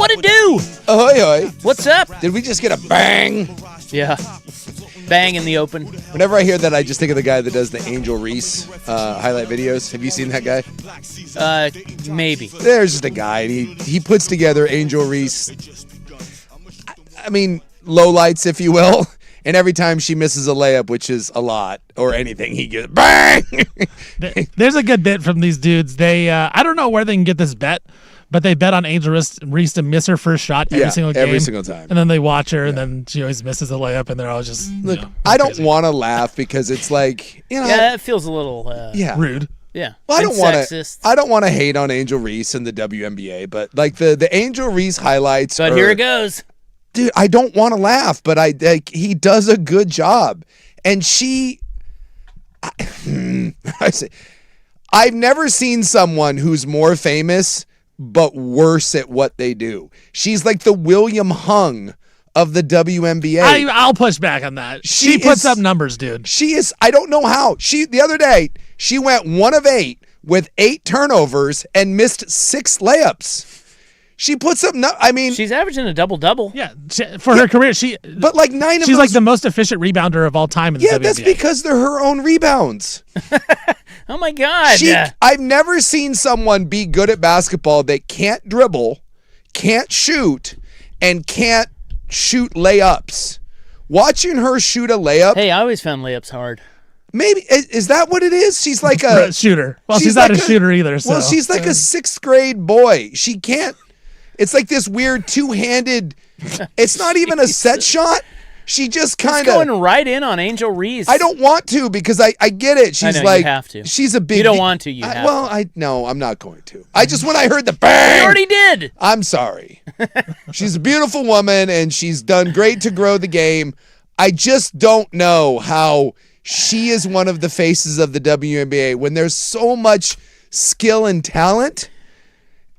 what it do? Ahoy, ahoy. What's up? Did we just get a bang? Yeah. Bang in the open. Whenever I hear that, I just think of the guy that does the Angel Reese highlight videos. Have you seen that guy? Maybe. There's just a guy, and he puts together Angel Reese, I mean, lowlights, if you will. And every time she misses a layup, which is a lot, or anything, he gets bang! There's a good bit from these dudes. They, I don't know where they can get this bet, but they bet on Angel Reese to miss her first shot every single game. Every single time. And then they watch her, and then she always misses a layup, and they're all just, Look, I don't want to laugh because it's like, Yeah, that feels a little rude. Yeah. Well, sexist. I don't want to hate on Angel Reese and the WNBA, but like the Angel Reese highlights. But here it goes. Dude, I don't want to laugh, but he does a good job. And I've never seen someone who's more famous but worse at what they do. She's like the William Hung of the WNBA. I'll push back on that. She puts up numbers, dude. She is, I don't know how. The other day, she went 1 of 8 with 8 turnovers and missed 6 layups. She puts up, she's averaging a double-double. Yeah, for her career, but like 9 of she's those, like the most efficient rebounder of all time in the WNBA. That's because they're her own rebounds. Oh my God. I've never seen someone be good at basketball that can't dribble, can't shoot, and can't shoot layups. Watching her shoot a layup. Hey, I always found layups hard. Maybe, is that what it is? She's like a shooter. Well, she's not like a shooter either. So. Well, she's like a 6th grade boy. She can't. It's like this weird two-handed. It's not even a set shot. She just kind of going right in on Angel Reese. I don't want to because I get it. She's I know, like you have to. She's a big. You don't want to. You have to. No, I'm not going to. I just when I heard the bang, you already did. I'm sorry. She's a beautiful woman and she's done great to grow the game. I just don't know how she is one of the faces of the WNBA when there's so much skill and talent,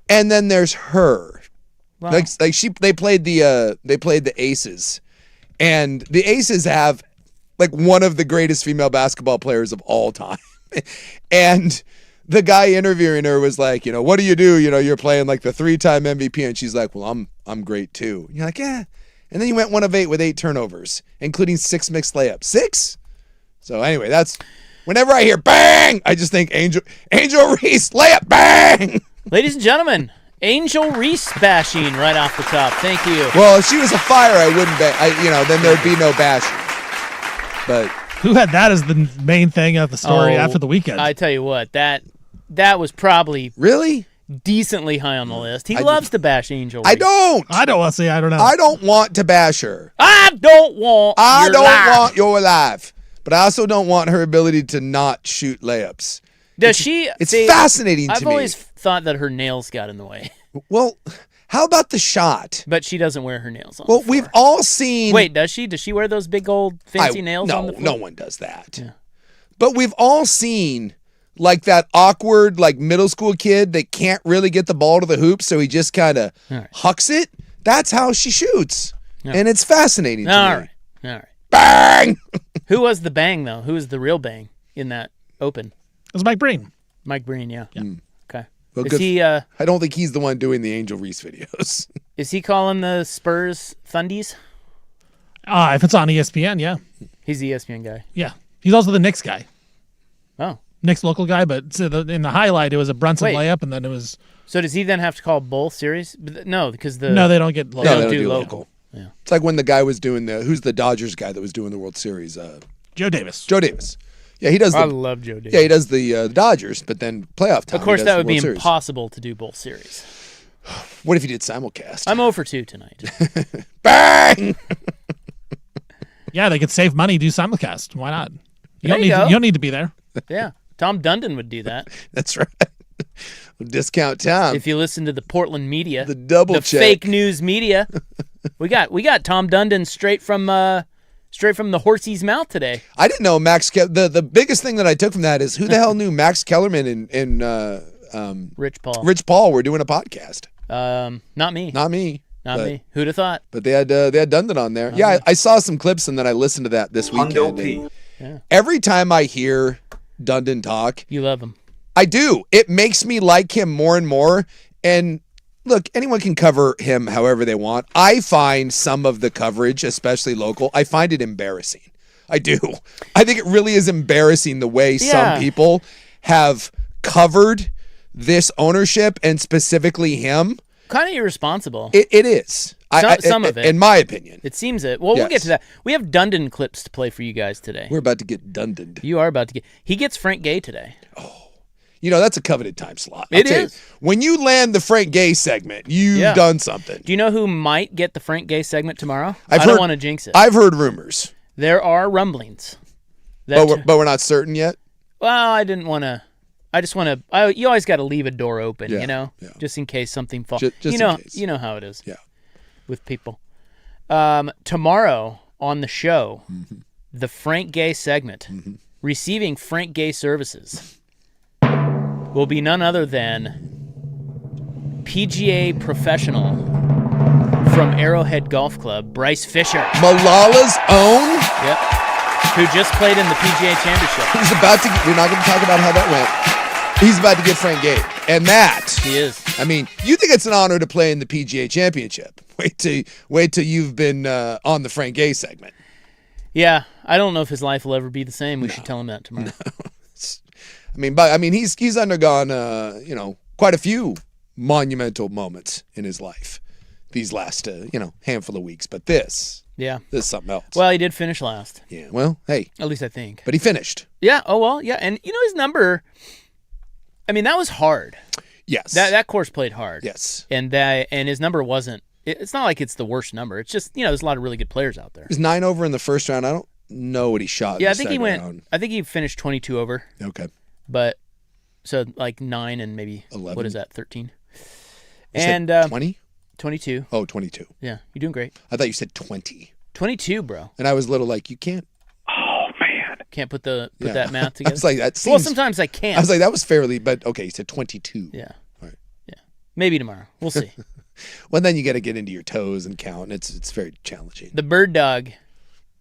and then there's her. Wow. They played the Aces, and the Aces have like one of the greatest female basketball players of all time. And the guy interviewing her was like, what do? You're playing like the 3-time MVP, and she's like, well, I'm great too. And you're like, yeah. And then you went 1 of 8 with 8 turnovers, including 6 mixed layups. 6. So anyway, that's whenever I hear bang, I just think Angel Reese layup bang. Ladies and gentlemen. Angel Reese bashing right off the top. Thank you. Well, if she was a fire, I wouldn't then there'd be no bashing. But who had that as the main thing of the story after the weekend? I tell you what, that was probably really decently high on the list. He loves to bash Angel Reese. I don't want to bash her. I don't want your life. But I also don't want her ability to not shoot layups. It's fascinating to me. I've always thought that her nails got in the way. Well, how about the shot? But she doesn't wear her nails on Well, the floor. we've all seen... Wait, does she? Does she wear those big old fancy nails on the floor? No one does that. Yeah. But we've all seen like that awkward like middle school kid that can't really get the ball to the hoop, so he just kind of hucks it. That's how she shoots. Right. And it's fascinating to me. All right. Bang! Who was the bang, though? Who was the real bang in that open? It was Mike Breen. Mike Breen, yeah. Okay. Well, is he? I don't think he's the one doing the Angel Reese videos. Is he calling the Spurs Thundies? If it's on ESPN, yeah. He's the ESPN guy. Yeah. He's also the Knicks guy. Oh. Knicks local guy, but in the highlight, it was a Brunson layup, and then it was... So does he then have to call both series? No, because No, they don't get local. No, they don't do local. Yeah. It's like when the guy was doing who's the Dodgers guy that was doing the World Series? Joe Davis. Yeah, he does. I love Joe Davis. Yeah, he does the Dodgers, but then playoff time. Of course, that would be impossible to do both series. What if you did simulcast? I'm 0 for 2 tonight. Bang! Yeah, they could save money, do simulcast. Why not? You don't need to be there. Yeah, Tom Dundon would do that. That's right. Discount Tom. If you listen to the Portland media, the fake news media, we got Tom Dundon straight from the horsey's mouth today. I didn't know Max. The biggest thing that I took from that is who the hell knew Max Kellerman and Rich Paul. Rich Paul were doing a podcast. Not me. Not me. Who'd have thought? But they had Dundon on there. Yeah, I saw some clips and then I listened to that this weekend. Every time I hear Dundon talk, you love him. I do. It makes me like him more and more. And look, anyone can cover him however they want. I find some of the coverage, especially local, I find it embarrassing. I do. I think it really is embarrassing the way some people have covered this ownership and specifically him. Kind of irresponsible. It is. Some of it. In my opinion. It seems it. Well, we'll get to that. We have Dundon clips to play for you guys today. We're about to get Dundoned. You are about to get. He gets Frank Gay today. Oh. That's a coveted time slot. It is. When you land the Frank Gay segment, you've done something. Do you know who might get the Frank Gay segment tomorrow? I don't want to jinx it. I've heard rumors. There are rumblings. But we're not certain yet? Well, I didn't want to. I just want to. You always got to leave a door open, just in case something falls. Just in case. You know how it is. Yeah. With people. Tomorrow on the show, the Frank Gay segment, receiving Frank Gay services, will be none other than PGA professional from Arrowhead Golf Club, Bryce Fisher. Malala's own? Yep. Who just played in the PGA Championship. He's about to. We're not going to talk about how that went. He's about to get Frank Gay. And that. He is. I mean, you think it's an honor to play in the PGA Championship. Wait till you've been on the Frank Gay segment. Yeah. I don't know if his life will ever be the same. We should tell him that tomorrow. He's undergone quite a few monumental moments in his life these last handful of weeks, but this is something else. Well, he did finish last. Yeah, well, hey, at least I think. But he finished. Yeah. Oh well, yeah, and his number. I mean, that was hard. Yes. That course played hard. Yes. And his number wasn't. It's not like it's the worst number. It's just there's a lot of really good players out there. He was 9 over in the first round. I don't know what he shot. Yeah, I think he went. Round. I think he finished 22 over. Okay. But so like 9 and maybe 11. What is that? 13. You and 20. 22. Oh, 22. Yeah, you're doing great. I thought you said 20. 22, bro. And I was a little like, you can't. Oh man, can't put that math together. I was like, that seems. Well, sometimes I can't. I was like, that was fairly, but okay, you said 22. Yeah. All right. Yeah. Maybe tomorrow. We'll see. Well, then you got to get into your toes and count. And it's very challenging. The bird dog,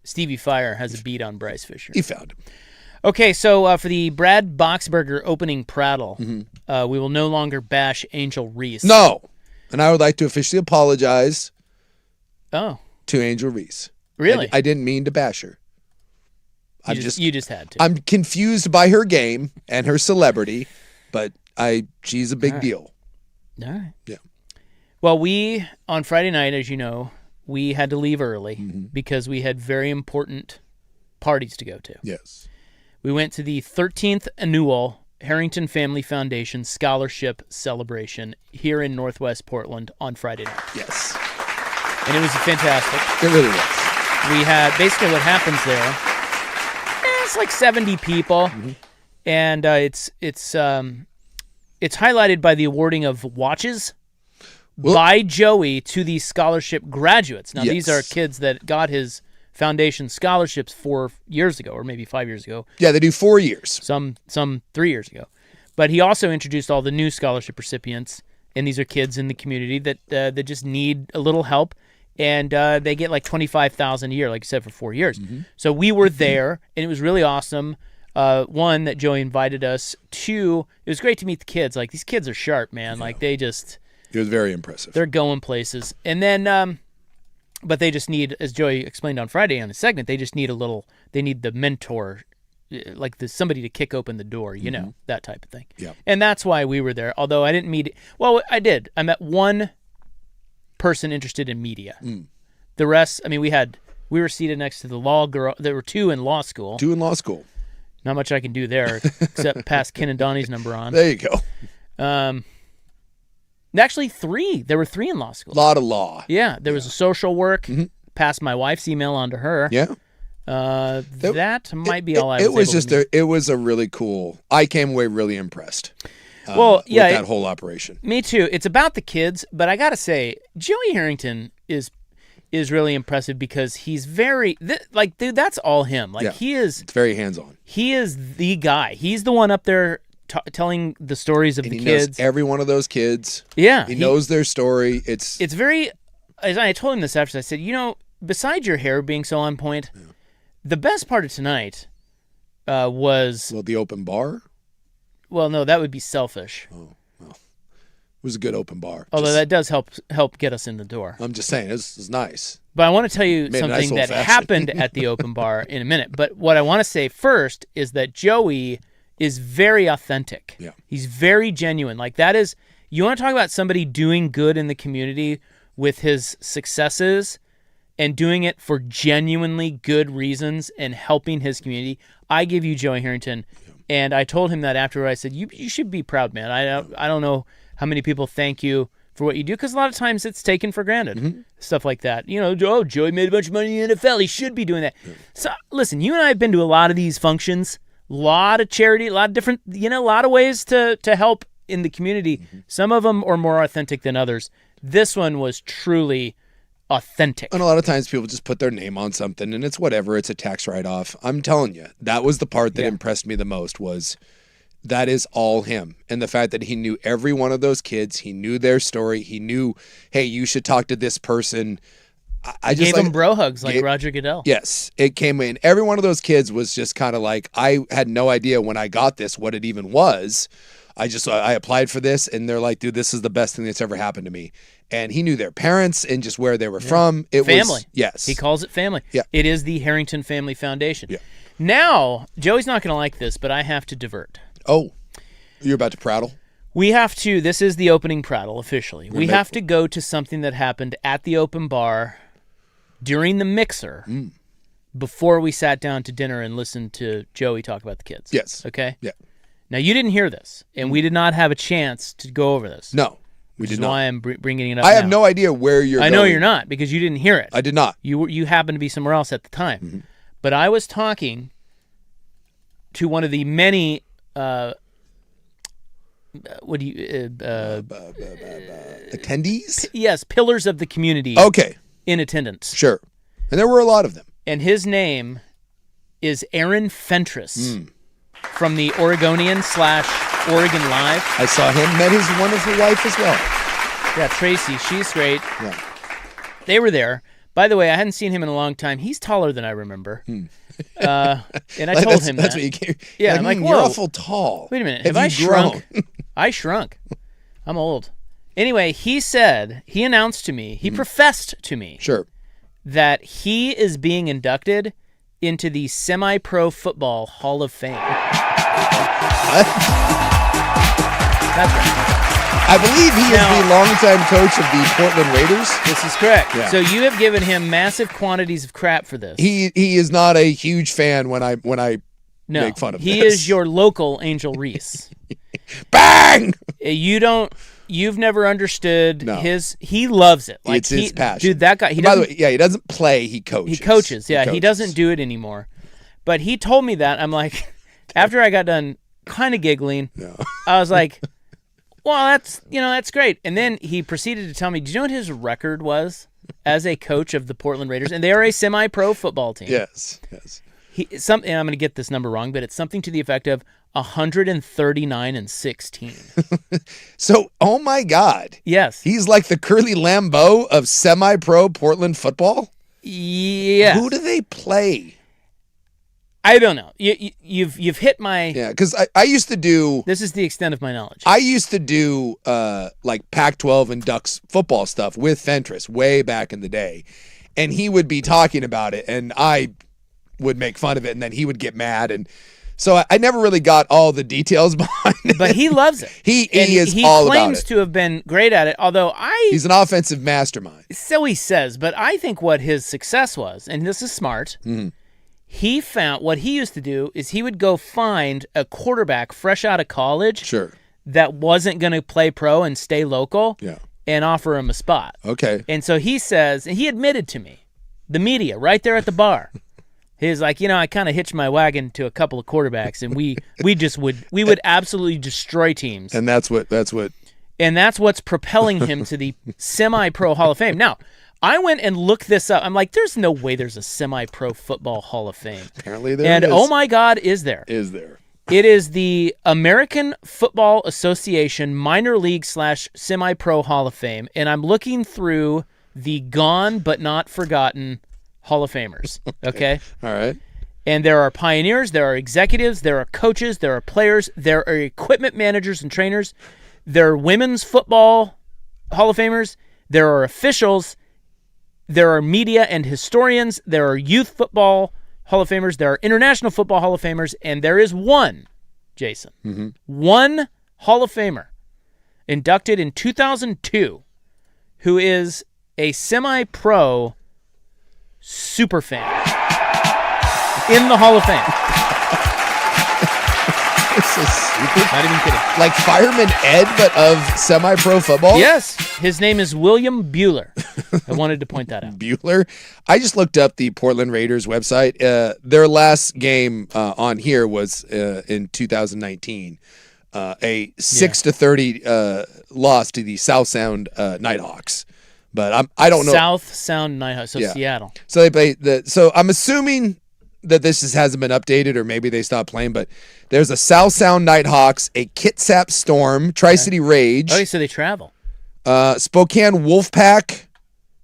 Stevie Fire, has a beat on Bryce Fisher. He found him. Okay, so for the Brad Boxberger opening prattle, we will no longer bash Angel Reese. No. And I would like to officially apologize to Angel Reese. Really? I didn't mean to bash her. You just had to. I'm confused by her game and her celebrity, but she's a big deal. All right. Yeah. Well, on Friday night, as you know, we had to leave early because we had very important parties to go to. Yes. We went to the 13th annual Harrington Family Foundation Scholarship Celebration here in Northwest Portland on Friday night. Yes. And it was fantastic. It really was. We had, basically what happens there, it's like 70 people, and it's highlighted by the awarding of watches by Joey to the scholarship graduates. Now, these are kids that got his foundation scholarships 4 years ago, or maybe 5 years ago. Yeah, they do 4 years. Some 3 years ago. But he also introduced all the new scholarship recipients, and these are kids in the community that just need a little help, and they get like $25,000 a year, like you said, for 4 years. So we were there, and it was really awesome. One, that Joey invited us. Two, it was great to meet the kids. Like, these kids are sharp, man. Yeah. Like, they just... It was very impressive. They're going places. And then... But they just need, as Joey explained on Friday on his segment, they just need they need the mentor, like somebody to kick open the door, that type of thing. Yeah. And that's why we were there. Although I didn't meet, well, I did. I met one person interested in media. The rest, I mean, we were seated next to the law girl. There were 2 in law school. 2 in law school. Not much I can do there except pass Ken and Donnie's number on. There you go. Actually, 3. There were 3 in law school. A lot of law. Yeah, there was a social work. Passed my wife's email on to her. Yeah. That might be all I was It was able just to it was a really cool. I came away really impressed. With that whole operation. Me too. It's about the kids, but I gotta say, Joey Harrington is really impressive because he's very dude. That's all him. Like he is. It's very hands on. He is the guy. He's the one up there telling the stories of the kids. Knows every one of those kids. Yeah, he knows their story. It's very. As I told him this after, I said, besides your hair being so on point, the best part of tonight was the open bar. Well, no, that would be selfish. Oh, well. was a good open bar. Although that does help get us in the door. I'm just saying, it's nice. But I want to tell you Made a nice something that old-fashioned. happened at the open bar in a minute. But what I want to say first is that Joey is very authentic. Yeah. He's very genuine. Like that is, you want to talk about somebody doing good in the community with his successes and doing it for genuinely good reasons and helping his community. I give you Joey Harrington. And I told him that afterward. I said, you should be proud, man. I don't know how many people thank you for what you do, because a lot of times it's taken for granted, stuff like that. You know, oh, Joey made a bunch of money in the NFL. He should be doing that. So, listen, you and I have been to a lot of these functions, a lot of charity, a lot of different, a lot of ways to help in the community. Some of them are more authentic than others. This one was truly authentic. And a lot of times people just put their name on something, and it's whatever. It's a tax write-off. I'm telling you, that was the part that impressed me the most was that is all him. And the fact that he knew every one of those kids. He knew their story. He knew, hey, you should talk to this person. I just gave him bro hugs like Roger Goodell. Yes, it came in. Every one of those kids was just kind of like, I had no idea when I got this what it even was. I applied for this, and they're like, dude, this is the best thing that's ever happened to me. And he knew their parents and just where they were from. It family. was yes. He calls it family. Yeah. It is the Harrington Family Foundation. Yeah. Now, Joey's not going to like this, but I have to divert. Oh, you're about to prattle? We have to, this is the opening prattle officially. We have to go to something that happened at the open bar during the mixer before we sat down to dinner and listened to Joey talk about the kids. Yes. Okay? Yeah. Now, you didn't hear this, and we did not have a chance to go over this. No, we Which did is not. why I'm bringing it up I now. have no idea where you're going. I know you're not, because you didn't hear it. I did not. You happened to be somewhere else at the time. But I was talking to one of the many attendees? yes, pillars of the community Okay, in attendance. sure. And there were a lot of them. And his name is Aaron Fentress from the Oregonian/Oregon Live. I saw him, met his wonderful wife as well. Yeah, Tracy, she's great. Yeah. They were there. By the way, I hadn't seen him in a long time. He's taller than I remember. And I told him that's that. what you came. Yeah, I'm like, you're whoa. awful tall. Wait a minute. Have Have I you grown? shrunk? I shrunk. I'm old. Anyway, he announced to me, he professed to me Sure. that he is being inducted into the Semi-Pro Football Hall of Fame. What? That's right. I believe he is the longtime coach of the Portland Raiders. This is correct. Yeah. So you have given him massive quantities of crap for this. He is not a huge fan when I make fun of he this. is your local Angel Reese. Bang! You've never understood No. he loves it. Like It's his passion. Dude, that guy, By the way, yeah, he doesn't play, he coaches. He coaches, yeah. He doesn't do it anymore. But he told me that. I'm like, after I got done kind of giggling, I was like, well, that's great. And then he proceeded to tell me, do you know what his record was as a coach of the Portland Raiders? And they are a semi-pro football team. Yes. And I'm going to get this number wrong, but it's something to the effect of 139-16. So, oh my God. Yes. He's like the Curly Lambeau of semi-pro Portland football? Yeah. Who do they play? I don't know. You've hit my... Yeah, because I used to do... This is the extent of my knowledge. I used to do like Pac-12 and Ducks football stuff with Fentress way back in the day. And he would be talking about it, and I would make fun of it, and then he would get mad. And so I never really got all the details behind it. But he loves it. He is all about it. He claims to have been great at it, although He's an offensive mastermind. So he says, but I think what his success was, and this is smart, he found what he used to do is he would go find a quarterback fresh out of college Sure. that wasn't going to play pro and stay local and offer him a spot. Okay. And so he says, and he admitted to me, the media right there at the bar, he's like, I kind of hitched my wagon to a couple of quarterbacks, and we would absolutely destroy teams. And that's what's propelling him to the Semi-Pro Hall of Fame. Now, I went and looked this up. I'm like, there's no way there's a Semi-Pro Football Hall of Fame. Apparently there is. is. And oh my God, is there? Is there? It is the American Football Association Minor League / Semi-Pro Hall of Fame. And I'm looking through the gone but not forgotten Hall of Famers. Okay? All right. And there are pioneers, there are executives, there are coaches, there are players, there are equipment managers and trainers. There are women's football Hall of Famers. There are officials. There are media and historians. There are youth football Hall of Famers. There are international football Hall of Famers. And there is one, Jason, one Hall of Famer inducted in 2002 who is a semi-pro super fan in the Hall of Fame. This is stupid. Not even kidding. Like Fireman Ed, but of semi-pro football? Yes. His name is William Bueller. I wanted to point that out. Bueller. I just looked up the Portland Raiders website. Their last game on here was in 2019. A 6-30 loss to the South Sound Nighthawks. But I don't know. South Sound Nighthawks, so Yeah. Seattle. So they play so I'm assuming that this just hasn't been updated, or maybe they stopped playing, but there's a South Sound Nighthawks, a Kitsap Storm, Tri-City Rage, Okay, so they travel. Spokane Wolfpack.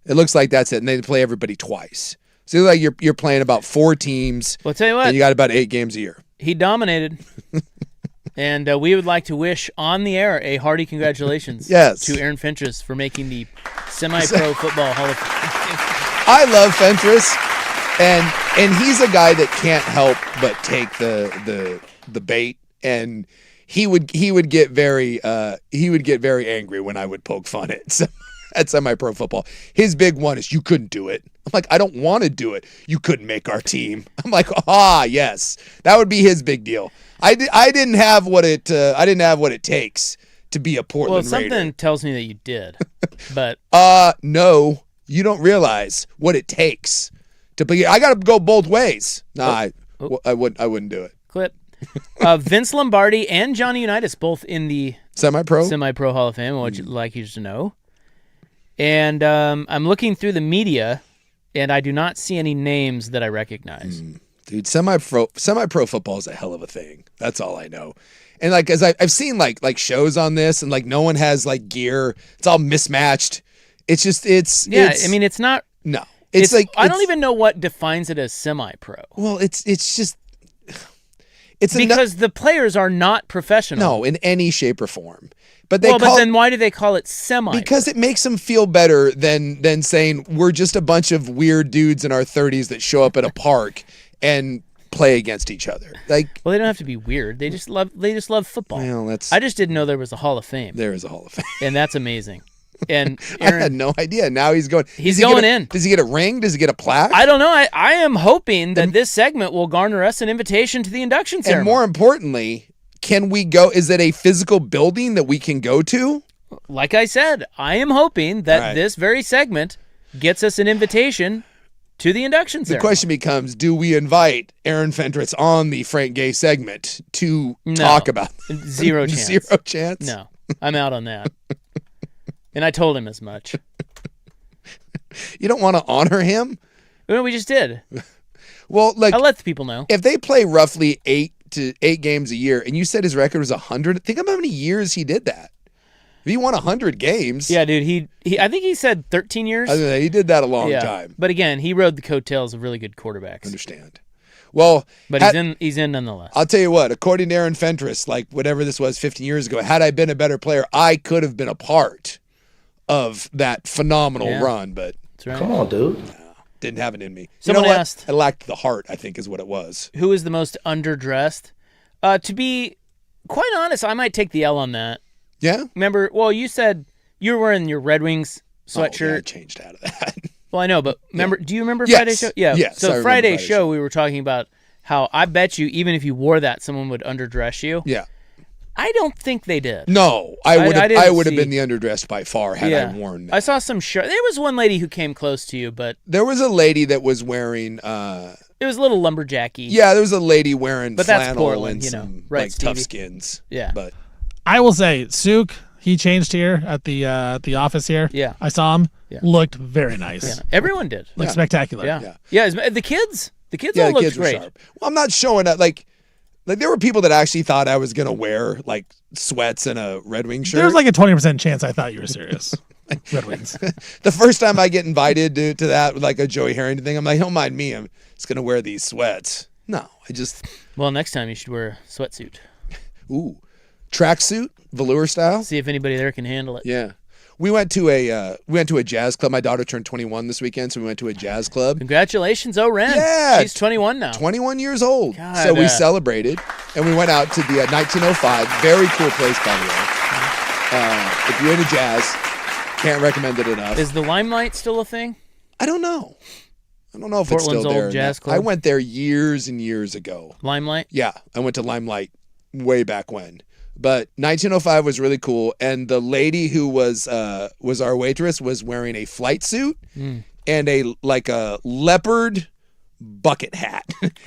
It looks like that's it, and they play everybody twice. So like you're playing about 4 teams, Well, I'll tell you what, and you got about 8 games a year. he dominated. And we would like to wish on the air a hearty congratulations Yes. to Aaron Fentress for making the semi-pro football Hall of Fame. I love Fentress, and he's a guy that can't help but take the bait, and he would get very angry when I would poke fun at semi-pro football. His big one is, you couldn't do it. I'm like, I don't want to do it. You couldn't make our team. I'm like, yes, that would be his big deal. I didn't have what it takes to be a Portland Well, something Raider. tells me that you did, but No, you don't realize what it takes to be. I got to go both ways. Nah, I wouldn't do it. clip. Vince Lombardi and Johnny Unitas both in the Semi-pro. semi-pro Hall of Fame, which I'd like you to know. And I'm looking through the media, and I do not see any names that I recognize. Dude, semi-pro football is a hell of a thing. That's all I know. And like, as I've seen like shows on this, and like no one has like gear. It's all mismatched. It's just I mean, it's not. no. It's like I don't even know what defines it as semi-pro. Well, it's just it's Because the players are not professional. no in any shape or form. But they But call then why do they call it semi? because it makes them feel better than saying we're just a bunch of weird dudes in our 30s that show up at a park and play against each other. Like, Well, they don't have to be weird. They just love football. well, that's I just didn't know there was a Hall of Fame, there is a Hall of Fame. and that's amazing. And I had Aaron, no idea. Now he's going. He's does he get going a- in. Does he get a ring? Does he get a plaque? I don't know. I am hoping that this segment will garner us an invitation to the induction and ceremony. more importantly, can we go? Is it a physical building that we can go to? Like I said, I am hoping that Right. this very segment gets us an invitation to the induction The ceremony. question becomes: do we invite Aaron Fentress on the Frank Gay segment to No. talk about Zero chance. Zero chance. No, I'm out on that. And I told him as much. You don't want to honor him? Well, we just did. Well, like I'll let the people know. if they play roughly 8 games a year, and you said his record was 100, think of how many years he did that. If he won 100 games, Yeah, dude. He I think he said 13 years. he did that a long yeah. time. But again, he rode the coattails of really good quarterbacks. Understand? Well, But he's in nonetheless. I'll tell you what, according to Aaron Fentress, like whatever this was 15 years ago, had I been a better player, I could have been a part of that phenomenal Yeah. run, but That's right. Come on, dude. didn't have it in me. Someone you know what? asked- I lacked the heart, I think is what it was. Who is the most underdressed? To be quite honest, I might take the L on that. Yeah? Remember, well, you said you were wearing your Red Wings Oh, yeah, I sweatshirt. changed out of that. Well, I know, but remember, do you remember Yes. Friday's show? Yeah. Yes, I So remember Friday's Friday's show, show. we were talking about how I bet you, even if you wore that, someone would underdress you. Yeah. I don't think they did. No, I would have. didn't I would have see- been the underdressed by far had I worn that. I saw some shirt. There was one lady who came close to you, but There was a lady that was wearing. it was a little lumberjacky. Yeah, there was a lady wearing But that's flannel Portland, and you know. some Right, like tough Stevie? skins. Yeah. But I will say, Suk, he changed here at the office here. Yeah. I saw him. Yeah. Looked very nice. Yeah. Everyone did. Looked spectacular. Yeah. Yeah. The kids yeah, all the looked kids great. were sharp. Well, I'm not showing up like there were people that actually thought I was gonna wear like sweats and a Red Wing shirt. There's like a 20% chance I thought you were serious. Red Wings. The first time I get invited to that with like a Joey Harrington thing, I'm like, don't mind me. I'm just gonna wear these sweats. No, I just Well, next time you should wear a sweatsuit. ooh. tracksuit, velour style. See if anybody there can handle it. Yeah. We went to a jazz club. My daughter turned 21 this weekend, so we went to a jazz club. Congratulations, Ren. Yeah. She's 21 now. 21 years old. God, So we celebrated, and we went out to the 1905. Very cool place, by the way. If you're into jazz, can't recommend it enough. Is the Limelight still a thing? I don't know. I don't know if Portland's it's still there. old jazz club? I went there years and years ago. Limelight? Yeah, I went to Limelight way back when. But 1905 was really cool, and the lady who was our waitress was wearing a flight suit and a leopard bucket hat.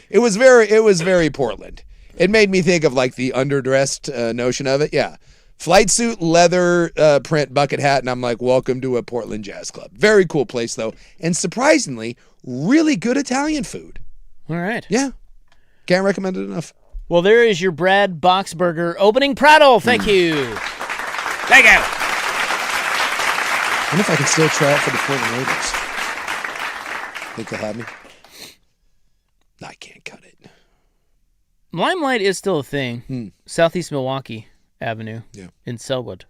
It was very Portland. It made me think of like the underdressed notion of it. Yeah, flight suit, leather print bucket hat, and I'm like, welcome to a Portland jazz club. Very cool place though, and surprisingly, really good Italian food. All right. Yeah, can't recommend it enough. Well, there is your Brad Boxberger opening prattle. Thank you. Thank you. I wonder if I can still try out for the Portland Raiders. Think they'll have me? No, I can't cut it. Limelight is still a thing. Southeast Milwaukee Avenue in Selwood.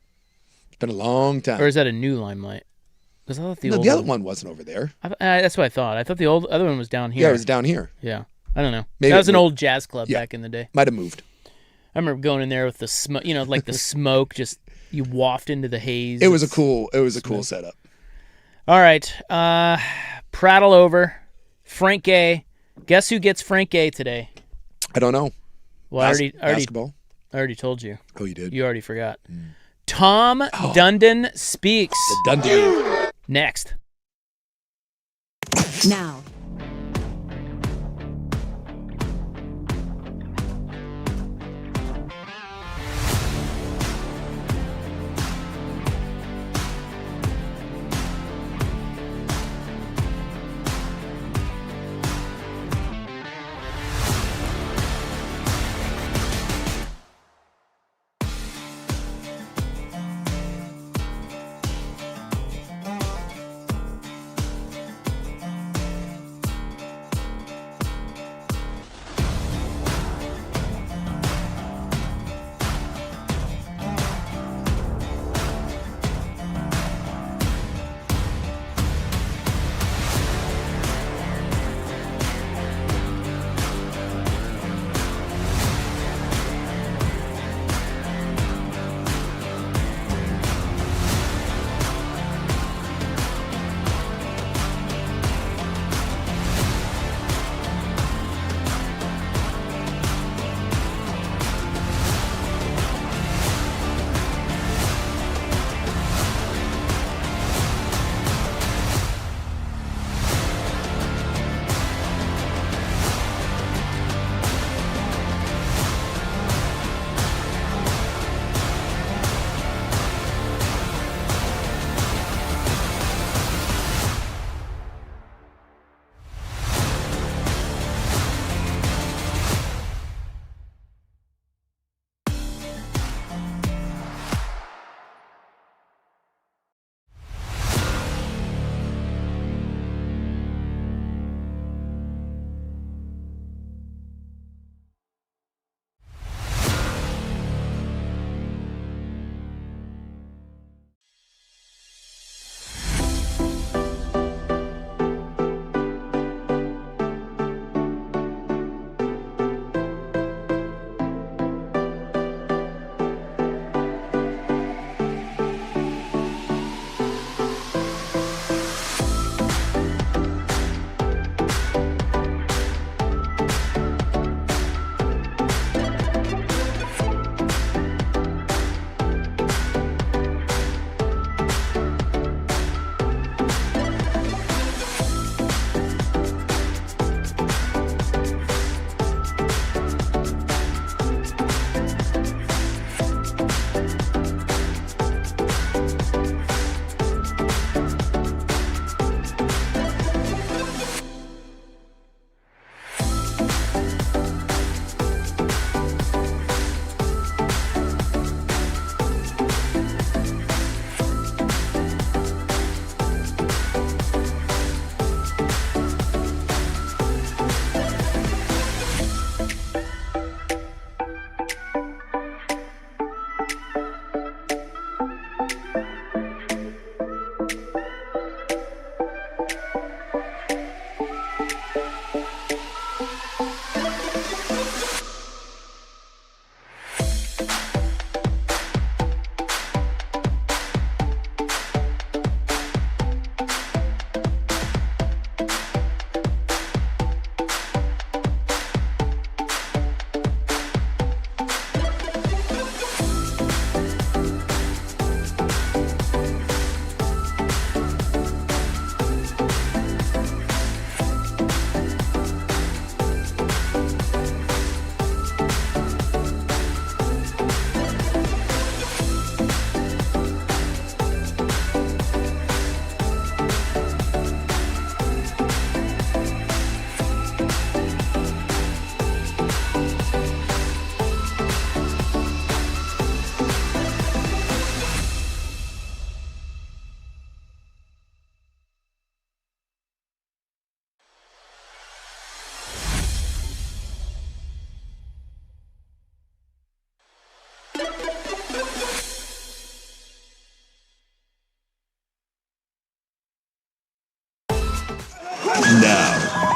It's been a long time. Or is that a new Limelight? Because I thought the old the other one wasn't over there. that's what I thought. I thought the other one was down here. Yeah, it was down here. Yeah. I don't know. Maybe that was an old jazz club back in the day. Might have moved. I remember going in there with the smoke, like the smoke, just you waft into the haze. It was a cool setup. All right. Prattle over. Frank Gay. Guess who gets Frank Gay today? I don't know. Well, basketball. I already told you. Oh, you did? You already forgot. Tom Dundon speaks. The Dundon. Next. Now.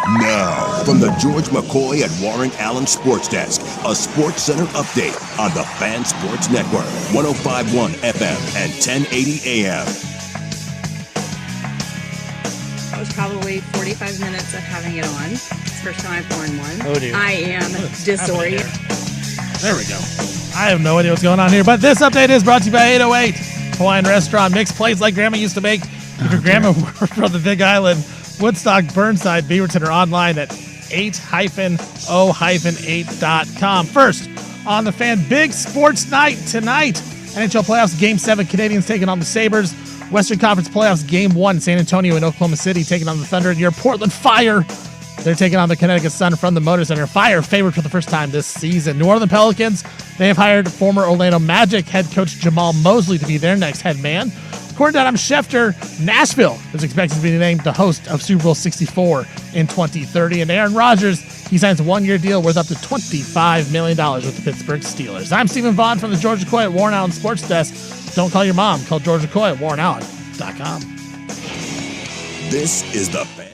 Now, from the George McCoy and Warren Allen Sports Desk, a Sports Center update on the Fan Sports Network, 105.1 FM and 1080 AM. That was probably 45 minutes of having it on. It's the first time I've worn one. Oh, dear. I am disoriented. There we go. I have no idea what's going on here, but this update is brought to you by 808 Hawaiian Restaurant. Mixed plates like Grandma used to make. If your grandma were from the Big Island, Woodstock, Burnside, Beaverton, or online at 8-o-8.com. First, on the Fan, big sports night tonight. NHL playoffs, Game 7, Canadians taking on the Sabres. Western Conference playoffs, Game 1, San Antonio and Oklahoma City taking on the Thunder. And your Portland Fire, they're taking on the Connecticut Sun from the Motor Center. Fire favored for the first time this season. New Orleans Pelicans, they have hired former Orlando Magic head coach Jamal Mosley to be their next head man. According to Adam Schefter, Nashville is expected to be named the host of Super Bowl 64 in 2030. And Aaron Rodgers, he signs a one-year deal worth up to $25 million with the Pittsburgh Steelers. I'm Stephen Vaughn from the George McCoy at Warren Allen Sports Desk. Don't call your mom. Call George McCoy at warrenallen.com. This is the Fan.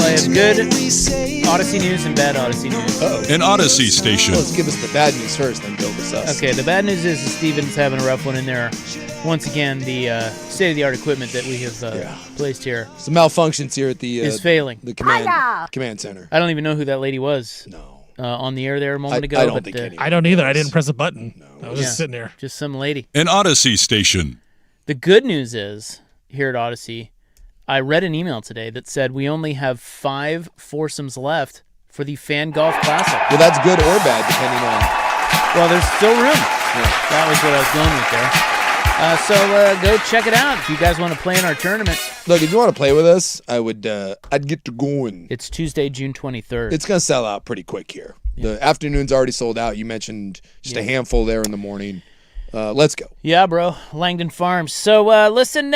I have good Odyssey news and bad Odyssey news. Uh-oh. An Odyssey station. Let's give us the bad news first, then build us up. Okay, the bad news is Steven's having a rough one in there. Once again, the state-of-the-art equipment that we have placed here Some malfunctions here at the is failing. the command center. I don't even know who that lady was. No. On the air there a moment ago. I don't but, think anyone I don't either. I didn't press a button. No. I was just sitting there. just some lady. An Odyssey station. The good news is, here at Odyssey, I read an email today that said we only have 5 foursomes left for the Fan Golf Classic. Well, that's good or bad, depending on. Well, there's still room. That was what I was going with there. So go check it out if you guys want to play in our tournament. Look, if you want to play with us, I'd get to going. It's Tuesday, June 23rd. It's gonna sell out pretty quick here. The afternoon's already sold out. You mentioned just a handful there in the morning. Let's go. Yeah, bro. Langdon Farms. So listen.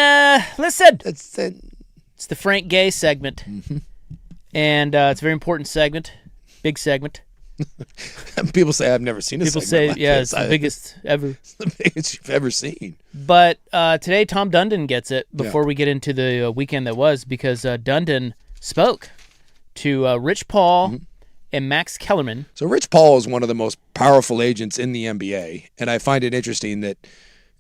It's the Frank Gay segment. Mm-hmm. And it's a very important segment. Big segment. People say I've never seen a People segment say, like yeah, this. it's the biggest ever. It's the biggest you've ever seen. But today, Tom Dundon gets it before we get into the weekend that was, because Dundon spoke to Rich Paul and Max Kellerman. So Rich Paul is one of the most powerful agents in the NBA, and I find it interesting that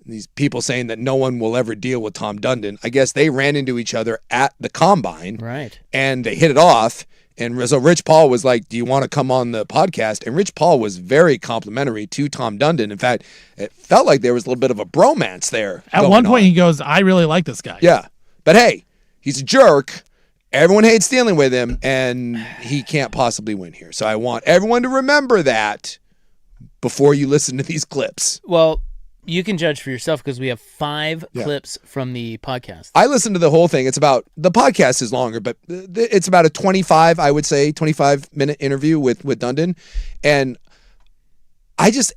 these people saying that no one will ever deal with Tom Dundon, I guess they ran into each other at the Combine, Right. and they hit it off. And so Rich Paul was like, do you want to come on the podcast? And Rich Paul was very complimentary to Tom Dundon. In fact, it felt like there was a little bit of a bromance there. At one point, he goes, I really like this guy. Yeah. But hey, he's a jerk. Everyone hates dealing with him, and he can't possibly win here. So I want everyone to remember that before you listen to these clips. Well, you can judge for yourself because we have 5 clips from the podcast. I listened to the whole thing. The podcast is longer, but it's about a 25-minute interview with Dundon. And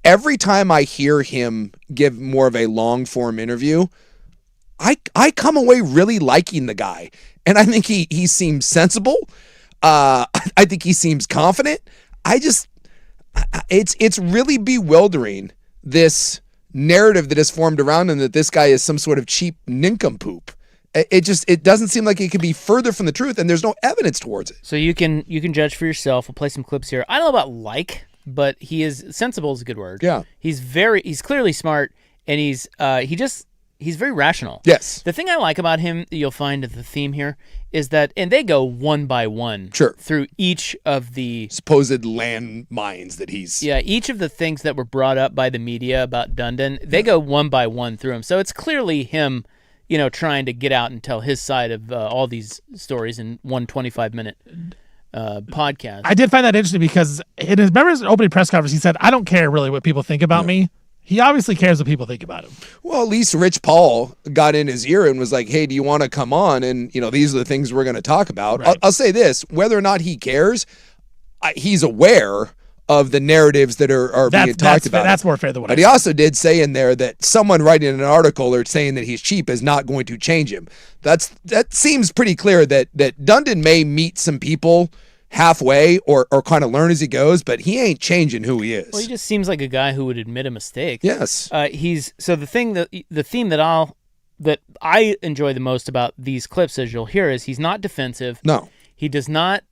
every time I hear him give more of a long form interview, I come away really liking the guy. And I think he seems sensible. I think he seems confident. It's really bewildering, this narrative that has formed around him that this guy is some sort of cheap nincompoop. It doesn't seem like it could be further from the truth, and there's no evidence towards it. So you can judge for yourself. We'll play some clips here. I don't know about but he is sensible is a good word. Yeah. He's clearly smart, and he's very rational. Yes. The thing I like about him, you'll find the theme here, is that, and they go one by one through each of the supposed landmines that he's... Yeah, each of the things that were brought up by the media about Dundon, they go one by one through them. So it's clearly him, trying to get out and tell his side of all these stories in one 25-minute podcast. I did find that interesting because in his opening press conference, he said, I don't care really what people think about me. He obviously cares what people think about him. Well, at least Rich Paul got in his ear and was like, hey, do you want to come on? And, these are the things we're going to talk about. Right. I'll say this, whether or not he cares, he's aware of the narratives that are being talked about. That's more fair than what But I he said. also did say in there that someone writing an article or saying that he's cheap is not going to change him. That seems pretty clear that Dundon may meet some people halfway or kind of learn as he goes, but he ain't changing who he is. Well, he just seems like a guy who would admit a mistake. Yes. The theme that I enjoy the most about these clips, as you'll hear, is he's not defensive. No. He does not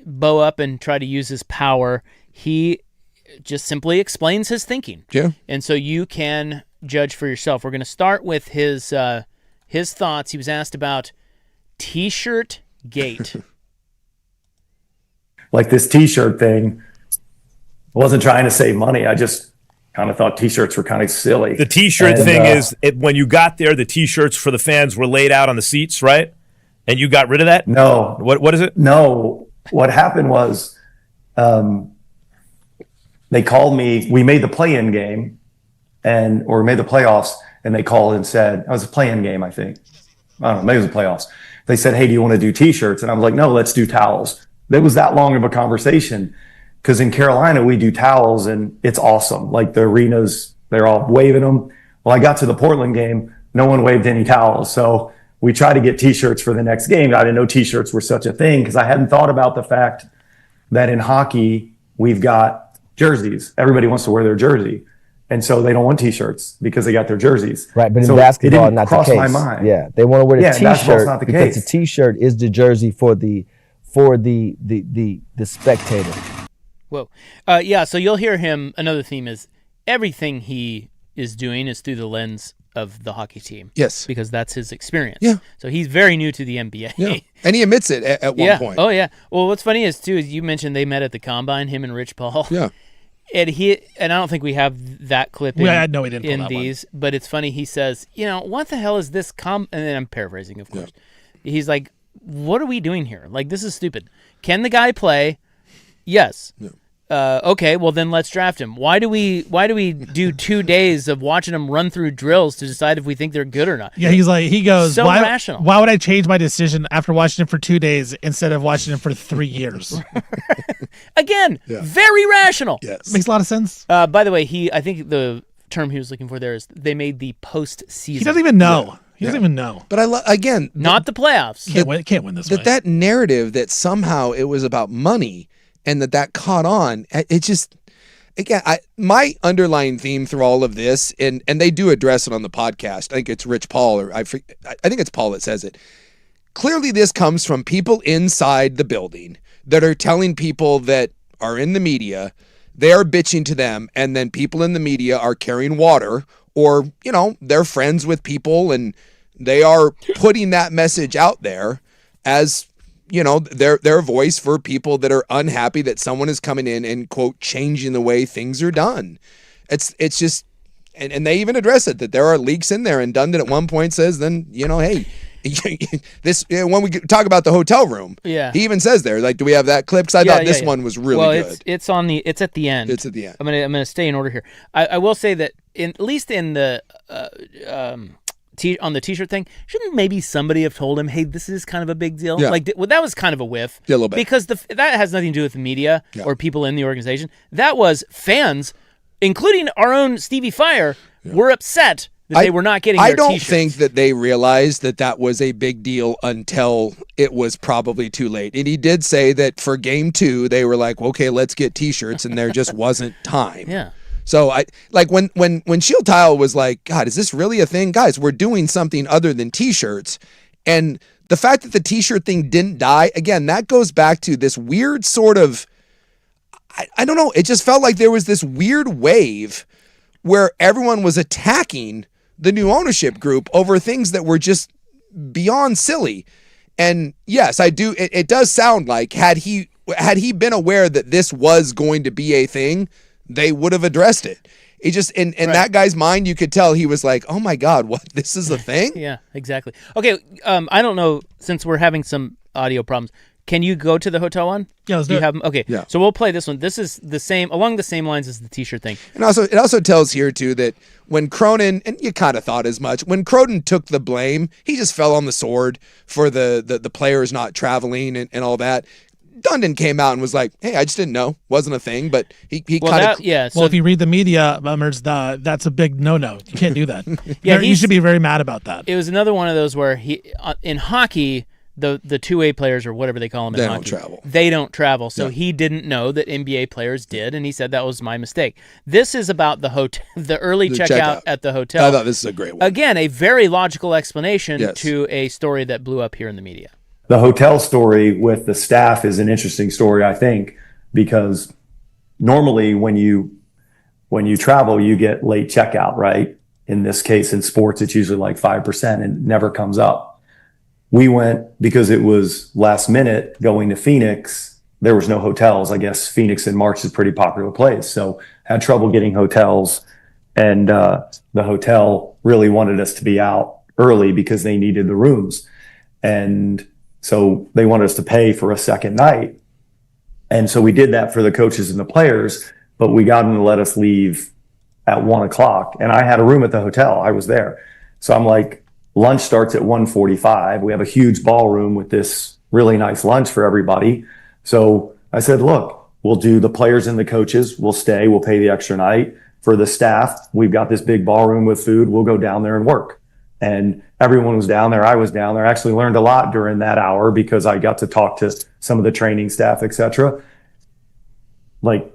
bow up and try to use his power. He just simply explains his thinking. Yeah. And so you can judge for yourself. We're going to start with his thoughts. He was asked about T-shirt gate. Like this T-shirt thing, I wasn't trying to save money. I just kind of thought T-shirts were kind of silly. The T-shirt thing is, when you got there, the T-shirts for the fans were laid out on the seats, right? And you got rid of that? No. What is it? No. What happened was they called me. We made the play-in game, or made the playoffs, and they called and said, it was a play-in game, I think. I don't know, maybe it was the playoffs. They said, hey, do you want to do T-shirts? And I was like, no, let's do towels. It was that long of a conversation because in Carolina, we do towels, and it's awesome. Like the arenas, they're all waving them. Well, I got to the Portland game. No one waved any towels. So we tried to get T-shirts for the next game. I didn't know T-shirts were such a thing because I hadn't thought about the fact that in hockey, we've got jerseys. Everybody wants to wear their jersey. And so they don't want T-shirts because they got their jerseys. Right, but in so basketball, it didn't not cross the case. my mind. Yeah, they want to wear the T-shirt not the because case. the T-shirt is the jersey for the spectator. Whoa. So you'll hear him. Another theme is everything he is doing is through the lens of the hockey team. Yes. Because that's his experience. Yeah. So he's very new to the NBA. Yeah. And he admits it at one point. Oh, yeah. Well, what's funny is you mentioned they met at the Combine, him and Rich Paul. Yeah. And I don't think we have that clip in, I had no idea to pull in that these, but it's funny. He says, what the hell is this and then I'm paraphrasing, of course. Yeah. He's like, what are we doing here? Like, this is stupid. Can the guy play? Yes. Yeah. Okay, well then let's draft him. Why do we do 2 days of watching him run through drills to decide if we think they're good or not? Yeah, he goes, so rational. Why would I change my decision after watching him for 2 days instead of watching him for 3 years? Again, very rational. Yes. Makes a lot of sense. By the way, I think the term he was looking for there is they made the postseason. He doesn't even know. Yeah. He doesn't even know. But again, not the playoffs. Can't win this way. That narrative that somehow it was about money and that caught on, it just, again, my underlying theme through all of this, and they do address it on the podcast. I think it's Rich Paul, or I think it's Paul that says it. Clearly this comes from people inside the building that are telling people that are in the media, they are bitching to them, and then people in the media are carrying water, or, they're friends with people, and they are putting that message out there as, their voice for people that are unhappy that someone is coming in and, quote, changing the way things are done. It's just, and they even address it, that there are leaks in there, and Dundon at one point says, then, hey, this, when we talk about the hotel room, he even says there, like, do we have that clip? Because I thought this one was really good. It's at the end. It's at the end. I'm gonna stay in order here. I will say that at least in the on the T-shirt thing, shouldn't maybe somebody have told him, hey, this is kind of a big deal? Yeah. Like, that was kind of a whiff. Yeah, a little bit. Because that has nothing to do with the media or people in the organization. That was fans, including our own Stevie Fire, were upset that they were not getting their T-shirts. I don't T-shirts. think that they realized that was a big deal until it was probably too late. And he did say that for game 2, they were like, okay, let's get T-shirts, and there just wasn't time. Yeah. So I like when Shield Tile was like, God, is this really a thing? Guys, we're doing something other than T-shirts. And the fact that the T-shirt thing didn't die, again, that goes back to this weird sort of, I don't know, it just felt like there was this weird wave where everyone was attacking the new ownership group over things that were just beyond silly. And yes, I do. It does sound like had he been aware that this was going to be a thing, they would have addressed it. It just in that guy's mind, you could tell he was like, "Oh my God, what? This is a thing?" Yeah, exactly. Okay, I don't know, since we're having some audio problems. Can you go to the hotel one? Yeah, let's do it. Have them? Okay, yeah. So we'll play this one. This is along the same lines as the T-shirt thing. And it also tells here too that when Cronin, and you kind of thought as much, when Cronin took the blame, he just fell on the sword for the players not traveling and all that. Dundon came out and was like, "Hey, I just didn't know, wasn't a thing." But he Well, kind of Well, if you read the media, members, that's a big no-no. You can't do that. Yeah, you should be very mad about that. It was another one of those where in hockey, the 2A players or whatever they call them in hockey, they don't travel. So he didn't know that NBA players did, and he said that was my mistake. This is about the hotel, the early checkout at the hotel. I thought this is a great one. Again, a very logical explanation to a story that blew up here in the media. The hotel story with the staff is an interesting story, I think, because normally when you travel, you get late checkout, right? In this case, in sports, it's usually like 5% and never comes up. We went because it was last minute going to Phoenix. There was no hotels. I guess Phoenix in March is a pretty popular place. So had trouble getting hotels. And the hotel really wanted us to be out early because they needed the rooms. And so they wanted us to pay for a second night. And so we did that for the coaches and the players, but we got them to let us leave at 1:00. And I had a room at the hotel. I was there. So I'm like, lunch starts at 1:45. We have a huge ballroom with this really nice lunch for everybody. So I said, look, we'll do the players and the coaches. We'll stay. We'll pay the extra night. For the staff, we've got this big ballroom with food. We'll go down there and work. And everyone was down there. I was down there. I actually learned a lot during that hour because I got to talk to some of the training staff, etc. Like,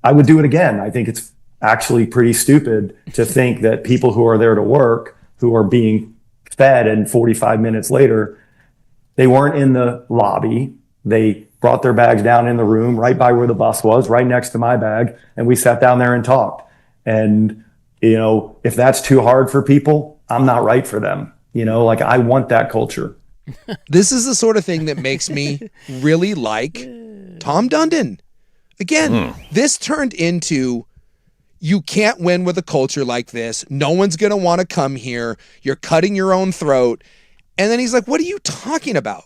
I would do it again. I think it's actually pretty stupid to think that people who are there to work, who are being fed, and 45 minutes later, they weren't in the lobby. They brought their bags down in the room right by where the bus was, right next to my bag. And we sat down there and talked. And, you know, if that's too hard for people, I'm not right for them. You know, like, I want that culture. This is the sort of thing that makes me really like Tom Dundon. Again, this turned into, you can't win with a culture like this. No one's going to want to come here. You're cutting your own throat. And then he's like, what are you talking about?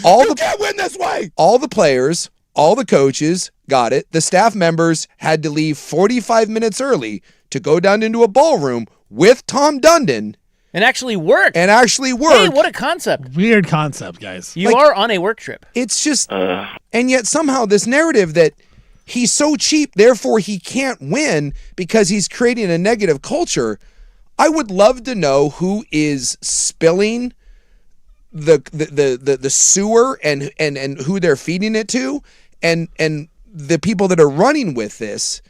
You can't win this way. All the players, all the coaches got it. The staff members had to leave 45 minutes early to go down into a ballroom with Tom Dundon. And actually work. Hey, what a concept. Weird concept, guys. You are on a work trip. It's just, and yet somehow this narrative that he's so cheap, therefore he can't win because he's creating a negative culture. I would love to know who is spilling the sewer and who they're feeding it to, and the people that are running with this.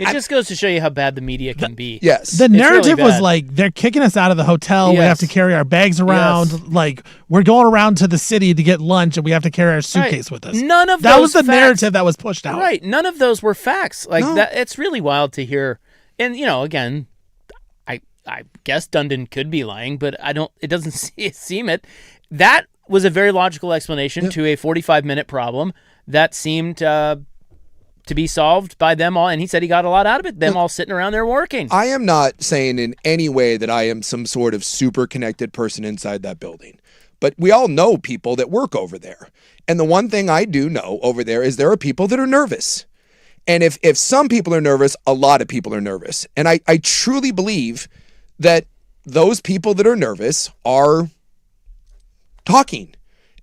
It just goes to show you how bad the media can be. Yes. The narrative was like, they're kicking us out of the hotel. Yes. We have to carry our bags around. Yes. Like, we're going around to the city to get lunch, and we have to carry our suitcase with us. None of that was the narrative that was pushed out. Right. None of those were facts. Like, that. It's really wild to hear. And, you know, again, I guess Dundon could be lying, but it doesn't seem it. That was a very logical explanation to a 45-minute problem that seemed to be solved by them all, and he said he got a lot out of it, them all sitting around there working. I am not saying in any way that I am some sort of super connected person inside that building, but we all know people that work over there. And the one thing I do know over there is there are people that are nervous. And if some people are nervous, a lot of people are nervous. And I truly believe that those people that are nervous are talking,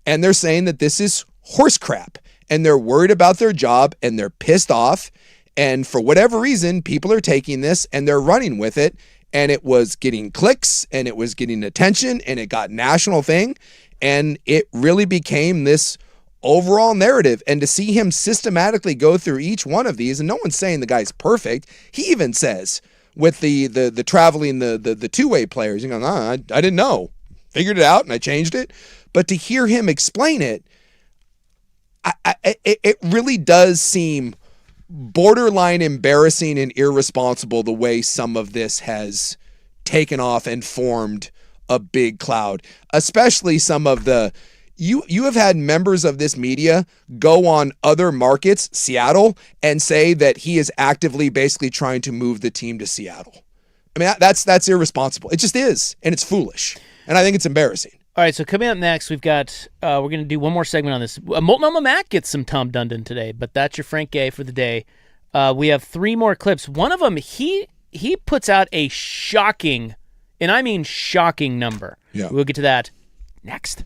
and they're saying that this is horse crap. And they're worried about their job, and they're pissed off. And for whatever reason, people are taking this and they're running with it. And it was getting clicks, and it was getting attention, and it got national thing. And it really became this overall narrative. And to see him systematically go through each one of these, and no one's saying the guy's perfect. He even says with the traveling, the two-way players, you know, I didn't know. Figured it out and I changed it. But to hear him explain it, it really does seem borderline embarrassing and irresponsible the way some of this has taken off and formed a big cloud, especially some of the, you have had members of this media go on other markets, Seattle, and say that he is actively basically trying to move the team to Seattle. I mean, that's irresponsible. It just is, and it's foolish, and I think it's embarrassing. All right, so coming up next, we've got we're going to do one more segment on this. Multnomah Mac gets some Tom Dundon today, but that's your Frank Gay for the day. We have 3 more clips. One of them, he puts out a shocking, and I mean shocking number. Yeah. We'll get to that next.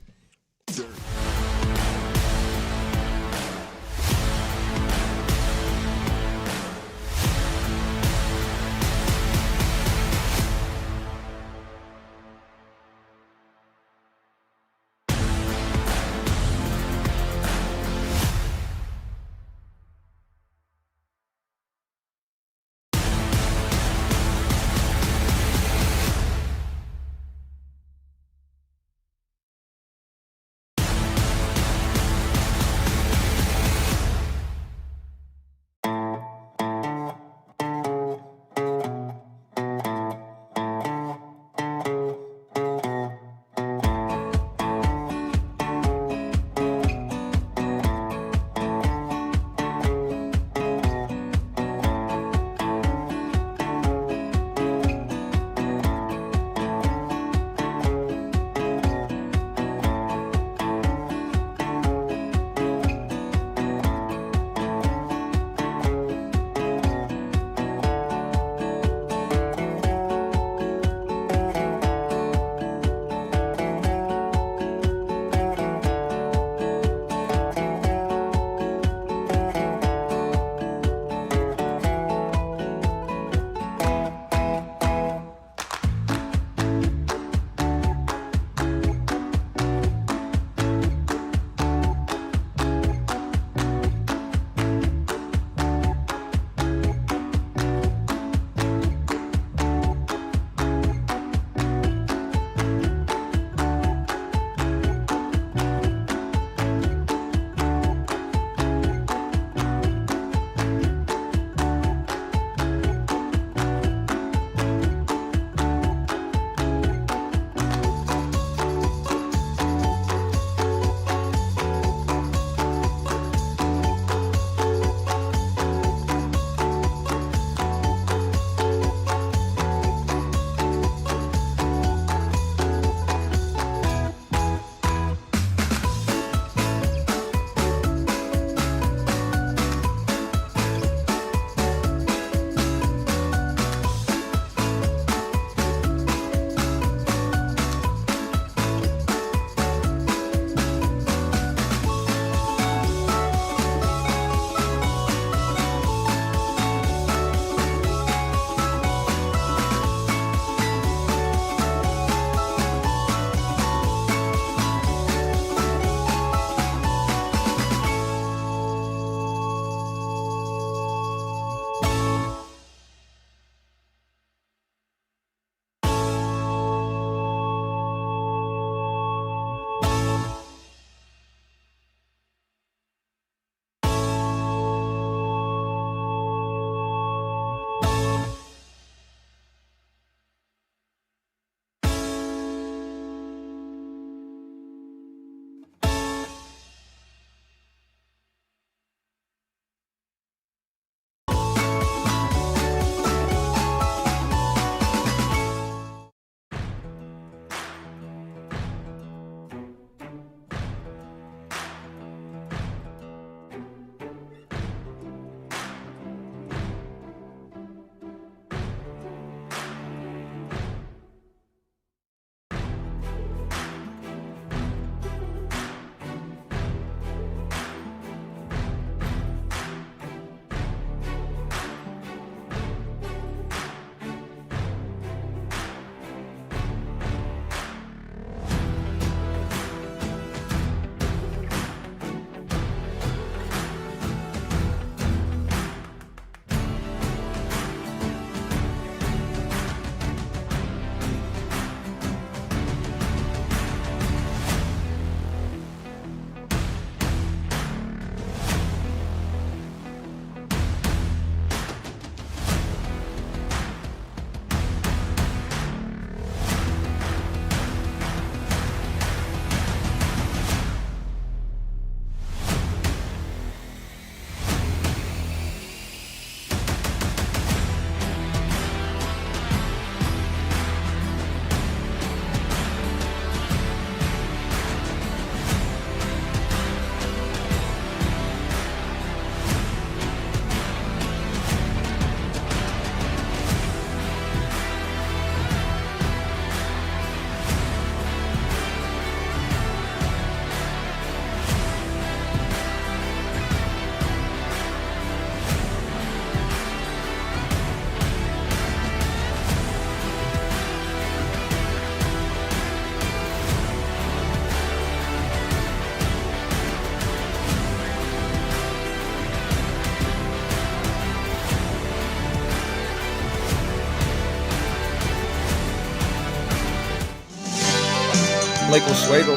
Michael Swagel.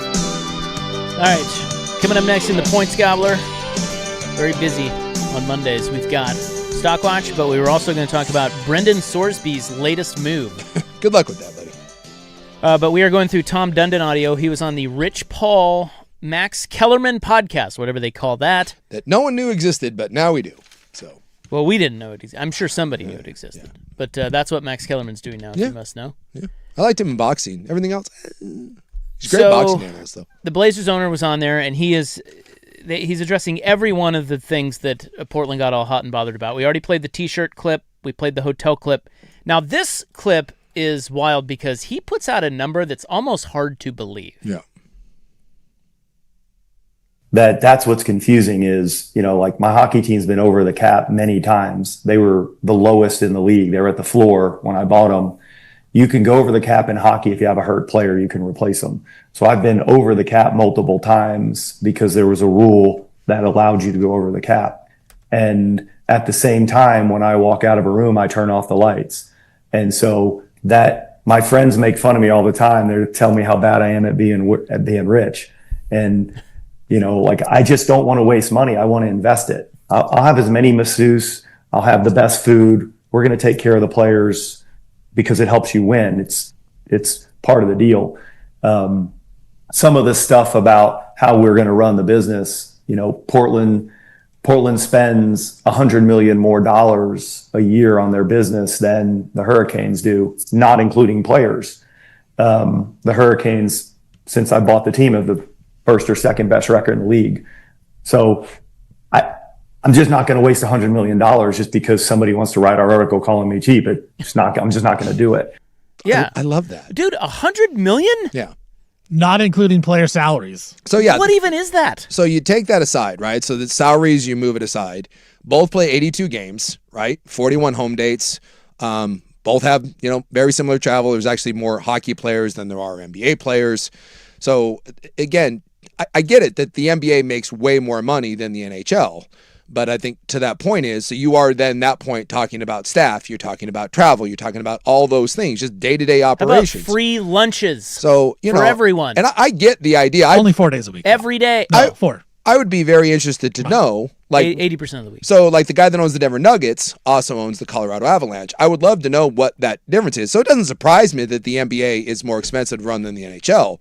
All right, coming up next in the Points Gobbler, very busy on Mondays. We've got Stock Watch, but we were also going to talk about Brendan Sorsby's latest move. Good luck with that, buddy. But we are going through Tom Dundon audio. He was on the Rich Paul Max Kellerman podcast, whatever they call that. That no one knew existed, but now we do. So, well, we didn't know it existed. I'm sure somebody knew it existed. Yeah. But that's what Max Kellerman's doing now, you must know. Yeah. I liked him in boxing. Everything else, he's a great boxing analyst, though. The Blazers owner was on there, and he's addressing every one of the things that Portland got all hot and bothered about. We already played the T-shirt clip. We played the hotel clip. Now, this clip is wild because he puts out a number that's almost hard to believe. Yeah. That's what's confusing is, like my hockey team's been over the cap many times. They were the lowest in the league. They were at the floor when I bought them. You can go over the cap in hockey. If you have a hurt player, you can replace them. So I've been over the cap multiple times because there was a rule that allowed you to go over the cap. And at the same time, when I walk out of a room, I turn off the lights. And so that my friends make fun of me all the time. They tell me how bad I am at being rich. And I just don't want to waste money. I want to invest it. I'll have as many masseuse. I'll have the best food. We're going to take care of the players because it helps you win. It's part of the deal. Some of the stuff about how we're going to run the business, Portland spends $100 million more a year on their business than the Hurricanes do, not including players. The Hurricanes, since I bought the team, have the first or second best record in the league. So I'm just not going to waste $100 million just because somebody wants to write our article calling me cheap. I'm just not going to do it. Yeah. I love that. Dude, $100 million? Yeah. Not including player salaries. So, yeah. What even is that? So you take that aside, right? So the salaries, you move it aside. Both play 82 games, right? 41 home dates. Both have, very similar travel. There's actually more hockey players than there are NBA players. So, again, I get it that the NBA makes way more money than the NHL. But I think to that point is, so you are then that point talking about staff, you're talking about travel, you're talking about all those things, just day-to-day operations. How about free lunches for everyone. And I get the idea. Only 4 days a week. Every day. No, 4. I would be very interested to know, like 80% of the week. So like the guy that owns the Denver Nuggets also owns the Colorado Avalanche. I would love to know what that difference is. So it doesn't surprise me that the NBA is more expensive to run than the NHL.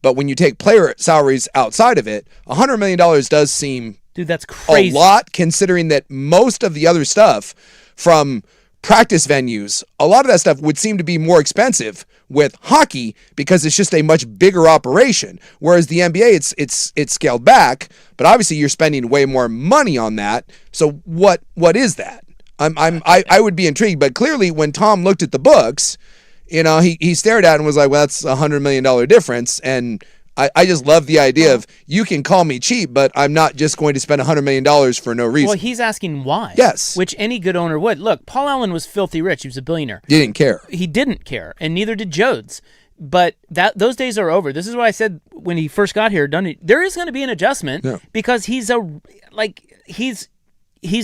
But when you take player salaries outside of it, $100 million does seem that's crazy. A lot, considering that most of the other stuff from practice venues, a lot of that stuff would seem to be more expensive with hockey because it's just a much bigger operation. Whereas the NBA, it's scaled back, but obviously you're spending way more money on that. So what is that? I would be intrigued, but clearly when Tom looked at the books, he stared at it and was like, well, that's $100 million difference. And I just love the idea of you can call me cheap, but I'm not just going to spend $100 million for no reason. Well, he's asking why. Yes. Which any good owner would. Look, Paul Allen was filthy rich. He was a billionaire. He didn't care. He didn't care, and neither did Jodes. But those days are over. This is what I said when he first got here. There is going to be an adjustment because he's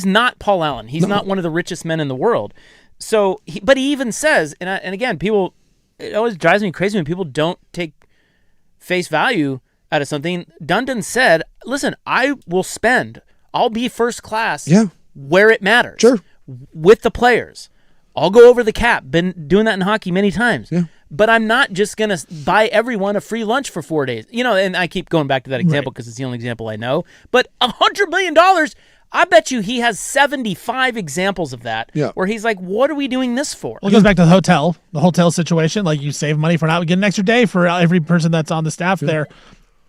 not Paul Allen. He's not one of the richest men in the world. So, but he even says, and again, it always drives me crazy when people don't take face value out of something. Dundon said, listen, I'll be first class where it matters. Sure. With the players. I'll go over the cap. Been doing that in hockey many times. Yeah. But I'm not just going to buy everyone a free lunch for 4 days. And I keep going back to that example because it's the only example I know. But $100 million, I bet you he has 75 examples of that where he's like, what are we doing this for? Well, it goes back to the hotel situation. Like you save money for not getting an extra day for every person that's on the staff there.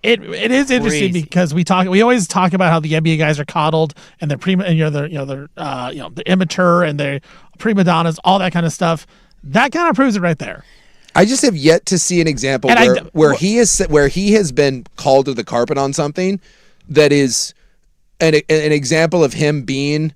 It is interesting because we always talk about how the NBA guys are coddled and they're they're immature and they're prima donnas, all that kind of stuff. That kind of proves it right there. I just have yet to see an example where he has been called to the carpet on something that is an example of him being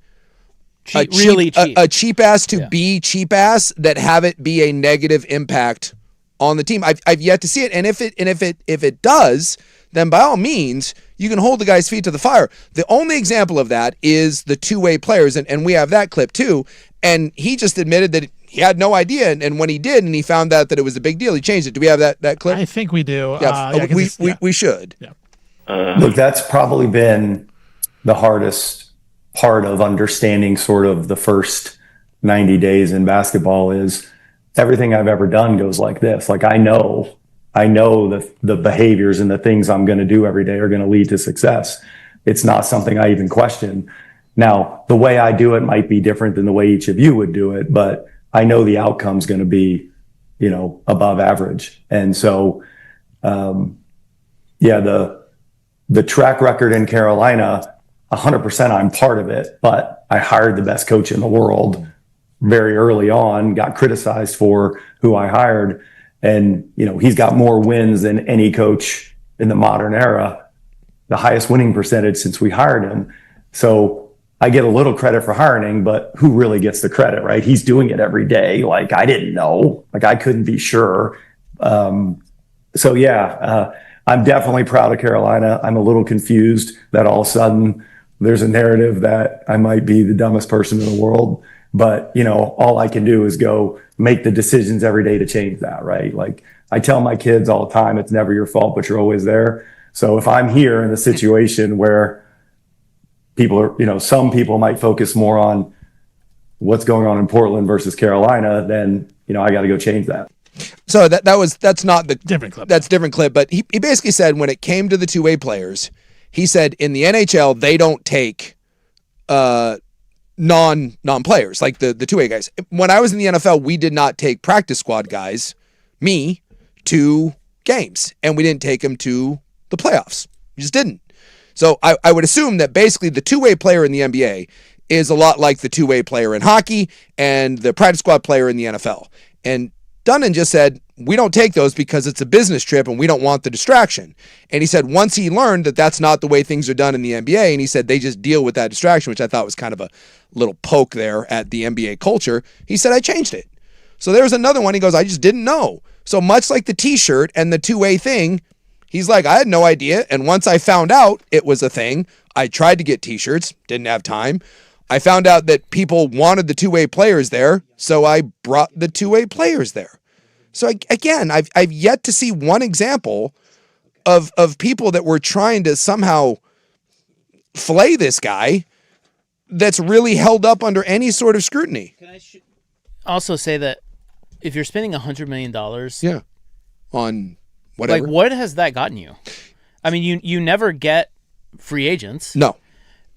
really cheap. A cheap ass to be cheap ass that have it be a negative impact on the team. I've yet to see it, and if it does, then by all means you can hold the guy's feet to the fire. The only example of that is the two-way players, and we have that clip too. And he just admitted that he had no idea. And when he did, and he found out that it was a big deal, he changed it. Do we have that clip? I think we do. We should. Yeah. Look, that's probably been the hardest part of understanding sort of the first 90 days in basketball is everything I've ever done goes like this. Like I know the behaviors and the things I'm going to do every day are going to lead to success. It's not something I even question. Now, the way I do it might be different than the way each of you would do it, but I know the outcome's going to be, above average. And so, the track record in Carolina, 100% I'm part of it, but I hired the best coach in the world very early on, got criticized for who I hired. And, he's got more wins than any coach in the modern era, the highest winning percentage since we hired him. So I get a little credit for hiring, but who really gets the credit, right? He's doing it every day. Like I didn't know, like I couldn't be sure. I'm definitely proud of Carolina. I'm a little confused that all of a sudden there's a narrative that I might be the dumbest person in the world. But, all I can do is go make the decisions every day to change that, right? Like I tell my kids all the time, it's never your fault, but you're always there. So if I'm here in a situation where people are, some people might focus more on what's going on in Portland versus Carolina, then, I got to go change that. So that's not the different clip. That's different clip. But he basically said when it came to the two-way players, he said in the NHL they don't take non-players like the two-way guys. When I was in the NFL, we did not take practice squad guys, me, to games, and we didn't take them to the playoffs. We just didn't. So I would assume that basically the two-way player in the NBA is a lot like the two-way player in hockey and the practice squad player in the NFL. And Dundon just said, we don't take those because it's a business trip and we don't want the distraction. And he said once he learned that that's not the way things are done in the NBA, and he said they just deal with that distraction, which I thought was kind of a little poke there at the NBA culture, he said, I changed it. So there was another one. He goes, I just didn't know. So much like the T-shirt and the two-way thing, he's like, I had no idea. And once I found out it was a thing, I tried to get T-shirts, didn't have time. I found out that people wanted the two-way players there, so I brought the two-way players there. So again, I've yet to see one example of people that were trying to somehow flay this guy that's really held up under any sort of scrutiny. Can I also say that if you're spending $100 million, on whatever, like what has that gotten you? I mean, you never get free agents. No.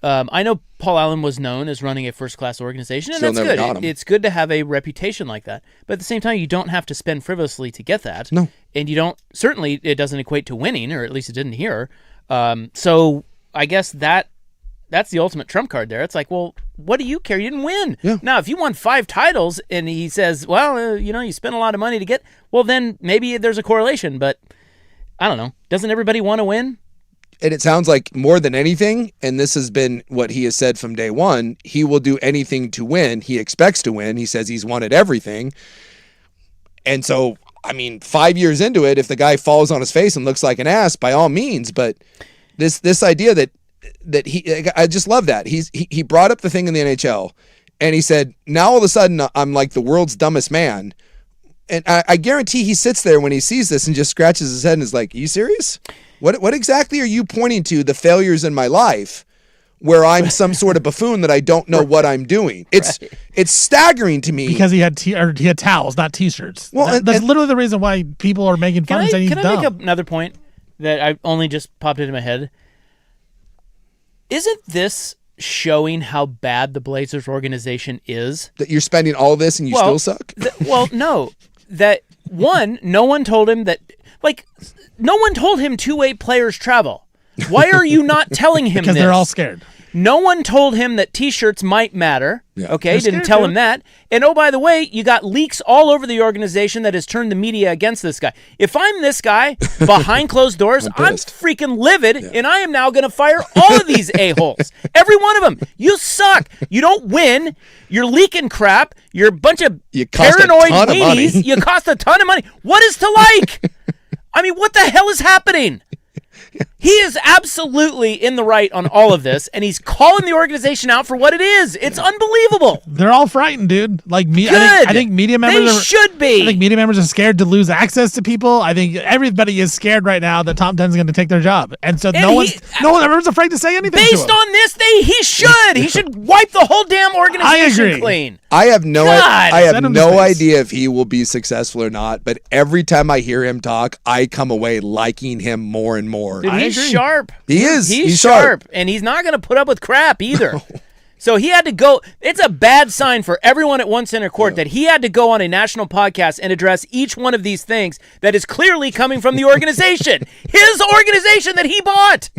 I know Paul Allen was known as running a first-class organization, and Still that's never good. got him. It's good to have a reputation like that. But at the same time, you don't have to spend frivolously to get that. No. And you don't, certainly it doesn't equate to winning, or at least it didn't here. So I guess that's the ultimate trump card there. It's like, well, what do you care? You didn't win. Yeah. Now, if you won 5 titles and he says, well, you spent a lot of money to get, well, then maybe there's a correlation. But I don't know. Doesn't everybody want to win? And it sounds like more than anything, and this has been what he has said from day one, he will do anything to win. He expects to win. He says he's wanted everything. And so, 5 years into it, if the guy falls on his face and looks like an ass, by all means. But this idea that he, I just love that. He brought up the thing in the NHL, and he said, now all of a sudden I'm like the world's dumbest man. And I guarantee he sits there when he sees this and just scratches his head and is like, are you serious? What exactly are you pointing to, the failures in my life where I'm some sort of buffoon that I don't know what I'm doing? It's staggering to me. Because he had towels, not T-shirts. Well, that's literally the reason why people are making fun and saying he's dumb. Can I make another point that I only just popped into my head? Isn't this showing how bad the Blazers organization is? That you're spending all this and you still suck? No. That, one, no one told him that, no one told him two-way players travel. Why are you not telling him because this? They're all scared. No one told him that T-shirts might matter. Yeah. Okay, didn't tell him that. And oh, by the way, you got leaks all over the organization that has turned the media against this guy. If I'm this guy behind closed doors, I'm freaking livid, and I am now going to fire all of these a-holes. Every one of them. You suck. You don't win. You're leaking crap. You're a bunch of paranoid weenies. You cost a ton of money. What is to like? What the hell is happening? He is absolutely in the right on all of this, and he's calling the organization out for what it is. It's unbelievable. They're all frightened, dude. Like me, Good. I think media members should be. I think media members are scared to lose access to people. I think everybody is scared right now that Tom Denton's going to take their job, and so no one's afraid to say anything. Based on this, he should. He should wipe the whole damn organization clean. I have no idea if he will be successful or not, but every time I hear him talk, I come away liking him more and more. Dude, he's sharp. He is. He's sharp, and he's not going to put up with crap either. So he had to go. It's a bad sign for everyone at One Center Court that he had to go on a national podcast and address each one of these things that is clearly coming from the organization, his organization that he bought.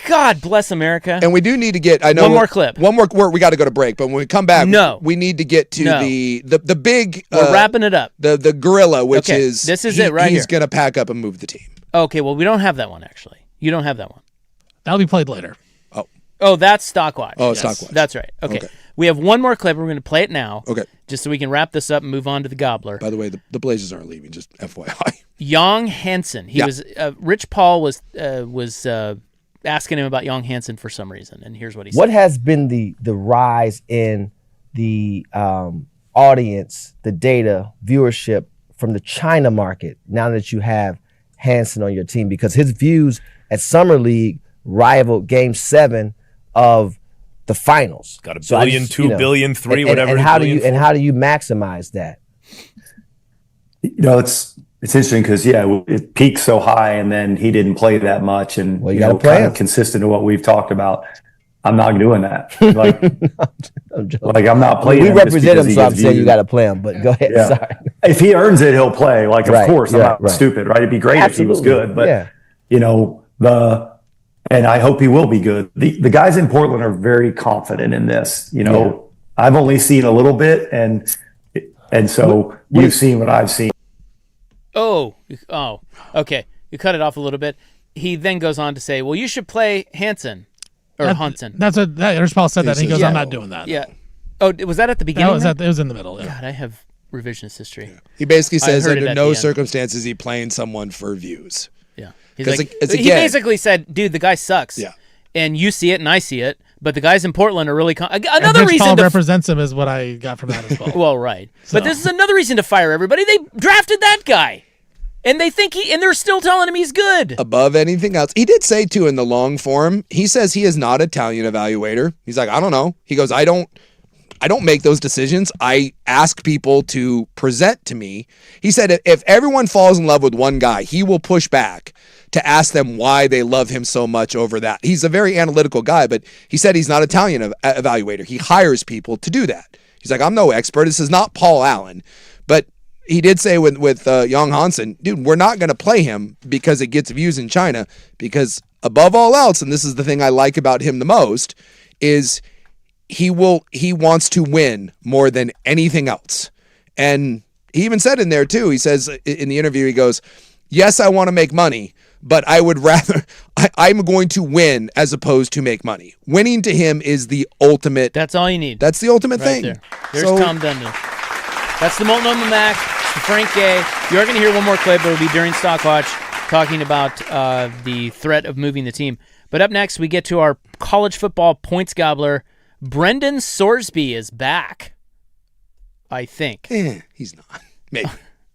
God bless America. And we do need to get. I know one more clip. One more. We got to go to break, but when we come back, we need to get to the big. We're wrapping it up. The gorilla, which is this is it right here. He's going to pack up and move the team. Okay, well we don't have that one actually. You don't have that one. That'll be played later. Oh, that's Stockwatch. Oh, yes. Stockwatch. That's right. Okay. We have one more clip. We're going to play it now. Okay. Just so we can wrap this up and move on to the Gobbler. By the way, the Blazers aren't leaving. Just FYI. Young Hansen. He was. Rich Paul was asking him about Young Hansen for some reason, and here's what he said. What has been the rise in the audience, the data, viewership from the China market now that you have Hansen on your team? Because his views at Summer League rivaled Game 7 of the finals. Got $1 billion, $2 billion, $3 billion, whatever. And how do you maximize that? It's interesting because it peaked so high and then he didn't play that much and you got to play kind of consistent to what we've talked about. I'm not doing that. I'm not playing. We represent him, so I'm saying you got to play him. But go ahead. Yeah. Sorry. If he earns it, he'll play. Of course, I'm not stupid, right? It'd be great if he was good, but and I hope he will be good. The guys in Portland are very confident in this. I've only seen a little bit, and so you've seen what I've seen. Oh, okay. You cut it off a little bit. He then goes on to say, "Well, you should play Hansen or Hansen." That's what Rich Paul said. That he goes, "I'm not doing that." Yeah. Oh, was that at the beginning? It was in the middle. Yeah. God, I have revisionist history. Yeah. He basically says under no circumstances circumstances is he playing someone for views. Yeah. He's like, he basically said, dude, the guy sucks. Yeah. And you see it and I see it, but the guys in Portland are really another Rich reason Paul represents him is what I got from that as well. Well, right. So. But this is another reason to fire everybody. They drafted that guy. And they think and they're still telling him he's good. Above anything else. He did say too in the long form, he says he is not an Italian evaluator. He's like, I don't know. He goes, I don't make those decisions. I ask people to present to me. He said if everyone falls in love with one guy, he will push back to ask them why they love him so much over that. He's a very analytical guy, but he said he's not an Italian evaluator. He hires people to do that. He's like, I'm no expert. This is not Paul Allen. But he did say with Young Hansen, dude, we're not going to play him because it gets views in China, because above all else, and this is the thing I like about him the most, is he wants to win more than anything else. And he even said in there too, he says in the interview, he goes, yes, I want to make money, but I would rather, I'm going to win as opposed to make money. Winning to him is the ultimate. That's all you need. That's the ultimate right thing. There. There's Tom Dundon. That's the Molten on the Mac. It's the Frank Gay. You are going to hear one more clip. It'll be during Stockwatch talking about the threat of moving the team. But up next, we get to our college football points gobbler. Brendan Sorsby is back, I think. He's not. Maybe.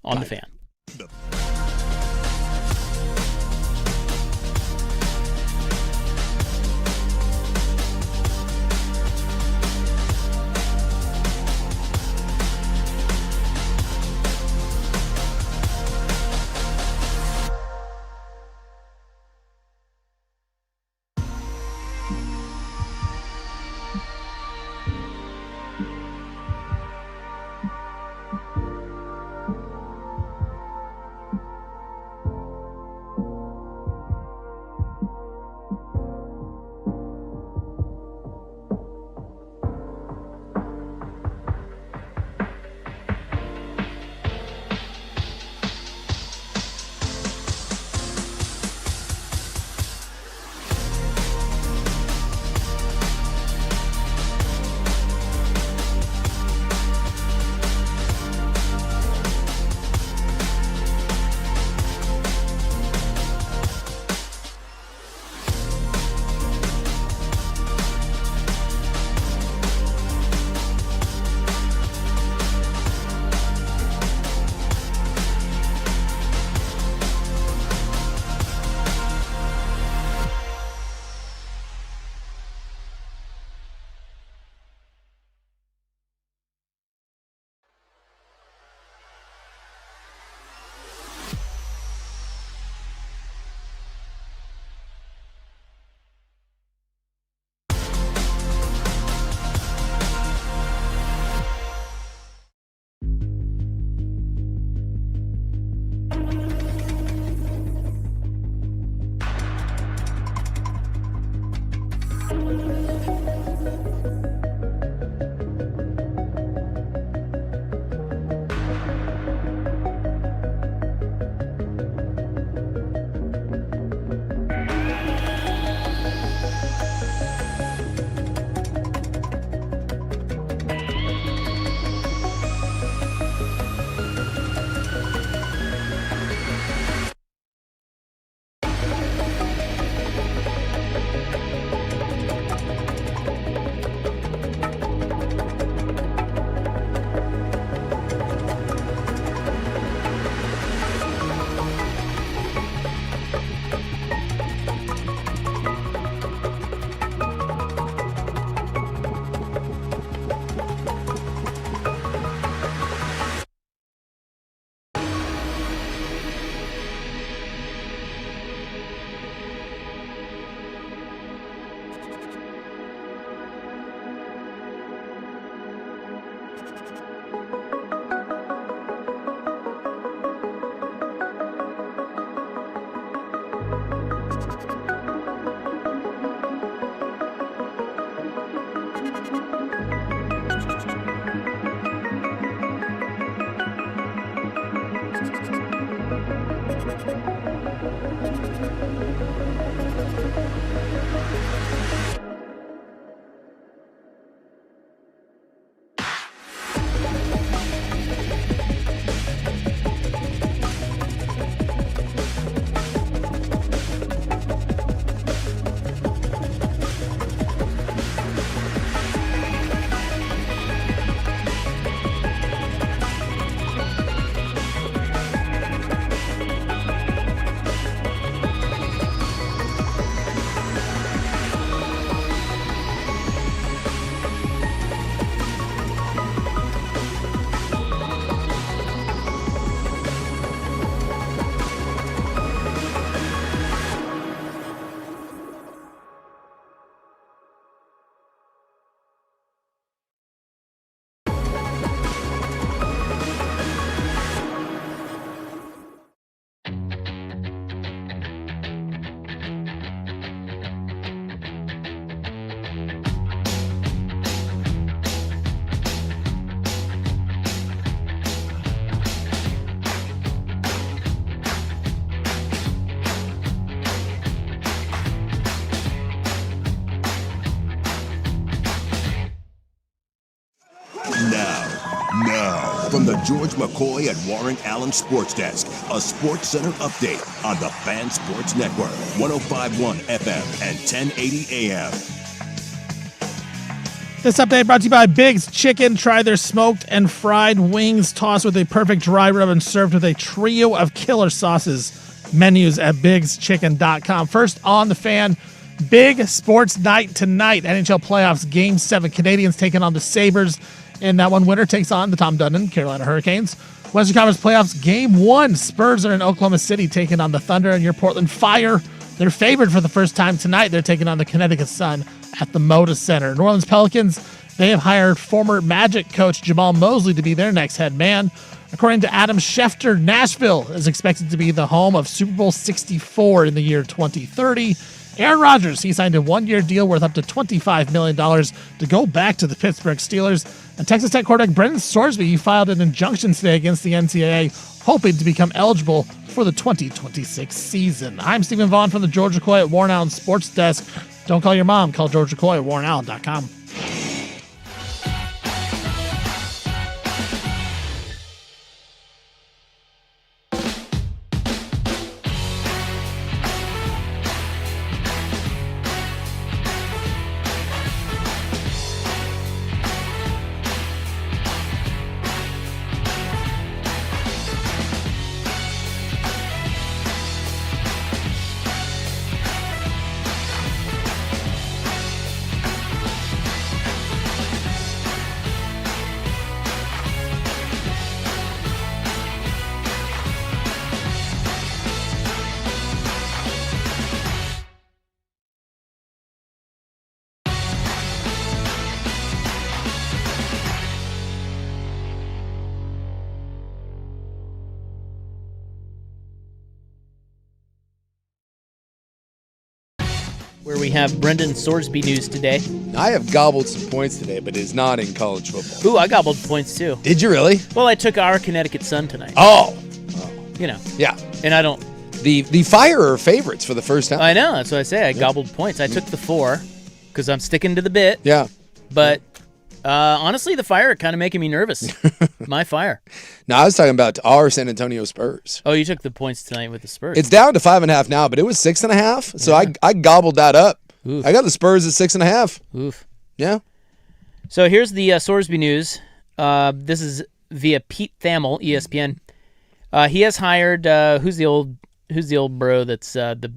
On the Fan. Now, from the George McCoy and Warren Allen Sports Desk, a Sports Center update on the Fan Sports Network, 105.1 FM and 1080 AM. This update brought to you by Big's Chicken. Try their smoked and fried wings tossed with a perfect dry rub and served with a trio of killer sauces. Menus at bigschicken.com. First on the Fan, big sports night tonight. NHL playoffs, Game 7. Canadians taking on the Sabres. And that one, winner takes on the Tom Dundon Carolina Hurricanes. Western Conference playoffs, Game 1. Spurs are in Oklahoma City taking on the Thunder and your Portland Fire. They're favored for the first time tonight. They're taking on the Connecticut Sun at the Moda Center. New Orleans Pelicans, they have hired former Magic coach Jamal Mosley to be their next head man. According to Adam Schefter, Nashville is expected to be the home of Super Bowl 64 in the year 2030. Aaron Rodgers, he signed a one-year deal worth up to $25 million to go back to the Pittsburgh Steelers. And Texas Tech quarterback Brendan Sorsby, he filed an injunction today against the NCAA, hoping to become eligible for the 2026 season. I'm Stephen Vaughn from the George McCoy at Warren Allen Sports Desk. Don't call your mom. Call George McCoy at warrenallen.com. Where we have Brendan Sorsby news today. I have gobbled some points today, but it's not in college football. Ooh, I gobbled points too. Did you really? Well, I took our Connecticut Sun tonight. Oh. You know. Yeah. And I don't The Fire are favorites for the first time. I know. That's what I say. I gobbled points. I took the 4 because I'm sticking to the bit. Yeah. But honestly, the Fire are kind of making me nervous. My Fire. No, I was talking about our San Antonio Spurs. Oh, you took the points tonight with the Spurs. It's down to 5.5 now, but it was 6.5. So I gobbled that up. Oof. I got the Spurs at 6.5. Oof. Yeah. So here's the Sorsby news. This is via Pete Thamel, ESPN. He has hired who's the old bro that's the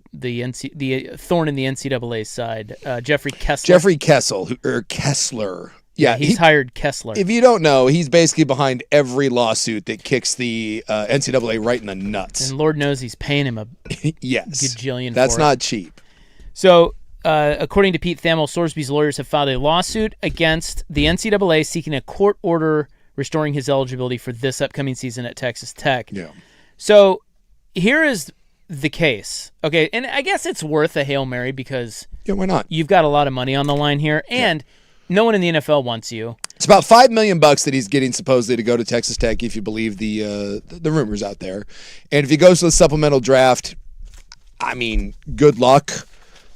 thorn in the NCAA side, Jeffrey Kessler. Jeffrey Kessler. Yeah, he's hired Kessler. If you don't know, he's basically behind every lawsuit that kicks the NCAA right in the nuts. And Lord knows he's paying him a yes, gajillion. That's for not it. cheap. So, according to Pete Thamel, Sorsby's lawyers have filed a lawsuit against the NCAA seeking a court order restoring his eligibility for this upcoming season at Texas Tech. Yeah. So, here is the case. Okay, and I guess it's worth a Hail Mary because why not? You've got a lot of money on the line here, and no one in the NFL wants you. It's about $5 million that he's getting supposedly to go to Texas Tech, if you believe the rumors out there. And if he goes to the supplemental draft, I mean, good luck.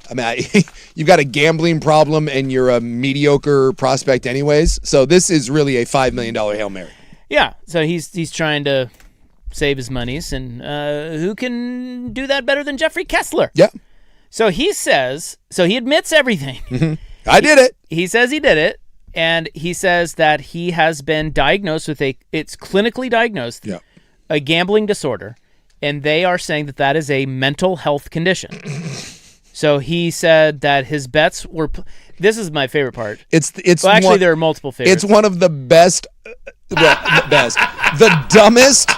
I mean, you've got a gambling problem and you're a mediocre prospect anyways. So this is really a $5 million Hail Mary. Yeah, so he's trying to save his monies, and who can do that better than Jeffrey Kessler? Yeah. So he admits everything. Mm-hmm. I did it. He says he did it, and he says that he has been diagnosed with it's clinically diagnosed, a gambling disorder, and they are saying that is a mental health condition. So he said that his bets were. This is my favorite part. There are multiple favorites. It's one of the best, the dumbest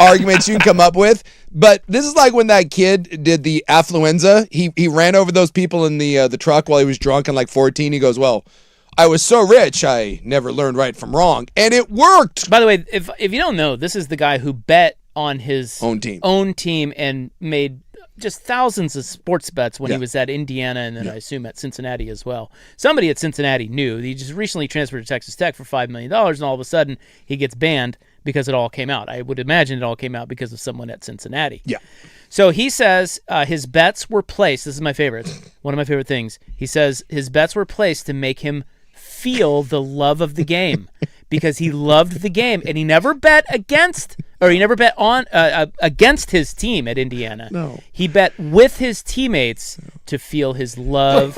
arguments you can come up with. But this is like when that kid did the affluenza. He ran over those people in the truck while he was drunk and like 14. He goes, "Well, I was so rich, I never learned right from wrong," and it worked. By the way, if you don't know, this is the guy who bet on his own team and made just thousands of sports bets when he was at Indiana and then I assume at Cincinnati as well. Somebody at Cincinnati knew. He just recently transferred to Texas Tech for $5 million, and all of a sudden he gets banned because it all came out. I would imagine it all came out because of someone at Cincinnati. Yeah. So he says his bets were placed. This is my favorite. One of my favorite things. He says his bets were placed to make him feel the love of the game because he loved the game, and he never bet against his team at Indiana. No. He bet with his teammates to feel his love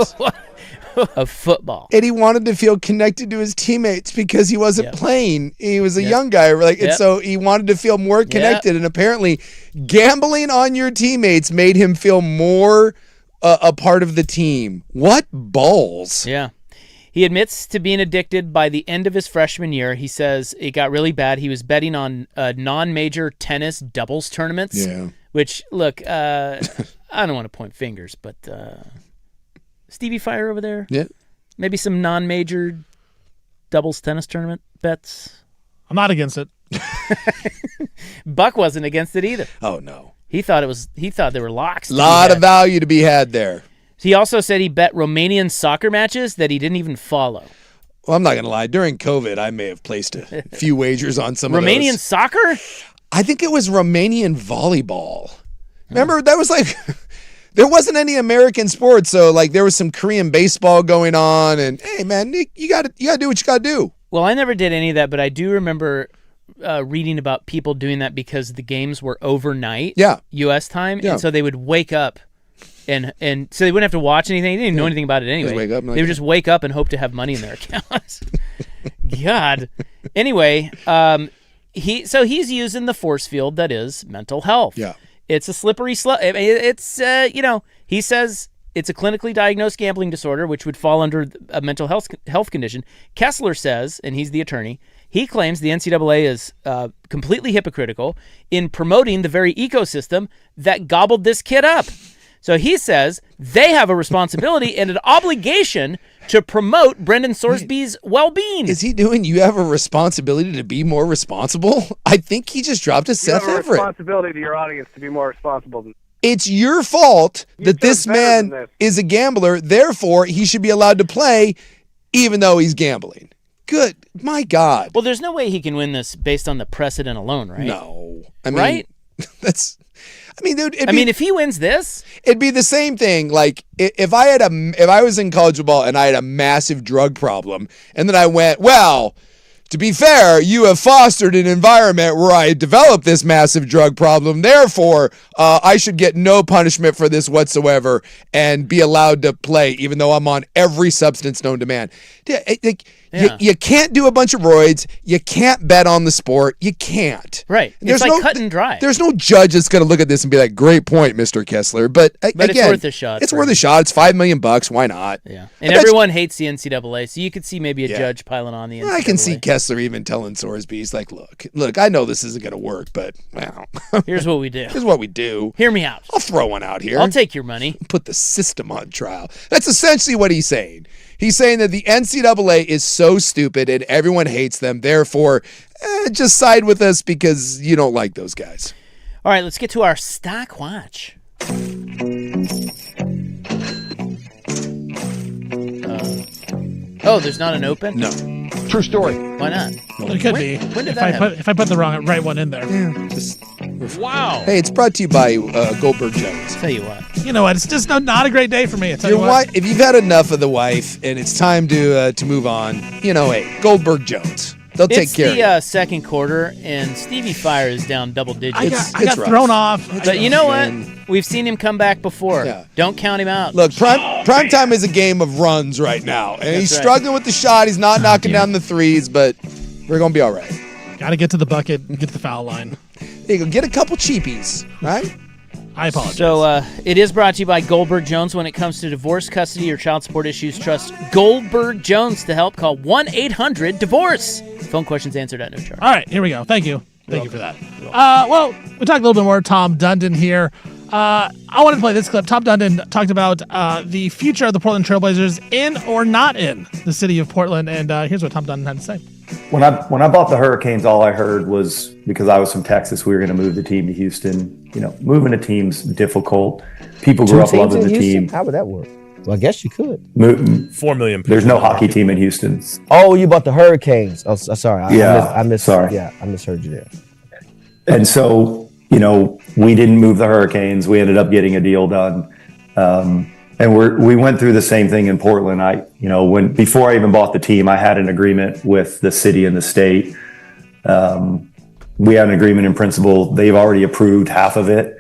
of football. And he wanted to feel connected to his teammates because he wasn't playing. He was a young guy, and so he wanted to feel more connected. And apparently, gambling on your teammates made him feel more a part of the team. What balls? Yeah. He admits to being addicted by the end of his freshman year. He says it got really bad. He was betting on non-major tennis doubles tournaments. Yeah. Which, look, I don't want to point fingers, but Stevie Fire over there? Yeah. Maybe some non-major doubles tennis tournament bets? I'm not against it. Buck wasn't against it either. Oh, no. He thought they were locks. A lot of value to be had there. He also said he bet Romanian soccer matches that he didn't even follow. Well, I'm not going to lie. During COVID, I may have placed a few wagers on some Romanian of those. soccer? I think it was Romanian volleyball. Remember, that was like, there wasn't any American sports, so like there was some Korean baseball going on, and hey, man, you got to do what you got to do. Well, I never did any of that, but I do remember reading about people doing that because the games were overnight, U.S. time, and so they would wake up. And so they wouldn't have to watch anything. They didn't even know anything about it anyway. Wake up they would just wake up and hope to have money in their accounts. God. Anyway, he's using the force field that is mental health. Yeah. It's a slippery slope. It's he says it's a clinically diagnosed gambling disorder, which would fall under a mental health condition. Kessler says, and he's the attorney, he claims the NCAA is completely hypocritical in promoting the very ecosystem that gobbled this kid up. So he says they have a responsibility and an obligation to promote Brendan Sorsby's well-being. Is he doing, you have a responsibility to be more responsible? I think he just dropped a Seth You have a Everett. responsibility to your audience to be more responsible than It's your fault that this man is a gambler, therefore he should be allowed to play even though he's gambling. Good. My God. Well, there's no way he can win this based on the precedent alone, right? No. I mean, right? I mean, dude. If he wins this, it'd be the same thing. Like if I was in college football and I had a massive drug problem, and then I went, well, to be fair, you have fostered an environment where I developed this massive drug problem. Therefore, I should get no punishment for this whatsoever and be allowed to play, even though I'm on every substance known to man. You can't do a bunch of roids. You can't bet on the sport. You can't. Right. It's like cut and dry. There's no judge that's going to look at this and be like, great point, Mr. Kessler. But again, it's worth a shot. It's worth a shot. It's $5 million. Why not? Yeah. And everyone hates the NCAA, so you could see maybe a judge piling on the NCAA. I can see Kessler even telling Sorsby, he's like, look, I know this isn't going to work, but well, here's what we do. Here's what we do. Hear me out. I'll throw one out here. I'll take your money. Put the system on trial. That's essentially what he's saying. He's saying that the NCAA is so stupid and everyone hates them. Therefore, just side with us because you don't like those guys. All right, let's get to our stock watch. There's not an open? No. True story. Why not? It could be. When did that happen? If I put the right one in there. Wow. Hey, it's brought to you by Goldberg Jones. Tell you what. You know what? It's just not a great day for me. I tell you what. If you've had enough of the wife and it's time to move on, hey, Goldberg Jones. They'll take care of you. It's the second quarter, and Stevie Fire is down double digits. I got thrown off. But you know what? We've seen him come back before. Yeah. Don't count him out. Look, Primetime is a game of runs right now. And he's struggling with the shot. He's not knocking down the threes, but we're going to be all right. Got to get to the bucket and get to the foul line. There you go. Get a couple cheapies, right? I apologize. So it is brought to you by Goldberg Jones. When it comes to divorce, custody, or child support issues, trust Goldberg Jones to help. Call 1-800-DIVORCE. Phone questions answered at no charge. All right, here we go. Thank you. Thank you for that. Well, we talked a little bit more Tom Dundon here. I wanted to play this clip. Tom Dundon talked about the future of the Portland Trailblazers in or not in the city of Portland, and here's what Tom Dundon had to say. When I bought the Hurricanes, all I heard was, because I was from Texas, we were going to move the team to Houston. Moving a team's difficult. People grew up loving the team. How would that work? Well, I guess you could. 4 million people. There's no hockey team in Houston. Oh, you bought the Hurricanes. Oh, sorry. I Sorry. Yeah, I misheard you there. And so, we didn't move the Hurricanes. We ended up getting a deal done. And we went through the same thing in Portland. Before I even bought the team, I had an agreement with the city and the state. We had an agreement in principle. They've already approved half of it.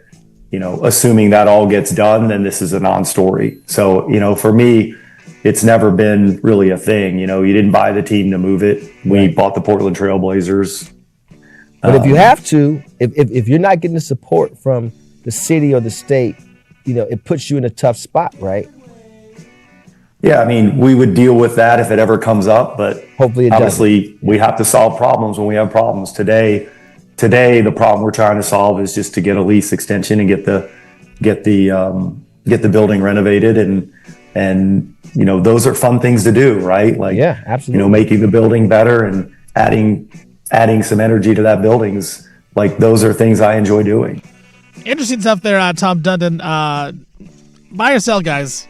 Assuming that all gets done, then this is a non-story. So, for me, it's never been really a thing. You didn't buy the team to move it. We bought the Portland Trailblazers. But if you have to, if you're not getting the support from the city or the state, it puts you in a tough spot, right? Yeah, we would deal with that if it ever comes up, but hopefully obviously we have to solve problems when we have problems. Today, the problem we're trying to solve is just to get a lease extension and get the building renovated, and those are fun things to do, right? Like, yeah, absolutely. Making the building better and adding some energy to that building is like, those are things I enjoy doing. Interesting stuff there, Tom Dundon. Buy or sell, guys.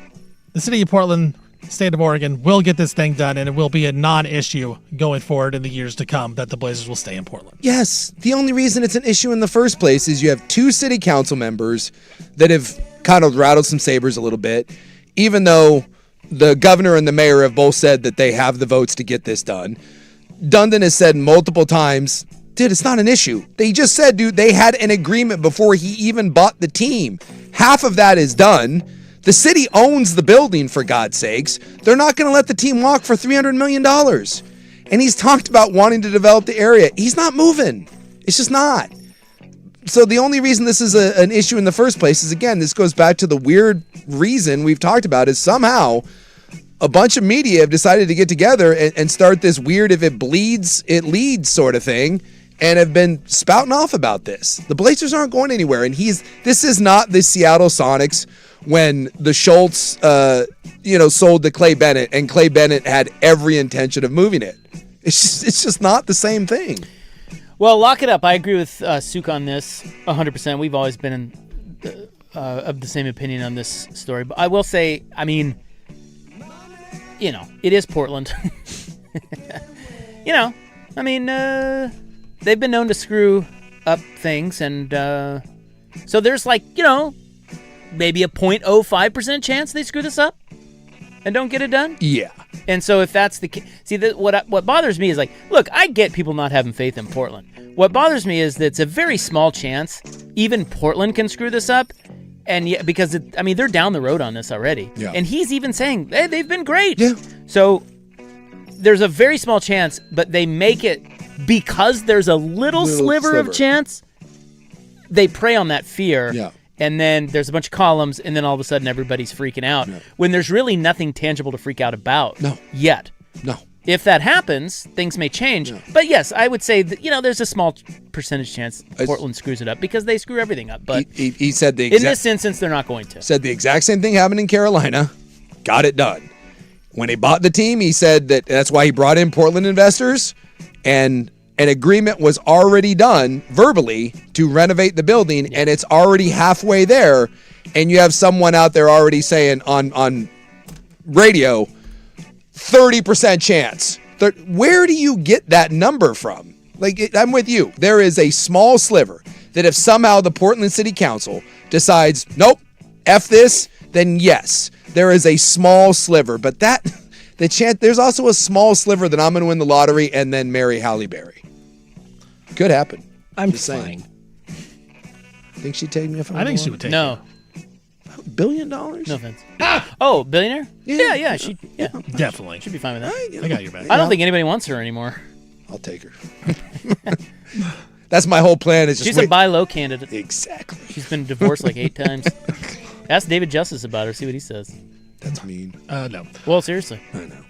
The city of Portland, state of Oregon, will get this thing done, and it will be a non-issue going forward in the years to come that the Blazers will stay in Portland. Yes. The only reason it's an issue in the first place is you have two city council members that have kind of rattled some sabers a little bit, even though the governor and the mayor have both said that they have the votes to get this done. Dundon has said multiple times, dude, it's not an issue. They just said, dude, they had an agreement before he even bought the team. Half of that is done. The city owns the building, for God's sakes. They're not going to let the team walk for $300 million. And he's talked about wanting to develop the area. He's not moving. It's just not. So the only reason this is an issue in the first place is, again, this goes back to the weird reason we've talked about, is somehow a bunch of media have decided to get together and start this weird, if it bleeds, it leads sort of thing, and have been spouting off about this. The Blazers aren't going anywhere, and this is not the Seattle Sonics when the Schultz, sold to Clay Bennett, and Clay Bennett had every intention of moving it. It's just not the same thing. Well, lock it up. I agree with Suk on this 100%. We've always been of the same opinion on this story. But I will say, it is Portland. They've been known to screw up things, and So there's maybe a 0.05% chance they screw this up and don't get it done. Yeah. And so if that's the case, what bothers me is look, I get people not having faith in Portland. What bothers me is that it's a very small chance even Portland can screw this up. And because they're down the road on this already. Yeah. And he's even saying, hey, they've been great. Yeah. So there's a very small chance, but they make it because there's a little sliver of chance. They prey on that fear. Yeah. And then there's a bunch of columns, and then all of a sudden everybody's freaking out when there's really nothing tangible to freak out about yet. No. If that happens, things may change. No. But yes, I would say that, there's a small percentage chance Portland screws it up because they screw everything up. But he said in this instance, they're not going to. Said the exact same thing happened in Carolina. Got it done. When he bought the team, he said that's why he brought in Portland investors, and an agreement was already done verbally to renovate the building, and it's already halfway there, and you have someone out there already saying on radio, 30% chance. Where do you get that number from? I'm with you. There is a small sliver that if somehow the Portland City Council decides, nope, F this, then yes, there is a small sliver. But the chance, there's also a small sliver that I'm going to win the lottery and then marry Halle Berry. Could happen. I'm just saying. Think she'd take me if I think she would take No. $1 billion? No offense. Oh, billionaire? Yeah. She definitely. She'd be fine with that. I got your back. I don't think anybody wants her anymore. I'll take her. That's my whole plan. She's a buy low candidate. Exactly. She's been divorced 8 times. Ask David Justice about her. See what he says. That's mean. No. Well, seriously. I know.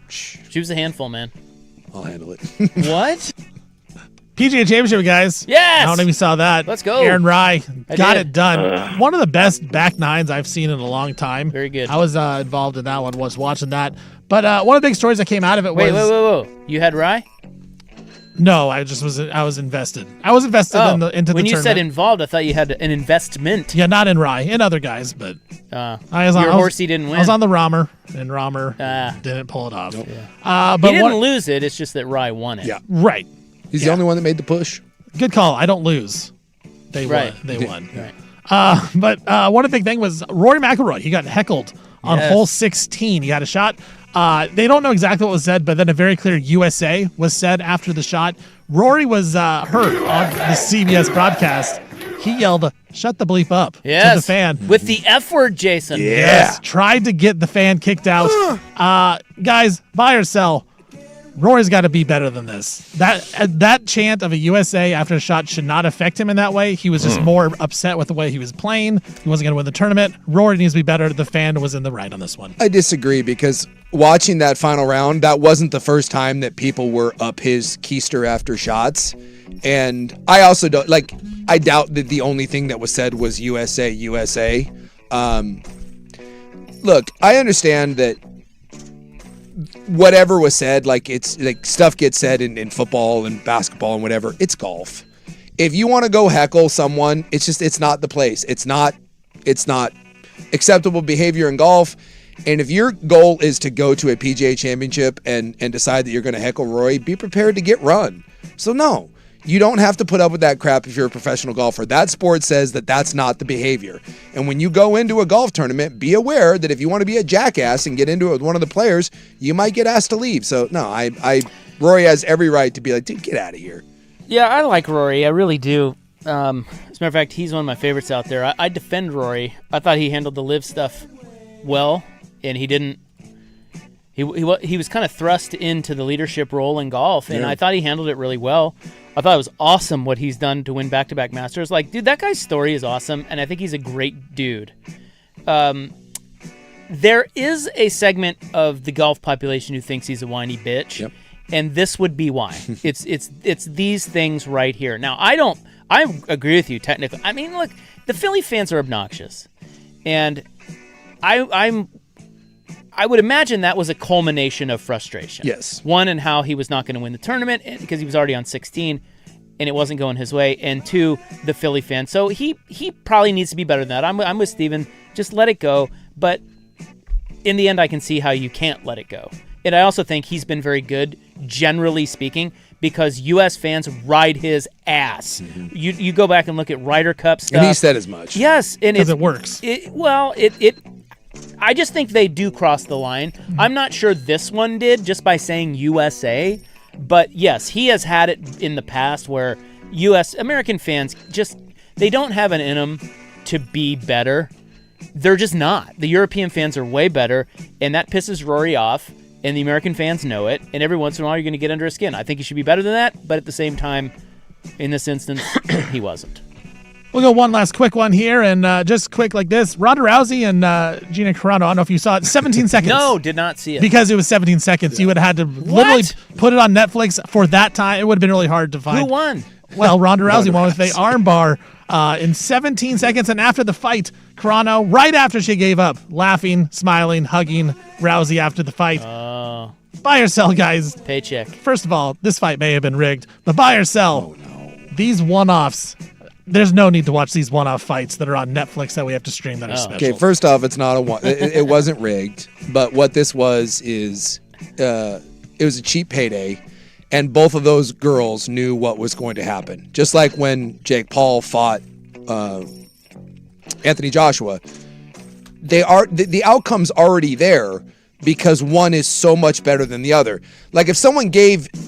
She was a handful, man. I'll handle it. What? PGA Championship, guys. Yes! I don't know if you saw that. Let's go. Aaron Rye got did. it done. One of the best back nines I've seen in a long time. Very good. I was involved in that one, was watching that. But one of the big stories that came out of it was... Wait. You had Rye? No, I was invested. I was invested into the tournament. When you said involved, I thought you had an investment. Yeah, not in Rye, in other guys, but... horsey didn't win. I was on the Romer, and Romer didn't pull it off. Nope. But he didn't lose it, it's just that Rye won it. Yeah. Right. He's the only one that made the push. Good call. I don't lose. They won. They won. Right. But one of the big thing was Rory McIlroy. He got heckled on hole 16. He had a shot. They don't know exactly what was said, but then a very clear USA was said after the shot. Rory was heard on the CBS broadcast. He yelled, "Shut the bleep up," to the fan. With the F word, Jason. Yeah. Yes. Tried to get the fan kicked out. Guys, buy or sell. Rory's got to be better than this. That chant of a USA after a shot should not affect him in that way. He was just more upset with the way he was playing. He wasn't going to win the tournament. Rory needs to be better. The fan was in the right on this one. I disagree because watching that final round, that wasn't the first time that people were up his keister after shots. And I also don't I doubt that the only thing that was said was USA. Look, I understand that whatever was said, it's stuff gets said in football and basketball and whatever. It's golf. If you want to go heckle someone, it's not the place. It's not acceptable behavior in golf. And if your goal is to go to a PGA championship and decide that you're going to heckle Rory, be prepared to get run. So no, you don't have to put up with that crap if you're a professional golfer. That sport says that that's not the behavior. And when you go into a golf tournament, be aware that if you want to be a jackass and get into it with one of the players, you might get asked to leave. So no, Rory has every right to be like, dude, get out of here. Yeah, I like Rory. I really do. As a matter of fact, he's one of my favorites out there. I defend Rory. I thought he handled the live stuff well, and he didn't. He was kind of thrust into the leadership role in golf, and I thought he handled it really well. I thought it was awesome what he's done to win back-to-back Masters. Dude, that guy's story is awesome, and I think he's a great dude. There is a segment of the golf population who thinks he's a whiny bitch, and this would be why. It's these things right here. Now, I agree with you technically. I mean, look, the Philly fans are obnoxious, and I would imagine that was a culmination of frustration. Yes. One, in how he was not going to win the tournament because he was already on 16 and it wasn't going his way. And two, the Philly fans. So he probably needs to be better than that. I'm with Steven. Just let it go. But in the end, I can see how you can't let it go. And I also think he's been very good, generally speaking, because U.S. fans ride his ass. You go back and look at Ryder Cup stuff. And he said as much. Yes, and Because it works. I just think they do cross the line. I'm not sure this one did just by saying USA, but yes, he has had it in the past where American fans they don't have it in them to be better. They're just not. The European fans are way better, and that pisses Rory off, and the American fans know it, and every once in a while you're going to get under his skin. I think he should be better than that, but at the same time, in this instance, he wasn't. We'll go one last quick one here, and just quick like this. Ronda Rousey and Gina Carano, I don't know if you saw it, 17 seconds. No, did not see it. Because it was 17 seconds. You would have had to literally put it on Netflix for that time. It would have been really hard to find. Who won? Well, Ronda Rousey won with the armbar in 17 seconds. And after the fight, Carano, right after she gave up, laughing, smiling, hugging Rousey after the fight. Buy or sell, guys. Paycheck. First of all, this fight may have been rigged, but buy or sell. Oh, no. These one-offs, there's no need to watch these one-off fights that are on Netflix that we have to stream that are special. Okay, first off, it's not it wasn't rigged, but what this was is it was a cheap payday, and both of those girls knew what was going to happen. Just like when Jake Paul fought Anthony Joshua, the outcome's already there because one is so much better than the other. Like if someone gave you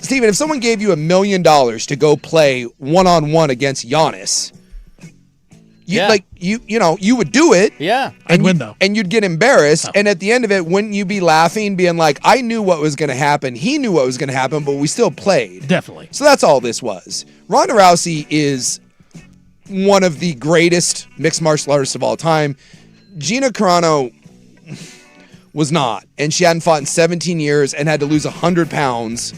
$1 million to go play one-on-one against Giannis, you would do it. Yeah. I'd win though. And you'd get embarrassed. And at the end of it, wouldn't you be laughing, being like, I knew what was going to happen. He knew what was going to happen, but we still played. Definitely. So that's all this was. Ronda Rousey is one of the greatest mixed martial artists of all time. Gina Carano was not. And she hadn't fought in 17 years and had to lose 100 pounds.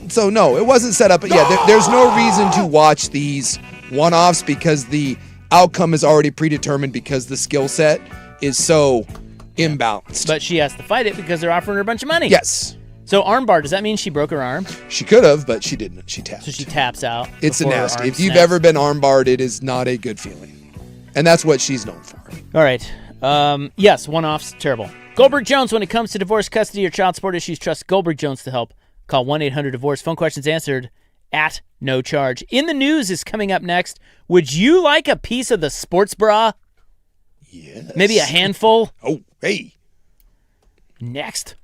So no, it wasn't set up. But yeah, there's no reason to watch these one-offs because the outcome is already predetermined because the skill set is so imbalanced. But she has to fight it because they're offering her a bunch of money. Yes. So armbar, does that mean she broke her arm? She could have, but she didn't. She tapped. So she taps out. It's a before her nasty. arm If you've snaps. ever been armbarred, it is not a good feeling. And that's what she's known for. All right. Yes, one-offs, terrible. Goldberg Jones, when it comes to divorce, custody, or child support issues, trust Goldberg Jones to help. Call 1-800-DIVORCE. Phone questions answered at no charge. In the News is coming up next. Would you like a piece of the sports bra? Yes. Maybe a handful? Oh, hey. Next.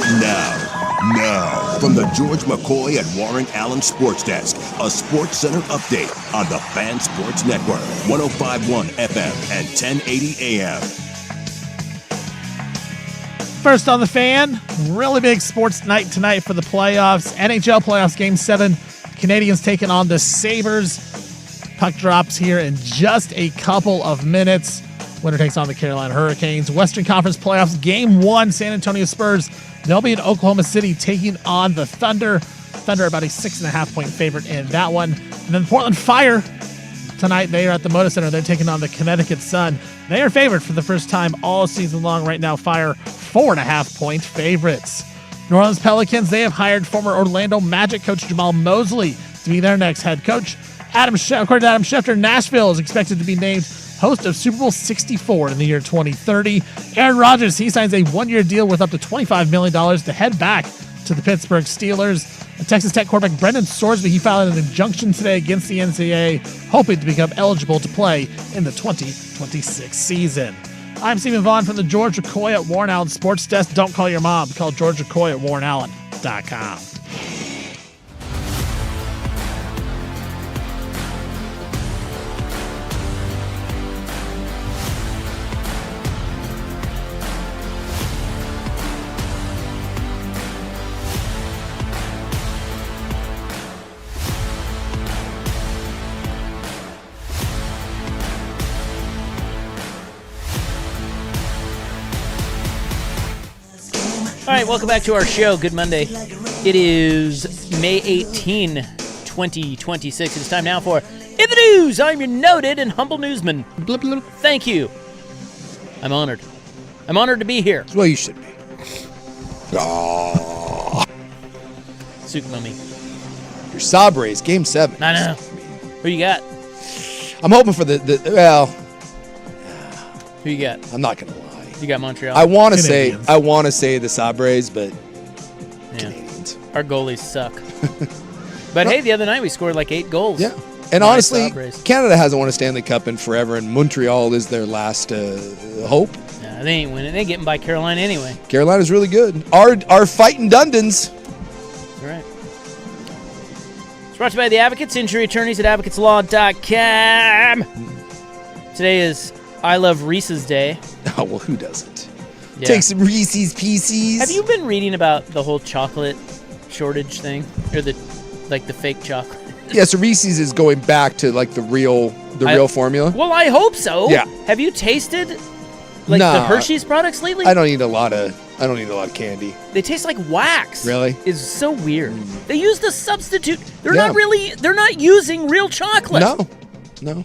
Now, from the George McCoy at Warren Allen Sports Desk, a Sports Center update on the Fan Sports Network, 105.1 FM and 1080 AM. First on the Fan, really big sports night tonight for the playoffs. NHL playoffs, Game 7. Canadians taking on the Sabres. Puck drops here in just a couple of minutes. Winner takes on the Carolina Hurricanes. Western Conference playoffs, Game 1, San Antonio Spurs. They'll be in Oklahoma City taking on the Thunder. Thunder about a 6.5-point favorite in that one. And then Portland Fire tonight. They are at the Moda Center. They're taking on the Connecticut Sun. They are favored for the first time all season long right now. Fire 4.5-point favorites. New Orleans Pelicans, they have hired former Orlando Magic coach Jamal Mosley to be their next head coach. According to Adam Schefter, Nashville is expected to be named host of Super Bowl 64 in the year 2030. Aaron Rodgers, he signs a one-year deal worth up to $25 million to head back to the Pittsburgh Steelers. Texas Tech quarterback Brendan Sorsby, he filed an injunction today against the NCAA, hoping to become eligible to play in the 2026 season. I'm Stephen Vaughn from the George McCoy at Warren Allen Sports Desk. Don't call your mom. Call George McCoy at warrenallen.com. All right, welcome back to our show. Good Monday. It is May 18, 2026. It's time now for In the News. I'm your noted and humble newsman. Blip, blip. Thank you. I'm honored. I'm honored to be here. Well, you should be. Oh. Souk Mummy. Your Sabres, Game 7. I know. Who you got? I'm hoping for well. Who you got? I'm not going to lie. You got Montreal. I want to say the Sabres, but yeah. Canadians. Our goalies suck. But hey, the other night we scored like 8 goals. Yeah. And honestly, Canada hasn't won a Stanley Cup in forever, and Montreal is their last hope. Yeah, they ain't winning. They're getting by Carolina anyway. Carolina's really good. Our fighting Dundons. All right. It's brought to you by the Advocates, injury attorneys at advocateslaw.com. Today is I Love Reese's Day. Oh, well, who doesn't? Yeah. Take some Reese's Pieces. Have you been reading about the whole chocolate shortage thing? Or the fake chocolate? Yeah, so Reese's is going back to like the real formula. Well, I hope so. Yeah. Have you tasted the Hershey's products lately? I don't eat a lot of candy. They taste like wax. Really? It's so weird. They used a substitute. They're not using real chocolate. No.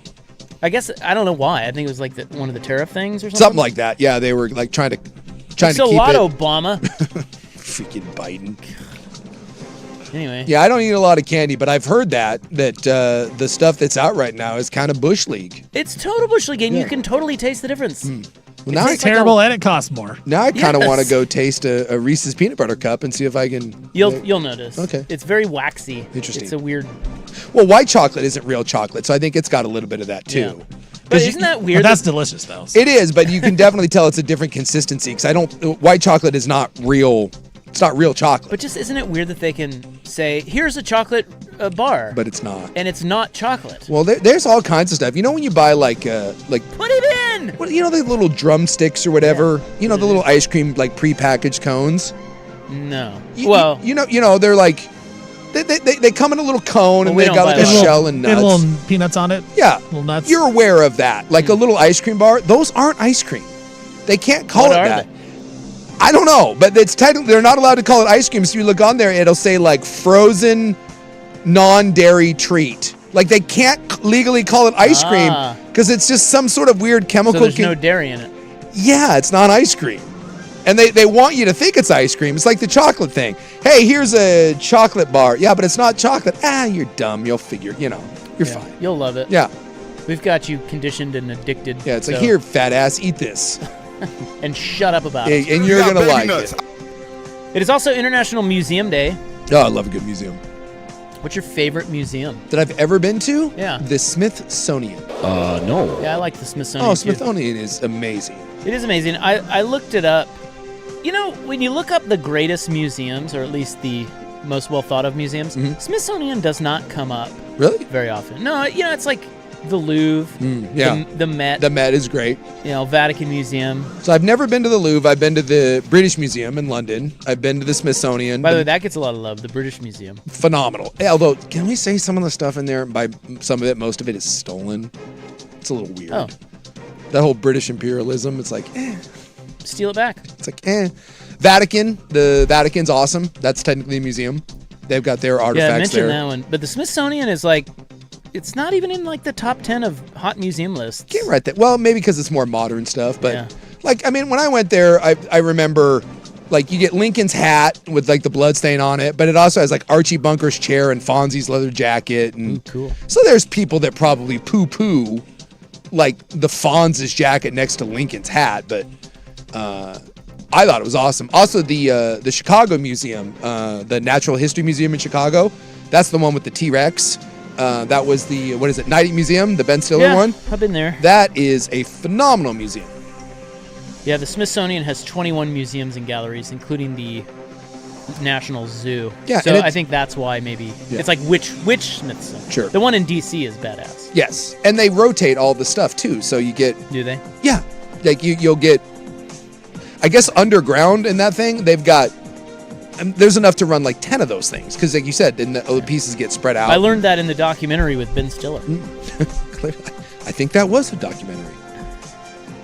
I guess I don't know why. I think it was like one of the tariff things or something. Something like that. Yeah, they were like trying to keep a lot, Obama. Freaking Biden. Anyway. Yeah, I don't eat a lot of candy, but I've heard that the stuff that's out right now is kind of Bush League. It's total Bush League, and you can totally taste the difference. Well, now it's terrible and it costs more. Now I kind of want to go taste a Reese's peanut butter cup and see if I can. You'll notice. Okay. It's very waxy. Interesting. It's a weird. Well, white chocolate isn't real chocolate, so I think it's got a little bit of that too. Yeah. But isn't that weird? That's delicious though. It is, but you can definitely tell it's a different consistency because white chocolate is not real. It's not real chocolate. But just isn't it weird that they can say, here's a chocolate bar. But it's not. And it's not chocolate. Well, there's all kinds of stuff. You know when you buy like put it in! Well, you know the little drumsticks or whatever? Yeah. You know the little ice cream like prepackaged cones? No. You know they're like, they come in a little cone and they've got like a shell and nuts. Little peanuts on it? Yeah. Little nuts? You're aware of that. Like a little ice cream bar. Those aren't ice cream. They can't call it that. They? I don't know, but it's technically they're not allowed to call it ice cream. So you look on there, it'll say like frozen non-dairy treat. Like they can't legally call it ice cream because it's just some sort of weird chemical. So there's no dairy in it. Yeah, it's not ice cream. And they want you to think it's ice cream. It's like the chocolate thing. Hey, here's a chocolate bar. Yeah, but it's not chocolate. You're dumb. You'll figure, you're fine. You'll love it. Yeah. We've got you conditioned and addicted. Yeah, it's like, here, fat ass, eat this. And shut up about it. And you're going to like it. It is also International Museum Day. Oh, I love a good museum. What's your favorite museum? That I've ever been to? Yeah. The Smithsonian. No. Yeah, I like the Smithsonian. Oh, Smithsonian is amazing. It is amazing. I looked it up You know, when you look up the greatest museums, or at least the most well thought of museums, Smithsonian does not come up Really? very often. No, it's like the Louvre, the Met. The Met is great. Vatican Museum. So I've never been to the Louvre. I've been to the British Museum in London. I've been to the Smithsonian. By the way, that gets a lot of love, the British Museum. Phenomenal. Although, can we say some of the stuff in there, by some of it, most of it is stolen? It's a little weird. Oh. That whole British imperialism, it's like, Steal it back. It's like, Vatican. The Vatican's awesome. That's technically a museum. They've got their artifacts I mentioned there. that one. But the Smithsonian is like, it's not even in like the top 10 of hot museum lists. Can't write that. Well, maybe because it's more modern stuff. But, Yeah. when I went there, I remember, like, you get Lincoln's hat with, like, the bloodstain on it. But it also has, like, Archie Bunker's chair and Fonzie's leather jacket. And Ooh, cool. So there's people that probably poo-poo, like, the Fonz's jacket next to Lincoln's hat. But I thought it was awesome. Also, the Chicago Museum, the Natural History Museum in Chicago, that's the one with the T-Rex. That was the, Night Museum, the Ben Stiller one? I've been there. That is a phenomenal museum. Yeah, the Smithsonian has 21 museums and galleries, including the National Zoo. Yeah, so and I think that's why maybe it's like which Smithsonian. Sure. The one in D.C. is badass. Yes, and they rotate all the stuff too, so you get. Do they? Yeah, like you'll get. I guess underground in that thing, they've got. There's enough to run like 10 of those things because, like you said, then the pieces get spread out. I learned that in the documentary with Ben Stiller. I think that was a documentary.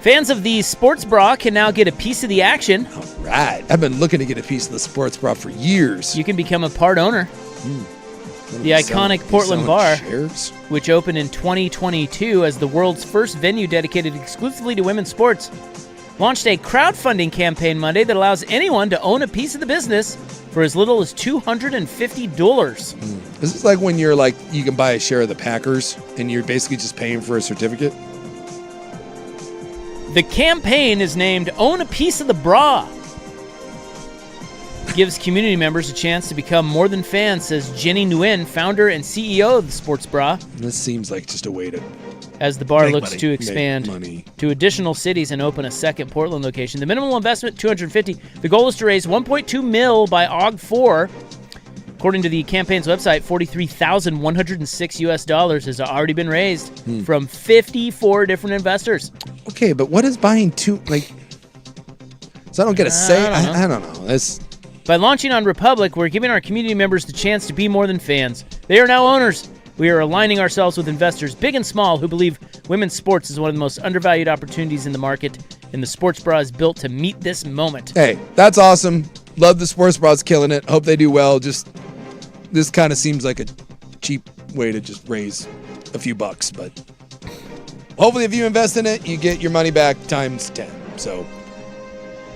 Fans of the sports bra can now get a piece of the action. All right. I've been looking to get a piece of the sports bra for years. You can become a part owner. The iconic Portland bar, shares? which opened in 2022 as the world's first venue dedicated exclusively to women's sports, launched a crowdfunding campaign Monday that allows anyone to own a piece of the business for as little as $250. This is like when you're like, you can buy a share of the Packers and you're basically just paying for a certificate. The campaign is named Own a Piece of the Bra. Gives community members a chance to become more than fans, says Jenny Nguyen, founder and CEO of the Sports Bra. This seems like just a way to as the bar make looks money. to expand Make money. to additional cities and open a second Portland location. The minimal investment, $250. The goal is to raise $1.2 million by Aug 4. According to the campaign's website, $43,106 has already been raised from 54 different investors. Okay, but what is buying two? Like, so I don't get a say. I don't know. That's By launching on Republic, we're giving our community members the chance to be more than fans. They are now owners. We are aligning ourselves with investors, big and small, who believe women's sports is one of the most undervalued opportunities in the market, and the Sports Bra is built to meet this moment. Hey, that's awesome. Love the Sports Bras killing it. Hope they do well. Just this kind of seems like a cheap way to just raise a few bucks, but hopefully if you invest in it, you get your money back times 10. So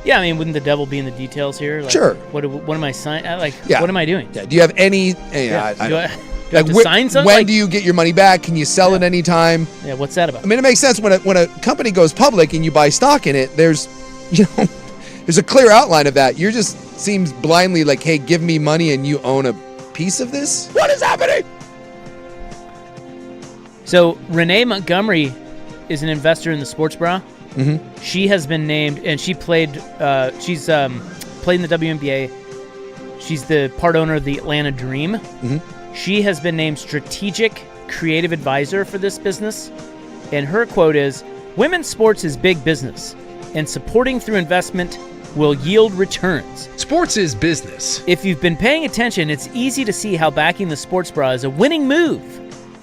yeah, I mean, wouldn't the devil be in the details here? Like, sure. What am I signing? Yeah. What am I doing? Yeah. Do you have any? Do I have to when, sign something? When do you get your money back? Can you sell it anytime? Yeah, what's that about? I mean, it makes sense when a company goes public and you buy stock in it. There's a clear outline of that. You're just seems blindly like, hey, give me money and you own a piece of this. What is happening? So Renee Montgomery is an investor in the Sports Bra. Mm-hmm. She has been named, and she played. She's played in the WNBA. She's the part owner of the Atlanta Dream. Mm-hmm. She has been named strategic creative advisor for this business, and her quote is, "Women's sports is big business, and supporting through investment will yield returns. Sports is business. If you've been paying attention, it's easy to see how backing the Sports Bra is a winning move.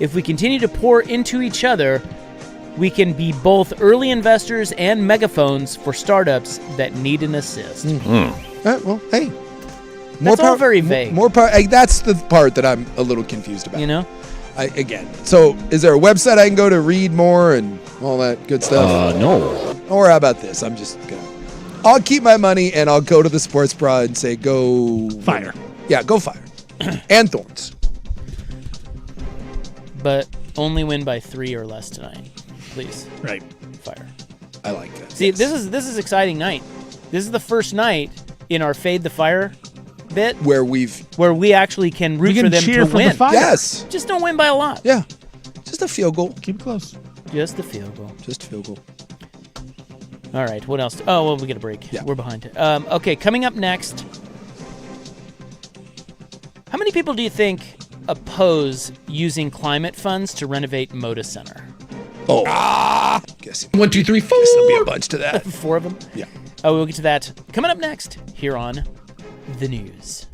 If we continue to pour into each other, we can be both early investors and megaphones for startups that need an assist." Well, hey. That's all very vague. More power. That's the part that I'm a little confused about. You know? So is there a website I can go to read more and all that good stuff? No. Or how about this? I'll keep my money and I'll go to the Sports Bra and say, go Fire. Yeah, go fire. And thorns. But only win by 3 or less tonight. Please. Right. Fire. I like that. See, this is exciting night. This is the first night in our Fade the Fire bit where we actually can root for them cheer to for win. the fire. Yes. Just don't win by a lot. Yeah. Just a field goal. Keep it close. Just a field goal. Just a field goal. All right, what else? Oh, well, we get a break. Yeah. We're behind. Okay, coming up next. How many people do you think oppose using climate funds to renovate Moda Center? Guessing. 1, 2, 3, 4. Guess there'll be a bunch to that. 4 of them? Yeah. Oh, we'll get to that coming up next here on The News.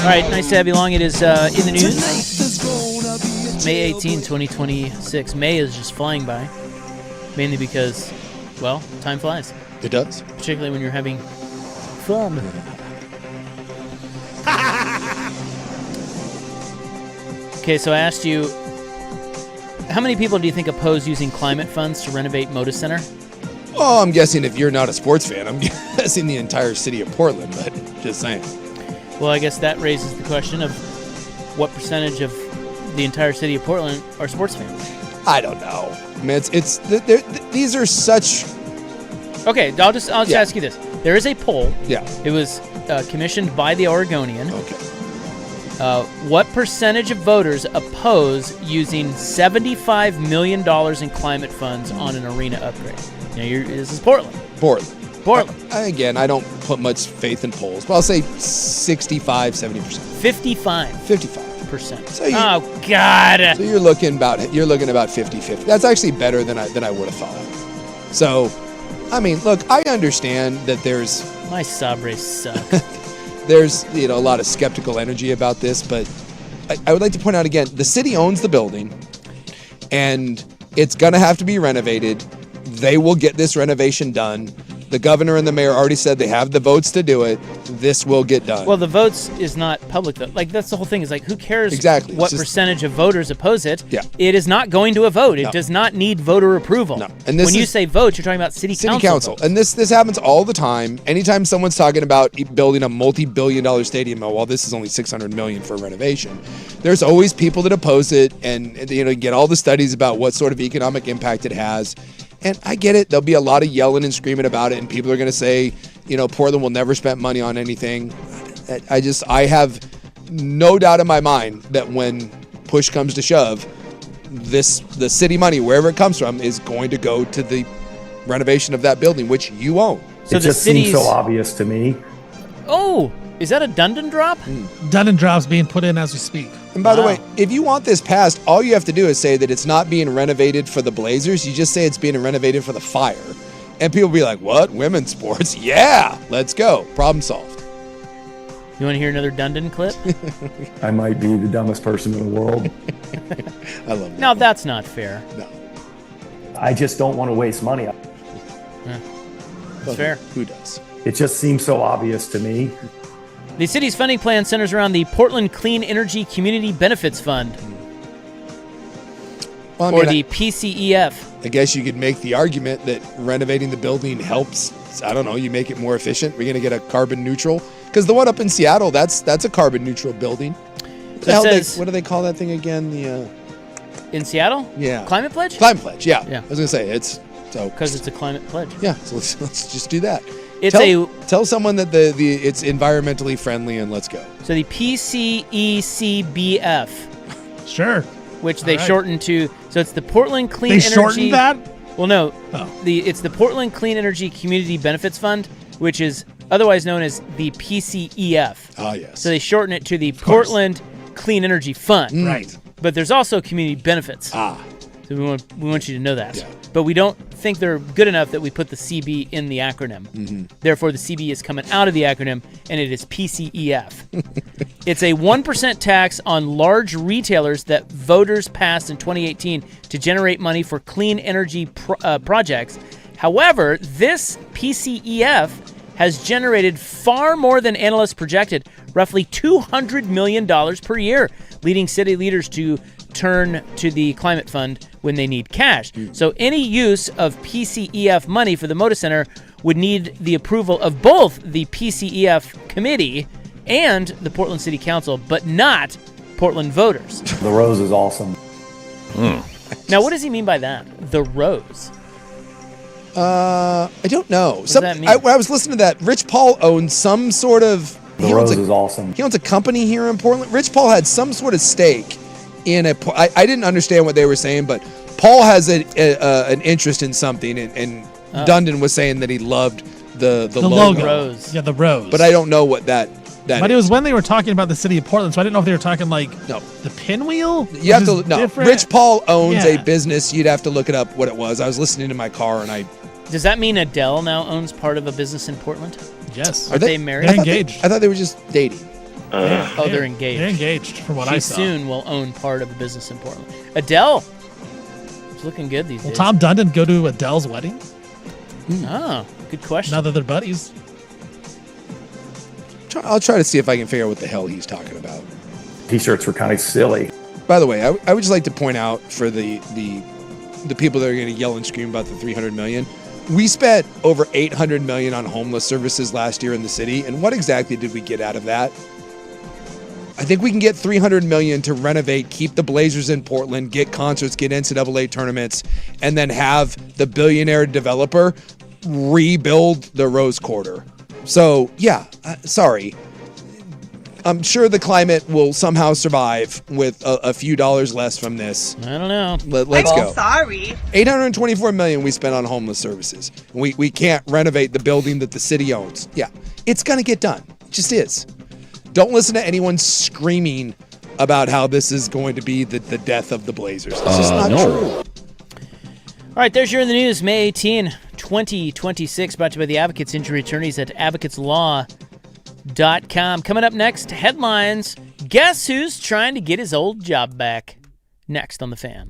right, nice to have you along. It is in the news. May 18, 2026. May is just flying by, mainly because, well, time flies. It does. Particularly when you're having fun. Okay, so I asked you, how many people do you think oppose using climate funds to renovate Moda Center? Well, I'm guessing if you're not a sports fan, I'm guessing the entire city of Portland, but just saying. Well, I guess that raises the question of what percentage of the entire city of Portland are sports fans? I don't know. I mean, these are such... Okay, I'll just ask you this. There is a poll. Yeah. It was commissioned by the Oregonian. Okay. What percentage of voters oppose using $75 million in climate funds on an arena upgrade? Now, this is Portland. Portland. Again, I don't put much faith in polls, but I'll say 65, 70%. 55%. So oh, God. So you're looking about 50-50. That's actually better than I would have thought. So, I mean, look, I understand that there's... My Sabres suck. There's a lot of skeptical energy about this, but I would like to point out again, the city owns the building, and it's going to have to be renovated. They will get this renovation done. The governor and the mayor already said they have the votes to do it. This will get done. Well, the votes is not public, though. Like, that's the whole thing. Is like, who cares what percentage of voters oppose it? Yeah. It is not going to a vote. It does not need voter approval. No. And when you say vote, you're talking about city council. Votes. And this happens all the time. Anytime someone's talking about building a multi-billion-dollar stadium, well, this is only $600 million for renovation. There's always people that oppose it, and get all the studies about what sort of economic impact it has. And I get it. There'll be a lot of yelling and screaming about it, and people are going to say, Portland will never spend money on anything. I have no doubt in my mind that when push comes to shove, the city money, wherever it comes from, is going to go to the renovation of that building, which you own. So it just seems so obvious to me. Oh, is that a Dundon drop? Dundon drop's being put in as we speak. And by the way, if you want this passed, all you have to do is say that it's not being renovated for the Blazers. You just say it's being renovated for the Fire. And people will be like, what? Women's sports? Yeah, let's go. Problem solved. You want to hear another Dundon clip? I might be the dumbest person in the world. I love that. No, that's not fair. No. I just don't want to waste money. That's fair. Who does? It just seems so obvious to me. The city's funding plan centers around the Portland Clean Energy Community Benefits Fund, or the PCEF. I guess you could make the argument that renovating the building helps, I don't know, you make it more efficient. We're going to get a carbon neutral. Because the one up in Seattle, that's a carbon neutral building. So what do they call that thing again? In Seattle? Yeah. Climate Pledge? Climate Pledge, yeah. Yeah. I was going to say, because it's a climate pledge. Yeah, so let's just do that. Tell someone that it's environmentally friendly, and let's go. So the PCECBF. Sure. Which they shortened to, so it's the Portland Clean Energy. They shortened that? Well, no. It's the Portland Clean Energy Community Benefits Fund, which is otherwise known as the PCEF. Ah, yes. So they shorten it to the Portland Clean Energy Fund. Right. But there's also community benefits. Ah. So we want you to know that. Yeah. But we don't think they're good enough that we put the CB in the acronym. Mm-hmm. Therefore, the CB is coming out of the acronym, and it is PCEF. It's a 1% tax on large retailers that voters passed in 2018 to generate money for clean energy projects. However, this PCEF has generated far more than analysts projected, roughly $200 million per year, leading city leaders to turn to the climate fund when they need cash. So any use of PCEF money for the Moda Center would need the approval of both the PCEF committee and the Portland City Council, but not Portland voters. The rose is awesome. Now, what does he mean by that? The rose? I don't know. What does that mean? When I was listening to that, Rich Paul owns some sort of... The rose is awesome. He owns a company here in Portland. Rich Paul had some sort of stake in I didn't understand what they were saying, but Paul has an interest in something, and Dundon was saying that he loved the logo. Rose. Yeah, the rose. But I don't know what that But is. it was when they were talking about the city of Portland, so I didn't know if they were talking like the pinwheel. You have to no. Different? Rich Paul owns a business. You'd have to look it up what it was. I was listening to my car and I. Does that mean Adele now owns part of a business in Portland? Yes. Are they married? They're engaged. I thought they were just dating. They're engaged. They're engaged, from what I She saw. soon will own part of the business in Portland. Adele. She's looking good these Will days. Tom Dundon go to Adele's wedding? Oh, good question. Now that they're buddies. I'll try to see if I can figure out what the hell he's talking about. T-shirts were kind of silly. By the way, I would just like to point out for the people that are going to yell and scream about the $300 million, we spent over $800 million on homeless services last year in the city, and what exactly did we get out of that? I think we can get $300 million to renovate, keep the Blazers in Portland, get concerts, get NCAA tournaments, and then have the billionaire developer rebuild the Rose Quarter. So, yeah, sorry. I'm sure the climate will somehow survive with a few dollars less from this. I don't know. Let's go. Sorry. $824 million we spent on homeless services. We can't renovate the building that the city owns. Yeah, it's going to get done. It just is. Don't listen to anyone screaming about how this is going to be the death of the Blazers. It's just not true. All right, there's your in the news, May 18, 2026, brought to you by the Advocates Injury Attorneys at advocateslaw.com. Coming up next, headlines. Guess who's trying to get his old job back? Next on The Fan.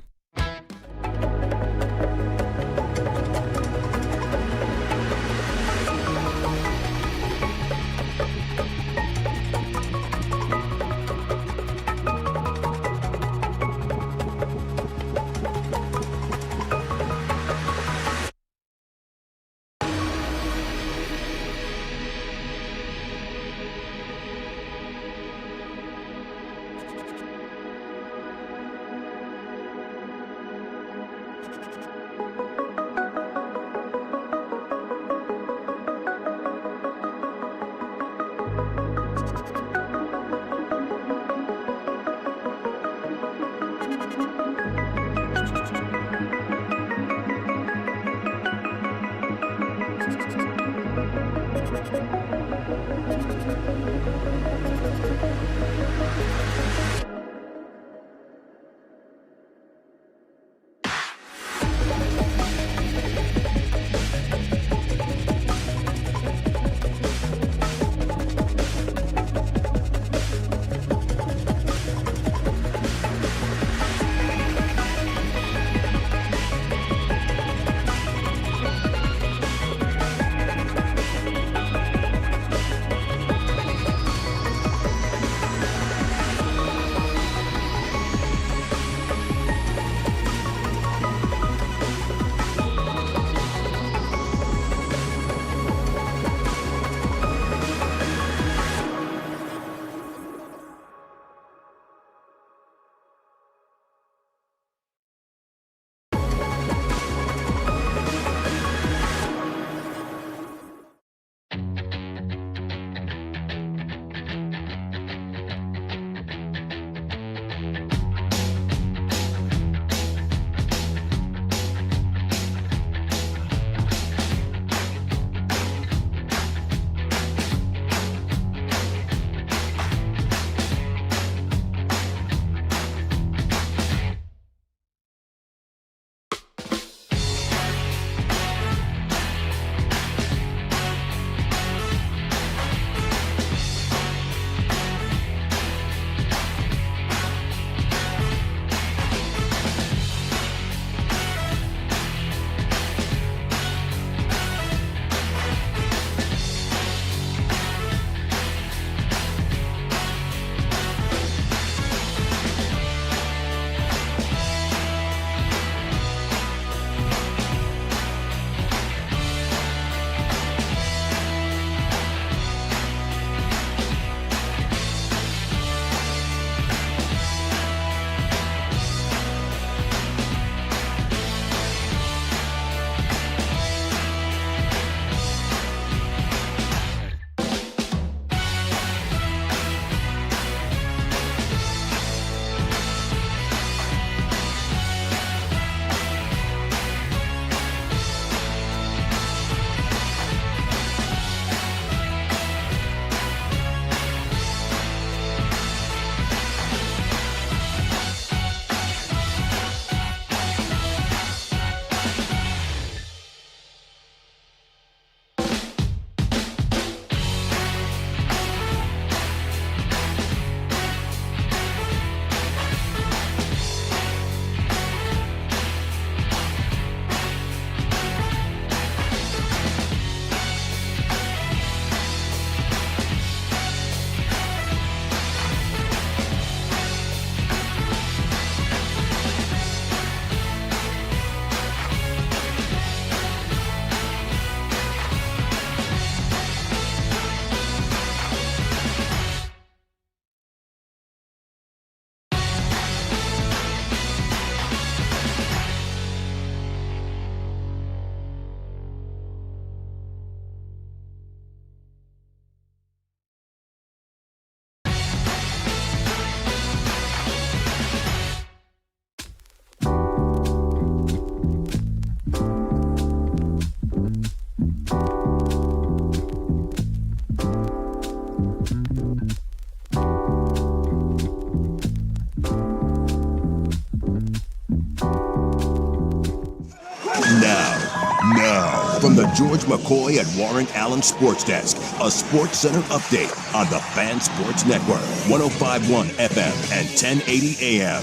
Now, from the George McCoy and Warren Allen Sports Desk, a Sports Center update on the Fan Sports Network, 105.1 FM and 1080 AM.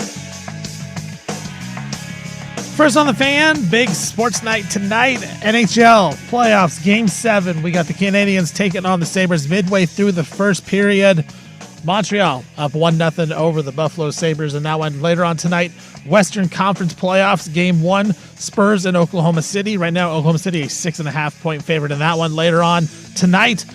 First on the Fan, big sports night tonight. NHL playoffs, Game 7. We got the Canadiens taking on the Sabres midway through the first period. Montreal up 1-0 over the Buffalo Sabres in that one. Later on tonight, Western Conference playoffs, Game 1, Spurs and Oklahoma City. Right now, Oklahoma City a 6.5-point favorite in that one. Later on tonight,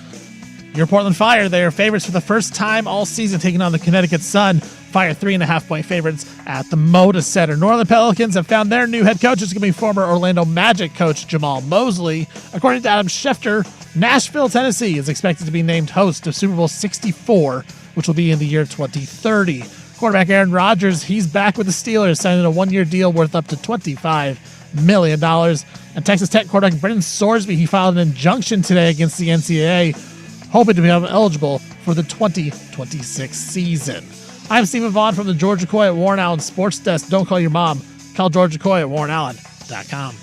your Portland Fire, they are favorites for the first time all season, taking on the Connecticut Sun. Fire 3.5-point favorites at the Moda Center. New Orleans Pelicans have found their new head coach. It's going to be former Orlando Magic coach Jamal Mosley. According to Adam Schefter, Nashville, Tennessee is expected to be named host of Super Bowl 64, which will be in the year 2030. Quarterback Aaron Rodgers, he's back with the Steelers, signing a one-year deal worth up to $25 million. And Texas Tech quarterback Brendan Sorsby, he filed an injunction today against the NCAA, hoping to become eligible for the 2026 season. I'm Stephen Vaughn from the George McCoy at Warren Allen Sports Desk. Don't call your mom. Call George McCoy at warrenallen.com.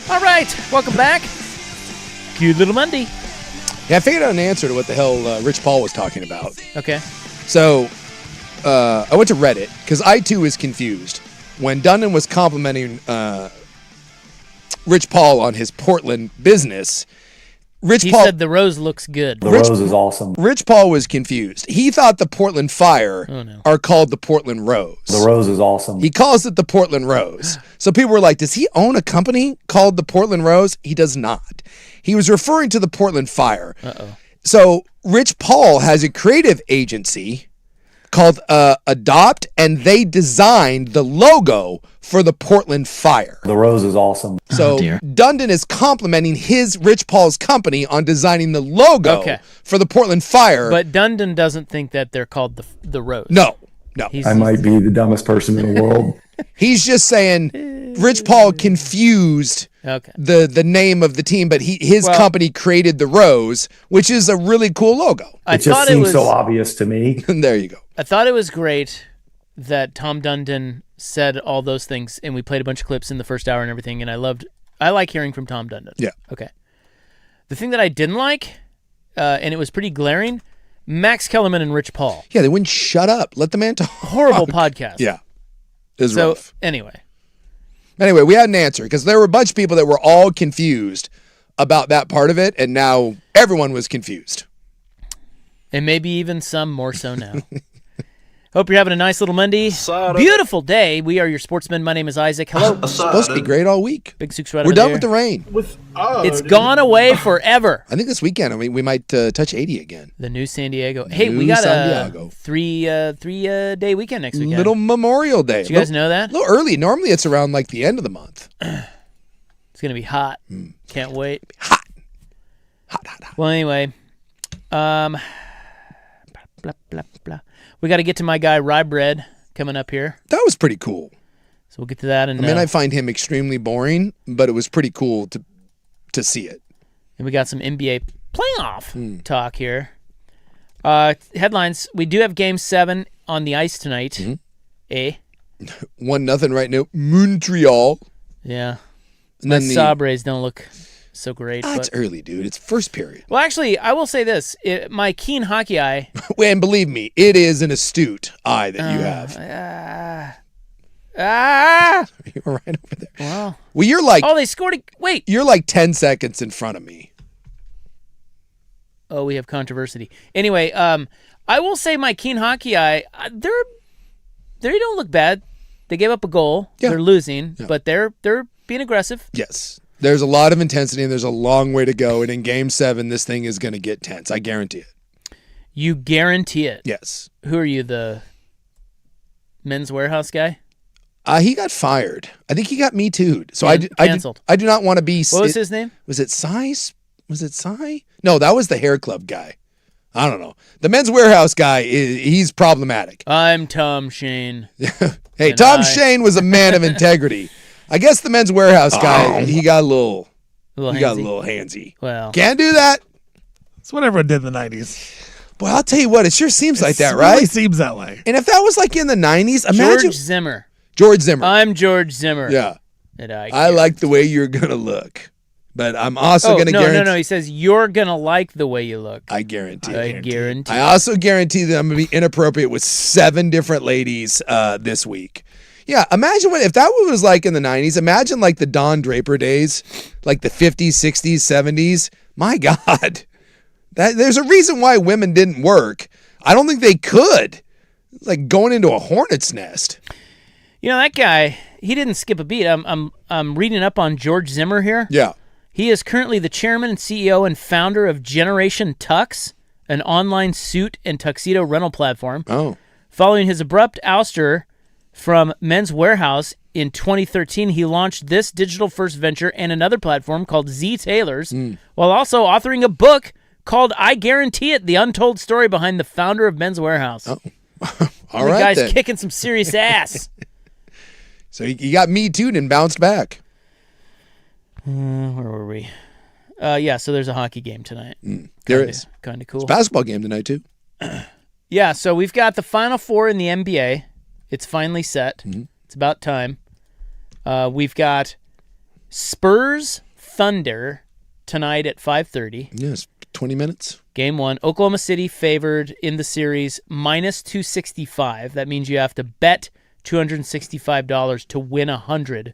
All right, welcome back. Cute little Monday. Yeah, I figured out an answer to what the hell Rich Paul was talking about. Okay. So I went to Reddit because I too was confused when Dundon was complimenting Rich Paul on his Portland business. He said the rose looks good. The rose is awesome. Rich Paul was confused. He thought the Portland Fire are called the Portland Rose. The rose is awesome. He calls it the Portland Rose. So people were like, does he own a company called the Portland Rose? He does not. He was referring to the Portland Fire. Uh-oh. So Rich Paul has a creative agency called Adopt, and they designed the logo for the Portland Fire. The rose is awesome. So Dundon is complimenting Rich Paul's company on designing the logo for the Portland Fire. But Dundon doesn't think that they're called the Rose. No. I might be the dumbest person in the world. He's just saying Rich Paul confused the name of the team, but his company created the Rose, which is a really cool logo. It just seems so obvious to me. There you go. I thought it was great that Tom Dundon said all those things, and we played a bunch of clips in the first hour and everything, and I like hearing from Tom Dundon. Yeah. Okay. The thing that I didn't like, and it was pretty glaring, Max Kellerman and Rich Paul. Yeah, they wouldn't shut up. Let the man talk. Horrible podcast. Yeah. It was rough. Anyway, we had an answer because there were a bunch of people that were all confused about that part of it, and now everyone was confused. And maybe even some more so now. Hope you're having a nice little Monday. Beautiful day. We are your sportsmen. My name is Isaac. Hello. It's supposed to be great all week. Big Sukes right We're over done there. with the rain. It's gone away forever. I think this weekend we might touch 80 again. The new San Diego. Hey, we got a three-day weekend next weekend. Little Memorial Day. Did you guys know that? A little early. Normally it's around like the end of the month. It's going to be hot. Can't wait. Hot. Well, anyway. Blah, blah, blah. We got to get to my guy Rye Bread coming up here. That was pretty cool. So we'll get to that. And I find him extremely boring, but it was pretty cool to see it. And we got some NBA playoff talk here. Headlines. We do have Game 7 on the ice tonight. 1-0 right now. Montreal. Yeah. And My then Sabres don't look so great. It's but early, dude. It's first period. well, actually, I will say this: my keen hockey eye. And believe me, it is an astute eye that you have. You were right over there. Well, you're like. Oh, they scored. Wait. You're like 10 seconds in front of me. Oh, we have controversy. Anyway, I will say my keen hockey eye. They don't look bad. They gave up a goal. Yeah. They're losing, but they're being aggressive. Yes. There's a lot of intensity and there's a long way to go. And in game 7, this thing is going to get tense. I guarantee it. You guarantee it? Yes. Who are you, the Men's Warehouse guy? He got fired. I think he got me too'd. So canceled. I do not want to be. What was his name? Was it Cy? Was it Cy? No, that was the hair club guy. I don't know. The Men's Warehouse guy, he's problematic. I'm Tom Shane. Hey, Tom Shane was a man of integrity. I guess the Men's Warehouse guy, he got a little handsy. Well, can't do that. It's what everyone did in the 90s. Boy, I'll tell you what, it sure seems like that, It right? really seems that way. And if that was like in the 90s, imagine George Zimmer. George Zimmer. I'm George Zimmer. Yeah. And I like the way you're going to look. But I'm also going to guarantee. No. He says you're going to like the way you look. I guarantee. I guarantee. I also guarantee that I'm going to be inappropriate with 7 different ladies this week. Yeah, imagine if that was like in the 90s. Imagine like the Don Draper days, like the 50s, 60s, 70s. My God. There's a reason why women didn't work. I don't think they could. It's like going into a hornet's nest. You know, that guy, he didn't skip a beat. I'm reading up on George Zimmer here. Yeah. He is currently the chairman and CEO and founder of Generation Tux, an online suit and tuxedo rental platform. Oh. Following his abrupt ouster from Men's Warehouse in 2013, he launched this digital-first venture and another platform called Z Tailors, while also authoring a book called I Guarantee It, the untold story behind the founder of Men's Warehouse. Oh. All right, the guy's then. kicking some serious ass. So he got me too'd and bounced back. Where were we? Yeah, so there's a hockey game tonight. There is. Kind of cool. It's a basketball game tonight, too. Yeah, so we've got the Final Four in the NBA. It's finally set. It's about time. We've got Spurs Thunder tonight at 5:30. Yes, 20 minutes. Game 1. Oklahoma City favored in the series minus 265. That means you have to bet $265 to win $100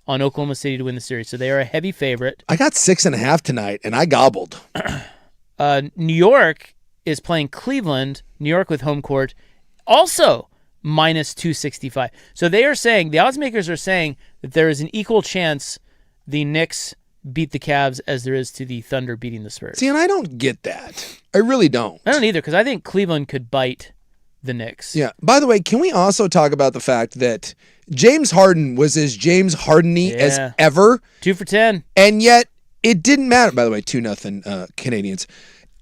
on Oklahoma City to win the series. So they are a heavy favorite. I got 6.5 tonight, and I gobbled. New York is playing Cleveland. New York with home court. Also minus 265. So they are saying, the odds makers are saying that there is an equal chance the Knicks beat the Cavs as there is to the Thunder beating the Spurs. See, and I don't get that. I really don't. I don't either, because I think Cleveland could bite the Knicks. Yeah. By the way, can we also talk about the fact that James Harden was as James Harden-y as ever? 2 for 10. And yet it didn't matter. By the way, 2-0 Canadians.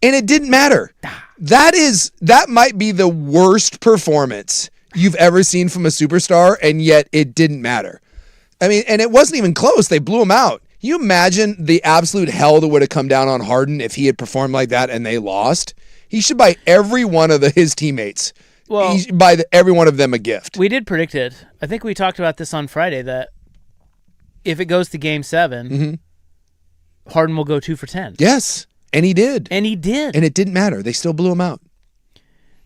And it didn't matter. That might be the worst performance you've ever seen from a superstar, and yet it didn't matter. I mean, and it wasn't even close. They blew him out. You imagine the absolute hell that would have come down on Harden if he had performed like that and they lost? He should buy every one of his teammates. Well, he should buy every one of them a gift. We did predict it. I think we talked about this on Friday, that if it goes to Game 7, Harden will go 2 for 10. Yes, and he did. And he did. And it didn't matter. They still blew him out.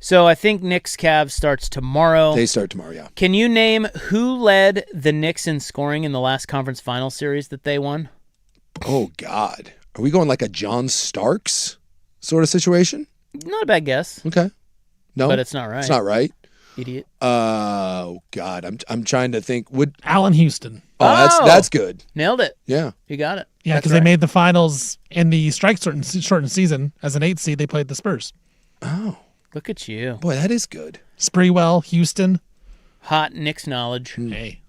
So I think Knicks Cavs starts tomorrow. They start tomorrow, yeah. Can you name who led the Knicks in scoring in the last conference final series that they won? Oh, God. Are we going like a John Starks sort of situation? Not a bad guess. Okay. No. But it's not right. It's not right. Idiot. Oh, God. I'm trying to think. Allen Houston. Oh, that's good. Nailed it. Yeah. You got it. Yeah, because they made the finals in the shortened season. As an 8 seed, they played the Spurs. Oh. Look at you. Boy, that is good. Sprewell, Houston. Hot Knicks knowledge. Hey.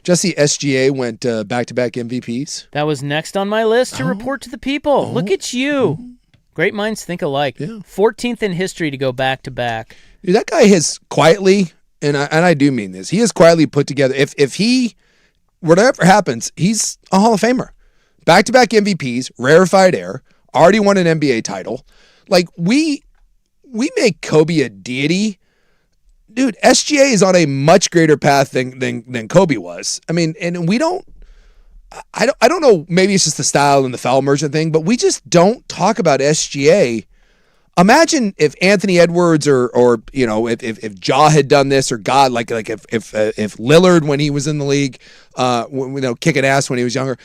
Jesse, SGA went back-to-back MVPs. That was next on my list to report to the people. Look at you. Great minds think alike. Yeah. 14th in history to go back-to-back. Dude, that guy has quietly, and I do mean this, he has quietly put together, if he, whatever happens, he's a Hall of Famer. Back-to-back MVPs, rarefied air, already won an NBA title. Like, we make Kobe a deity. Dude, SGA is on a much greater path than Kobe was. I mean, and we don't, I don't know. Maybe it's just the style and the foul merchant thing, but we just don't talk about SGA. Imagine if Anthony Edwards or if Ja had done this, or God, like if Lillard when he was in the league, kicking ass when he was younger.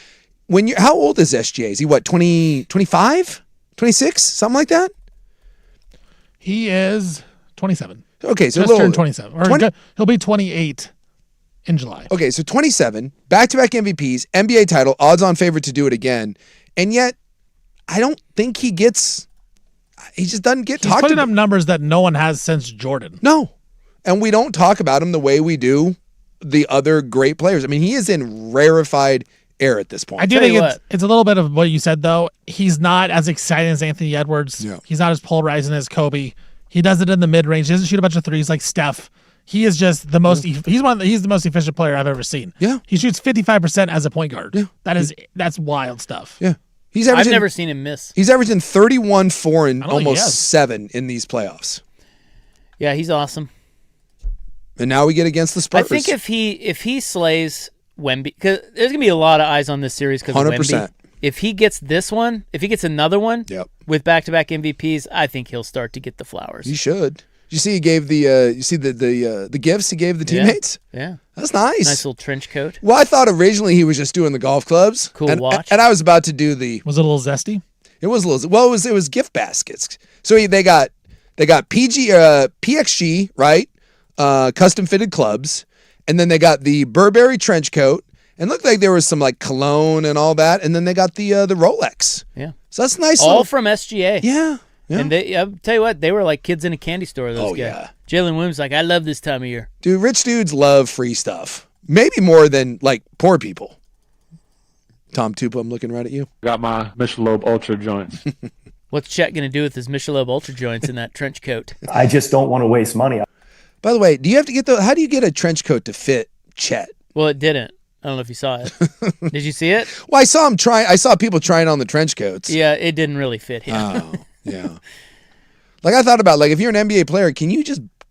How old is SGA? Is he 20, 25, 26, something like that? He is 27. Okay, so just turned 27. He'll be 28 in July. Okay, so 27, back-to-back MVPs, NBA title, odds-on favorite to do it again, and yet I don't think he just doesn't get talked about. He's putting up numbers that no one has since Jordan. No, and we don't talk about him the way we do the other great players. I mean, he is in rarefied air at this point. I do think it's a little bit of what you said, though. He's not as exciting as Anthony Edwards. Yeah. He's not as polarizing as Kobe. He does it in the mid-range. He doesn't shoot a bunch of threes like Steph. He is just the most. He's the most efficient player I've ever seen. Yeah, he shoots 55% as a point guard. Yeah, that's wild stuff. Yeah, I've never seen him miss. He's averaging 31, 4, and almost 7 in these playoffs. Yeah, he's awesome. And now we get against the Spurs. I think if he slays Wemby, because there's gonna be a lot of eyes on this series because of 100%. Wemby. If he gets this one, if he gets another one, with back-to-back MVPs, I think he'll start to get the flowers. He should. You see, he gave the gifts he gave the teammates. Yeah, that's nice. Nice little trench coat. Well, I thought originally he was just doing the golf clubs. Cool watch. And I was about to do the. Was it a little zesty? It was a little. Well, it was gift baskets. So they got PXG, right? Custom fitted clubs, and then they got the Burberry trench coat, and looked like there was some like cologne and all that, and then they got the Rolex. Yeah. So that's nice. All from SGA. Yeah. Yeah. And I'll tell you what, they were like kids in a candy store, those guys. Yeah. Jalen Williams like, I love this time of year. Dude, rich dudes love free stuff. Maybe more than like poor people. Tom Tupa, I'm looking right at you. Got my Michelob Ultra joints. What's Chet going to do with his Michelob Ultra joints in that trench coat? I just don't want to waste money. By the way, do you have to get how do you get a trench coat to fit Chet? Well, it didn't. I don't know if you saw it. Did you see it? Well, I saw people trying on the trench coats. Yeah, it didn't really fit him. Oh, yeah. Like I thought about, like if you're an NBA player,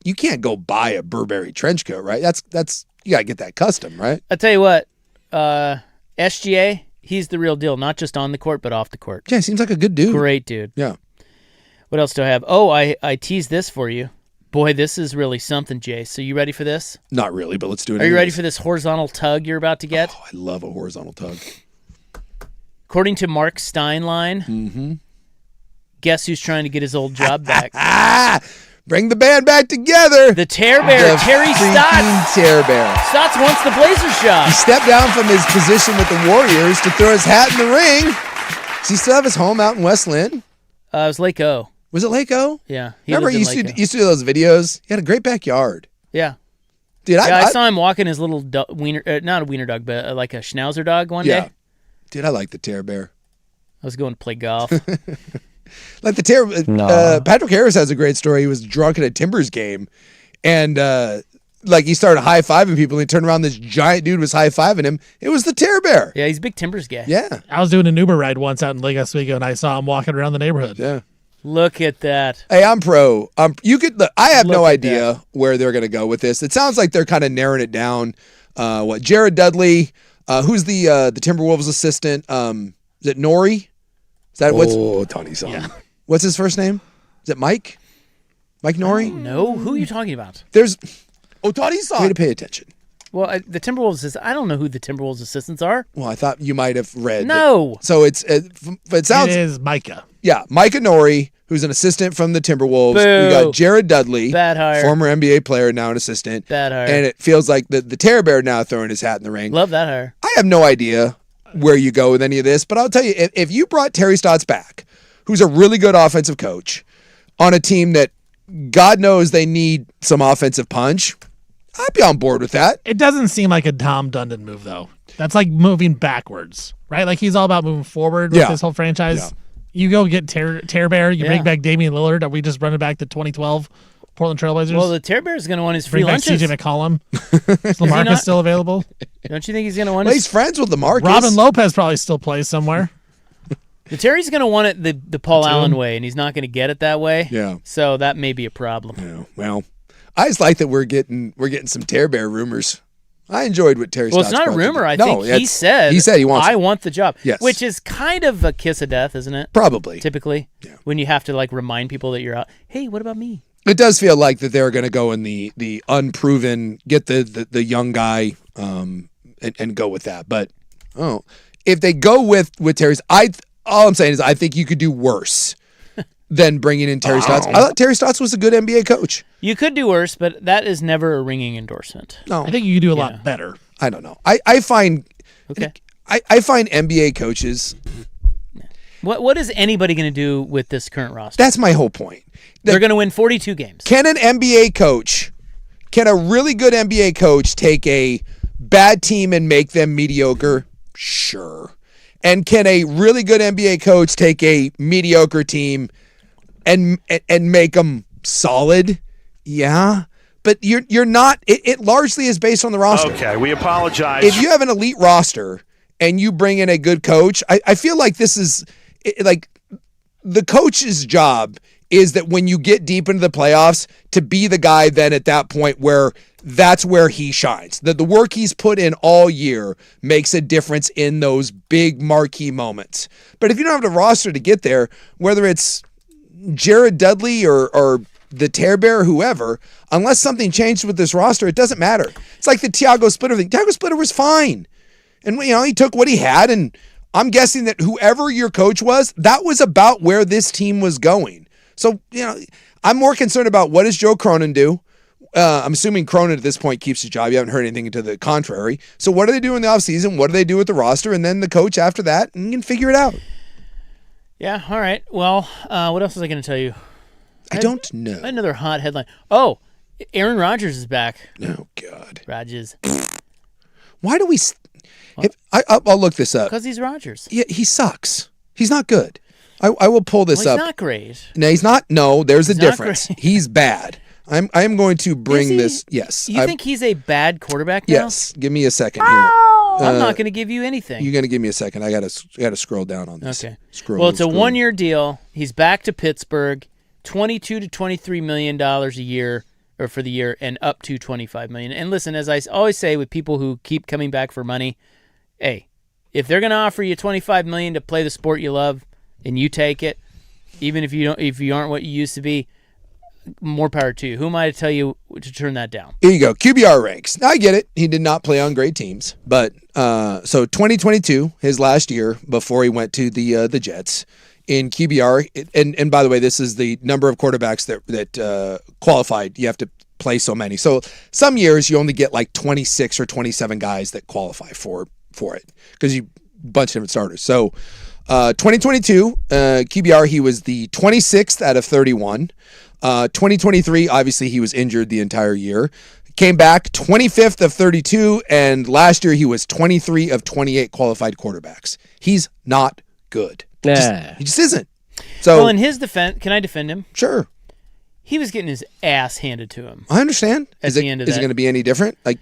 you can't go buy a Burberry trench coat, right? That's you gotta get that custom, right? I'll tell you what, SGA, he's the real deal, not just on the court but off the court. Yeah, seems like a good dude. Great dude. Yeah. What else do I have? Oh, I teased this for you. Boy, this is really something, Jay. So you ready for this? Not really, but let's do it. Are you ready for this horizontal tug you're about to get? Oh, I love a horizontal tug. According to Mark Steinlein, guess who's trying to get his old job back? Bring the band back together. The Tear Bear, Terry Stotts. Tear Bear. Stotts wants the Blazers job. He stepped down from his position with the Warriors to throw his hat in the ring. Does he still have his home out in West Lynn? It was Lake O. Was it Lake O? Yeah. Remember he used to do those videos? He had a great backyard. Yeah. Dude, I saw him walking his little wiener, not a wiener dog, but like a schnauzer dog one day. Dude, I like the Tear Bear. I was going to play golf. Like the Tear Patrick Harris has a great story. He was drunk at a Timbers game, and like he started high-fiving people, and he turned around, this giant dude was high-fiving him. It was the Tear Bear. Yeah, he's a big Timbers guy. Yeah. I was doing an Uber ride once out in Lake Oswego, and I saw him walking around the neighborhood. Yeah. Look at that. Hey, I'm pro. I have no idea where they're going to go with this. It sounds like they're kind of narrowing it down. Jared Dudley, who's the Timberwolves assistant? Is it Nori? Is that Tony's son? Yeah. What's his first name? Is it Mike? Mike Nori? No. Who are you talking about? There's Tony's son. Way to pay attention. Well, the Timberwolves I don't know who the Timberwolves assistants are. Well, I thought you might have read. No. So it sounds. It is Micah. Yeah, Micah Nori, who's an assistant from the Timberwolves. Boo. We got Jared Dudley, bad hire, former NBA player, now an assistant. Bad hire. And it feels like the Tear Bear now throwing his hat in the ring. Love that hire. I have no idea where you go with any of this, but I'll tell you, if you brought Terry Stotts back, who's a really good offensive coach, on a team that God knows they need some offensive punch, I'd be on board with that. It doesn't seem like a Tom Dundon move, though. That's like moving backwards, right? Like he's all about moving forward with this whole franchise. Yeah. You go get Tear Bear, you bring back Damian Lillard. Are we just running back to 2012 Portland Trailblazers? Well, the Tear Bear is going to want his free bring lunches. Back CJ McCollum. Is LaMarcus still available? Don't you think he's going to want he's friends with LaMarcus. Robin Lopez probably still plays somewhere. The Terry's going to want it the Paul Allen way, and he's not going to get it that way. Yeah. So that may be a problem. Yeah. Well, I just like that we're getting some Tear Bear rumors. I enjoyed what Terry Well, Stotts it's not a brought to rumor. the- I No, think he it's- said he wants I it. want the job. Yes. Which is kind of a kiss of death, isn't it? Probably. Typically. Yeah. When you have to like remind people that you're out. Hey, what about me? It does feel like that they're going to go in the unproven, get the young guy and go with that. But if they go with Terry's, all I'm saying is I think you could do worse than bringing in Terry Stotts. I thought Terry Stotts was a good NBA coach. You could do worse, but that is never a ringing endorsement. No, I think you could do a lot better. I don't know. I find Okay. I find NBA coaches. What is anybody going to do with this current roster? That's my whole point. They're going to win 42 games. Can a really good NBA coach take a bad team and make them mediocre? Sure. And can a really good NBA coach take a mediocre team and make them solid? Yeah. But you're not. It largely is based on the roster. Okay, we apologize. If you have an elite roster and you bring in a good coach, I feel like this is like the coach's job is that when you get deep into the playoffs to be the guy then at that point where that's where he shines. That the work he's put in all year makes a difference in those big marquee moments. But if you don't have the roster to get there, whether it's Jared Dudley or the Tear Bear, whoever, unless something changed with this roster, it doesn't matter. It's like the Thiago Splitter thing. Thiago Splitter was fine. And, he took what he had, and I'm guessing that whoever your coach was, that was about where this team was going. So, I'm more concerned about what does Joe Cronin do? I'm assuming Cronin at this point keeps his job. You haven't heard anything to the contrary. So what do they do in the offseason? What do they do with the roster? And then the coach after that, and you can figure it out. Yeah, all right. Well, what else was I going to tell you? I don't know. Another hot headline. Oh, Aaron Rodgers is back. Oh, God. Rodgers. Why do we... I'll look this up. Because he's Rodgers. Yeah, he sucks. He's not good. I will pull this up. He's not great. No, he's not. No, there's a He's not difference. great. He's bad. I am going to bring this. Yes. You think he's a bad quarterback now? Yes. Give me a second here. I'm not going to give you anything. You're going to give me a second. I got to scroll down on this. Okay. Scroll. It's a 1-year deal. He's back to Pittsburgh. $22 to $23 million a year, or for the year, and up to $25 million. And listen, as I always say with people who keep coming back for money, hey, if they're going to offer you $25 million to play the sport you love, and you take it, even if you aren't what you used to be, more power to you. Who am I to tell you to turn that down? Here you go. QBR ranks. Now I get it. He did not play on great teams, but so 2022, his last year before he went to the Jets in QBR. And by the way, this is the number of quarterbacks that qualified. You have to play so many. So some years you only get like 26 or 27 guys that qualify for it because you bunch of different starters. So 2022 QBR, he was the 26th out of 31. 2023, obviously he was injured the entire year. Came back 25th of 32, and last year he was 23 of 28 qualified quarterbacks. He's not good. He just isn't. So, well, in his defense, can I defend him? Sure. He was getting his ass handed to him. I understand. At the end of is it that. going to be any different? Well,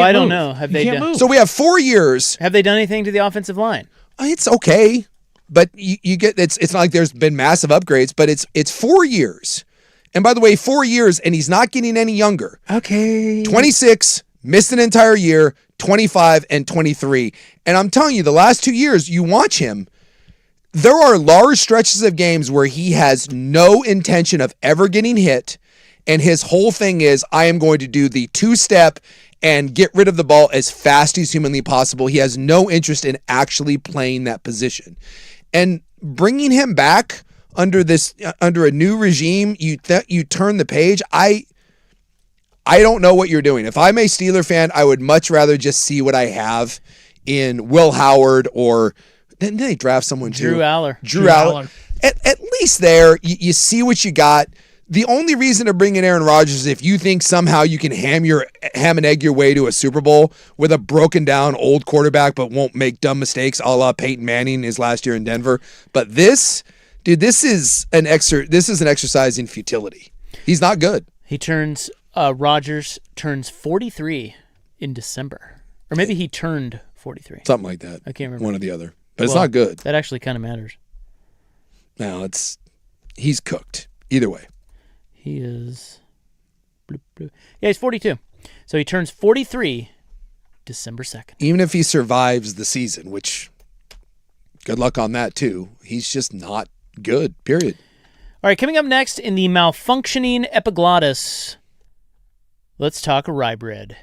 I don't know. Have they done? So we have 4 years. Have they done anything to the offensive line? It's okay, but you get it's not like there's been massive upgrades, but it's 4 years. And by the way, 4 years, and he's not getting any younger. Okay. 26, missed an entire year, 25 and 23. And I'm telling you, the last 2 years, you watch him, there are large stretches of games where he has no intention of ever getting hit. And his whole thing is, I am going to do the 2-step and get rid of the ball as fast as humanly possible. He has no interest in actually playing that position. And bringing him back under a new regime, you turn the page. I don't know what you're doing. If I'm a Steeler fan, I would much rather just see what I have in Will Howard, or didn't they draft someone too? Drew Aller. Drew Aller. At least there, you see what you got. The only reason to bring in Aaron Rodgers is if you think somehow you can ham and egg your way to a Super Bowl with a broken down old quarterback but won't make dumb mistakes a la Peyton Manning his last year in Denver. But this is an exercise in futility. He's not good. Rodgers turns 43 in December. Or maybe he turned 43. Something like that. I can't remember. One or the other. But it's not good. That actually kind of matters. No, he's cooked. Either way. He is... Yeah, he's 42. So he turns 43 December 2nd. Even if he survives the season, which good luck on that too. He's just not good, period. All right, coming up next in the malfunctioning epiglottis, let's talk rye bread.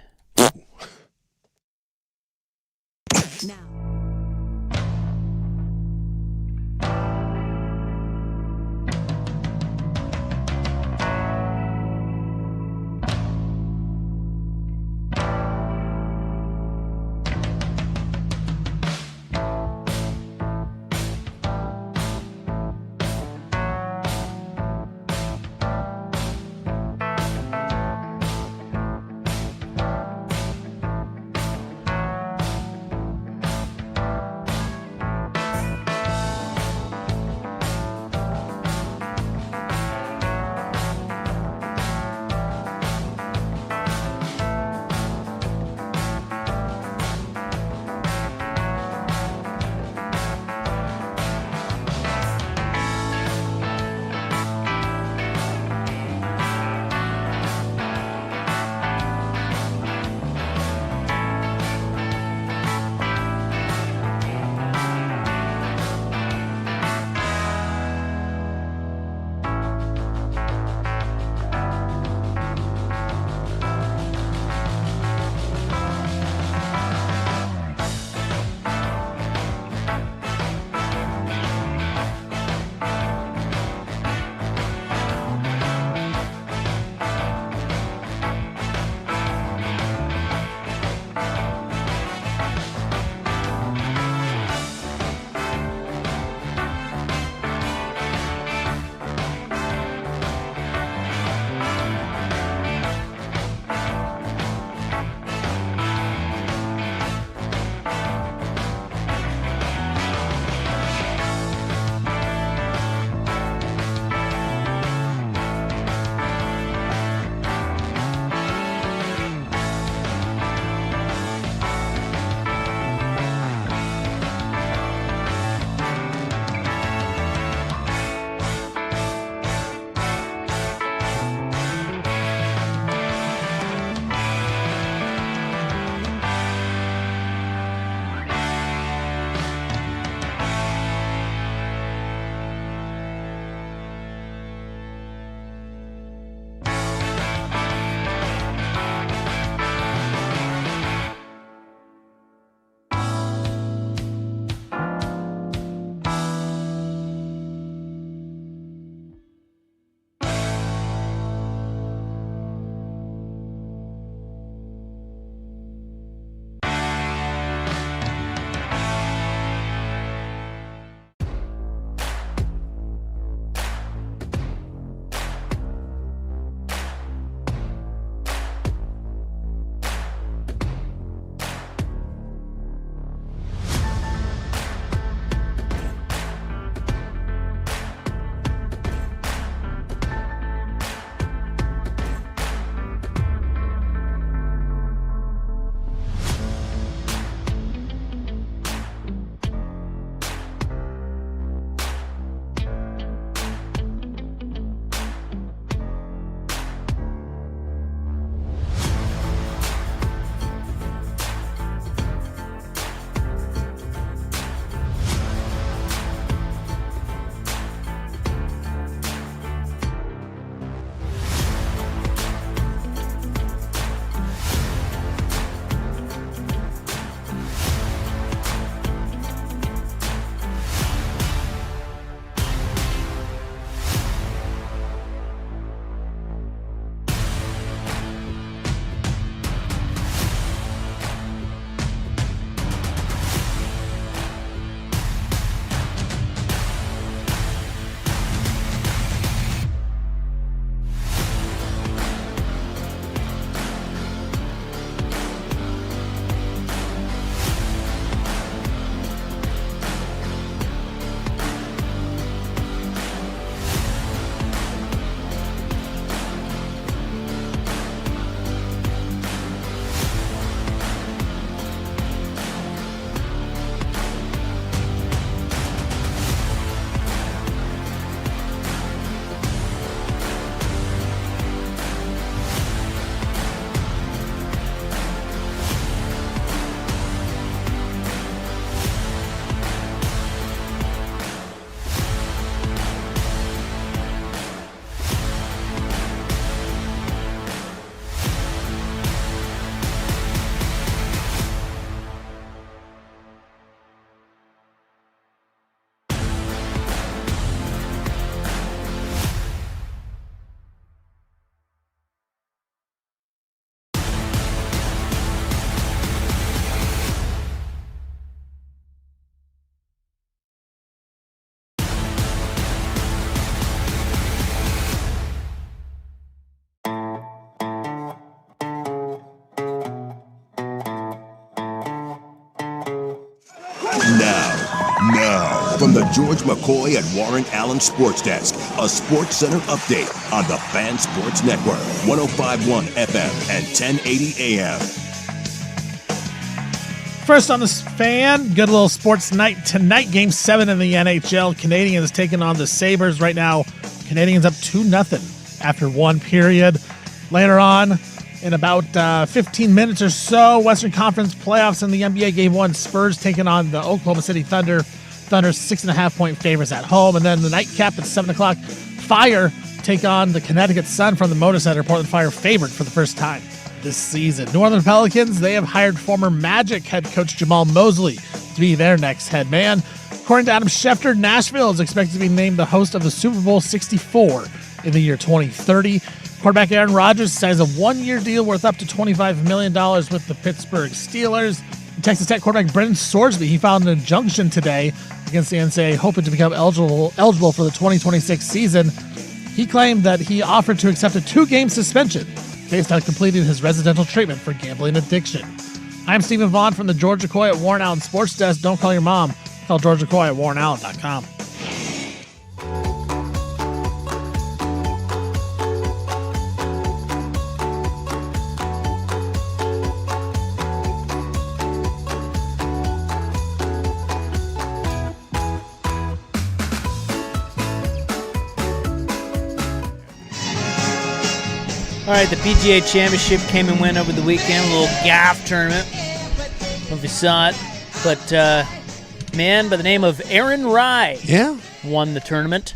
Now, from the George McCoy and Warren Allen Sports Desk, a Sports Center update on the Fan Sports Network, 105.1 FM and 1080 AM. First on the Fan, good little sports night tonight. Game 7 in the NHL. Canadiens taking on the Sabres right now. Canadiens up 2-0 after one period. Later on, in about 15 minutes or so, Western Conference playoffs in the NBA Game 1. Spurs taking on the Oklahoma City Thunder. Thunder's 6.5-point favorites at home. And then the nightcap at 7 o'clock, Fire take on the Connecticut Sun from the Motor Center. Portland Fire favored for the first time this season. New Orleans Pelicans, they have hired former Magic head coach Jamal Mosley to be their next head man. According to Adam Schefter, Nashville is expected to be named the host of the Super Bowl 64 in the year 2030. Quarterback Aaron Rodgers signs a one-year deal worth up to $25 million with the Pittsburgh Steelers. Texas Tech quarterback Brendan Sorsby, he filed an injunction today against the NCAA, hoping to become eligible for the 2026 season. He claimed that he offered to accept a 2-game suspension based on completing his residential treatment for gambling addiction. I'm Stephen Vaughn from the George McCoy at Warren Allen Sports Desk. Don't call your mom. Call George McCoy at warrenallen.com. All right, the PGA Championship came and went over the weekend. A little golf tournament. I don't know if you saw it. But man by the name of Aaron Rai won the tournament.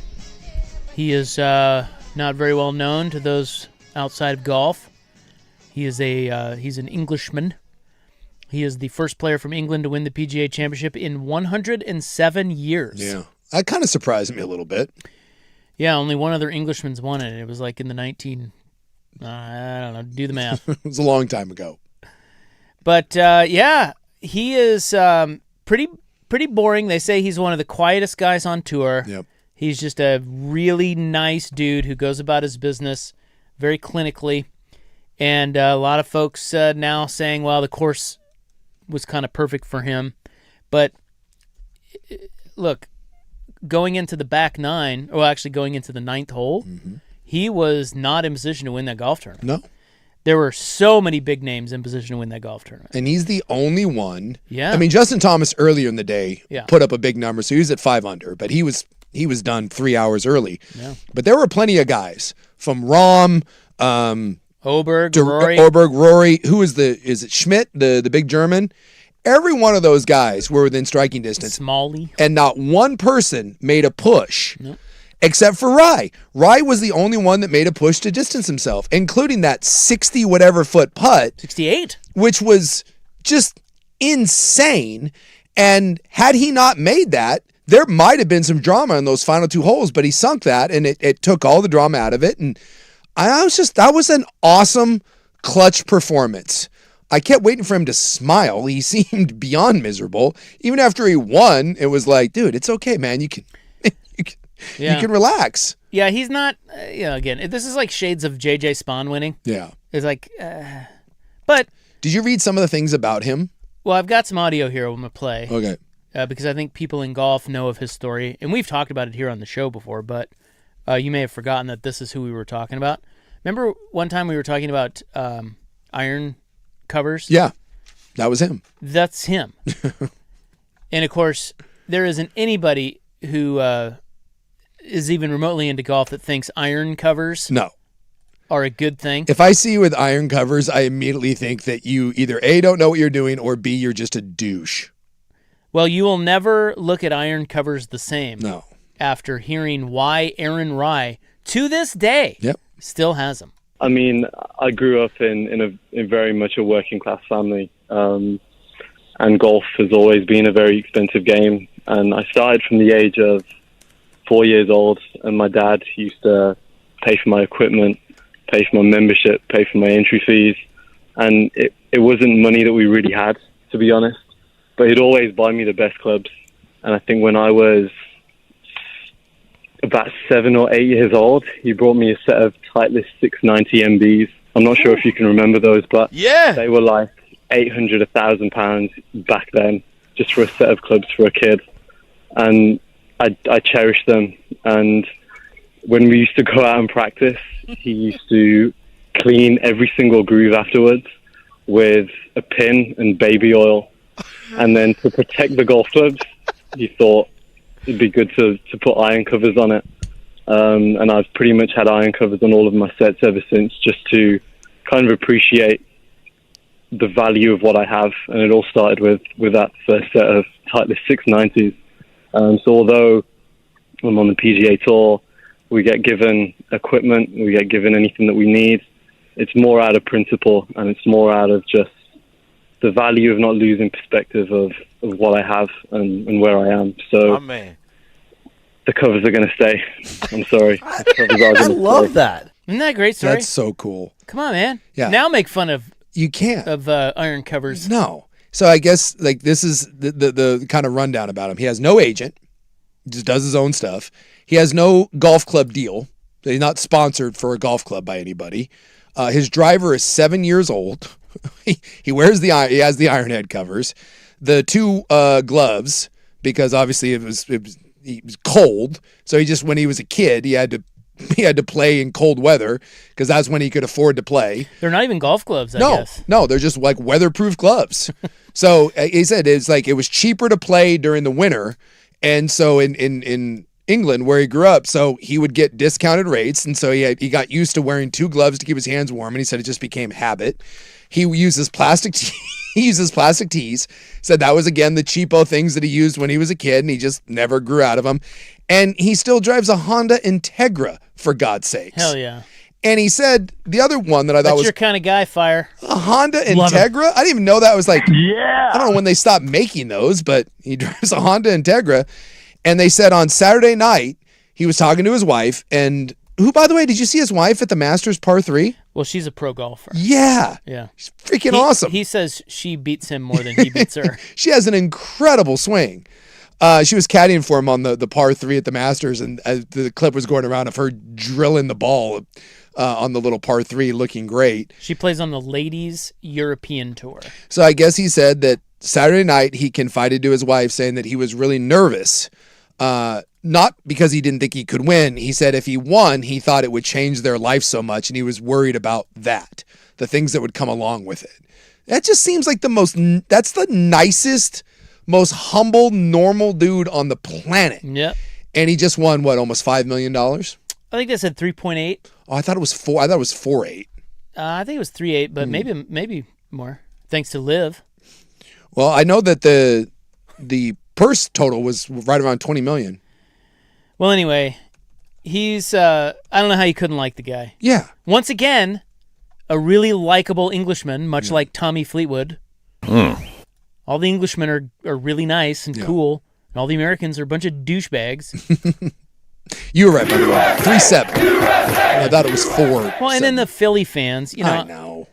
He is not very well known to those outside of golf. He is he's an Englishman. He is the first player from England to win the PGA Championship in 107 years. Yeah, that kind of surprised me a little bit. Yeah, only one other Englishman's won it. It was like in the I don't know, do the math. It was a long time ago. But, yeah, he is pretty boring. They say he's one of the quietest guys on tour. Yep. He's just a really nice dude who goes about his business very clinically. And a lot of folks now saying, well, the course was kind of perfect for him. But, look, going into the back nine, or actually going into the ninth hole, he was not in position to win that golf tournament. No. There were so many big names in position to win that golf tournament. And he's the only one. Yeah. I mean, Justin Thomas earlier in the day Yeah. put up a big number, so he was at 5 under, but he was done 3 hours early. Yeah. But there were plenty of guys from Rahm, Oberg, Rory, who is it Schmidt, the big German? Every one of those guys were within striking distance. Smalley. And not one person made a push. Nope. Except for Rai. Rai was the only one that made a push to distance himself, including that 60-whatever foot putt. 68. Which was just insane. And had he not made that, there might have been some drama in those final 2 holes, but he sunk that, and it took all the drama out of it. And that was an awesome clutch performance. I kept waiting for him to smile. He seemed beyond miserable. Even after he won, it was like, dude, it's okay, man. You can relax. Yeah, he's not, again, this is like shades of J.J. Spawn winning. Yeah. It's like, but. Did you read some of the things about him? Well, I've got some audio here I'm going to play. Okay. Because I think people in golf know of his story. And we've talked about it here on the show before, but you may have forgotten that this is who we were talking about. Remember one time we were talking about iron covers? Yeah, that was him. That's him. And, of course, there isn't anybody who is even remotely into golf that thinks iron covers are a good thing. If I see you with iron covers, I immediately think that you either A, don't know what you're doing, or B, you're just a douche. Well, you will never look at iron covers the same after hearing why Aaron Rai, to this day, still has them. I mean, I grew up in very much a working class family, and golf has always been a very expensive game. And I started from the age of 4 years old, and my dad used to pay for my equipment, pay for my membership, pay for my entry fees, and it wasn't money that we really had, to be honest. But he'd always buy me the best clubs, and I think when I was about 7 or 8 years old, he brought me a set of Titleist 690 MBs. I'm not sure if you can remember those, but they were like £800, £1,000 back then, just for a set of clubs for a kid. and I cherish them. And when we used to go out and practice, he used to clean every single groove afterwards with a pin and baby oil. And then to protect the golf clubs, he thought it'd be good to put iron covers on it. And I've pretty much had iron covers on all of my sets ever since, just to kind of appreciate the value of what I have. And it all started with that first set of Titleist 690s. So although I'm on the PGA Tour, we get given equipment, we get given anything that we need. It's more out of principle, and it's more out of just the value of not losing perspective of what I have and where I am. So the covers are going to stay. I'm sorry. I love that. Isn't that a great story? That's so cool. Come on, man. Yeah. Now make fun of You can't. of iron covers. No. So I guess like this is the kind of rundown about him. He has no agent. He just does his own stuff. He has no golf club deal. He's not sponsored for a golf club by anybody. His driver is 7 years old. He wears he has the iron head covers, the two gloves, because obviously it was cold. So he just, when he was a kid, he had to play in cold weather because that's when he could afford to play. They're not even golf gloves, I guess. No, they're just like weatherproof gloves. So he said it's like it was cheaper to play during the winter. And so in England, where he grew up, so he would get discounted rates. And so he got used to wearing two gloves to keep his hands warm. And he said it just became habit. He uses plastic he uses plastic tees. Said that was, again, the cheapo things that he used when he was a kid, and he just never grew out of them. And he still drives a Honda Integra, for God's sakes. Hell yeah. And he said the other one that I thought That's was your kind of guy, Fire. a Honda Love him. Integra. I didn't even know that was like, I don't know when they stopped making those, but he drives a Honda Integra. And they said on Saturday night, he was talking to his wife, and who, by the way, did you see his wife at the Masters par 3? Well, she's a pro golfer. Yeah. Yeah. She's freaking awesome. He says she beats him more than he beats her. She has an incredible swing. She was caddying for him on the par 3 at the Masters, and the clip was going around of her drilling the ball on the little par 3, looking great. She plays on the Ladies European Tour. So I guess he said that Saturday night he confided to his wife saying that he was really nervous. Not because he didn't think he could win. He said if he won, he thought it would change their life so much, and he was worried about that, the things that would come along with it. That just seems like that's the nicest, most humble, normal dude on the planet. Yep. And he just won, what, almost $5 million? I think they said 3.8. Oh, I thought it was 4. I thought it was 4.8. I think it was 3.8, but maybe more, thanks to Liv. Well, I know that the purse total was right around $20 million. Well, anyway, he's I don't know how you couldn't like the guy. Yeah. Once again, a really likable Englishman, much like Tommy Fleetwood. All the Englishmen are really nice and cool, and all the Americans are a bunch of douchebags. You were right, by the way. 3-7. I thought it was 4. Well, and then the Philly fans, I know.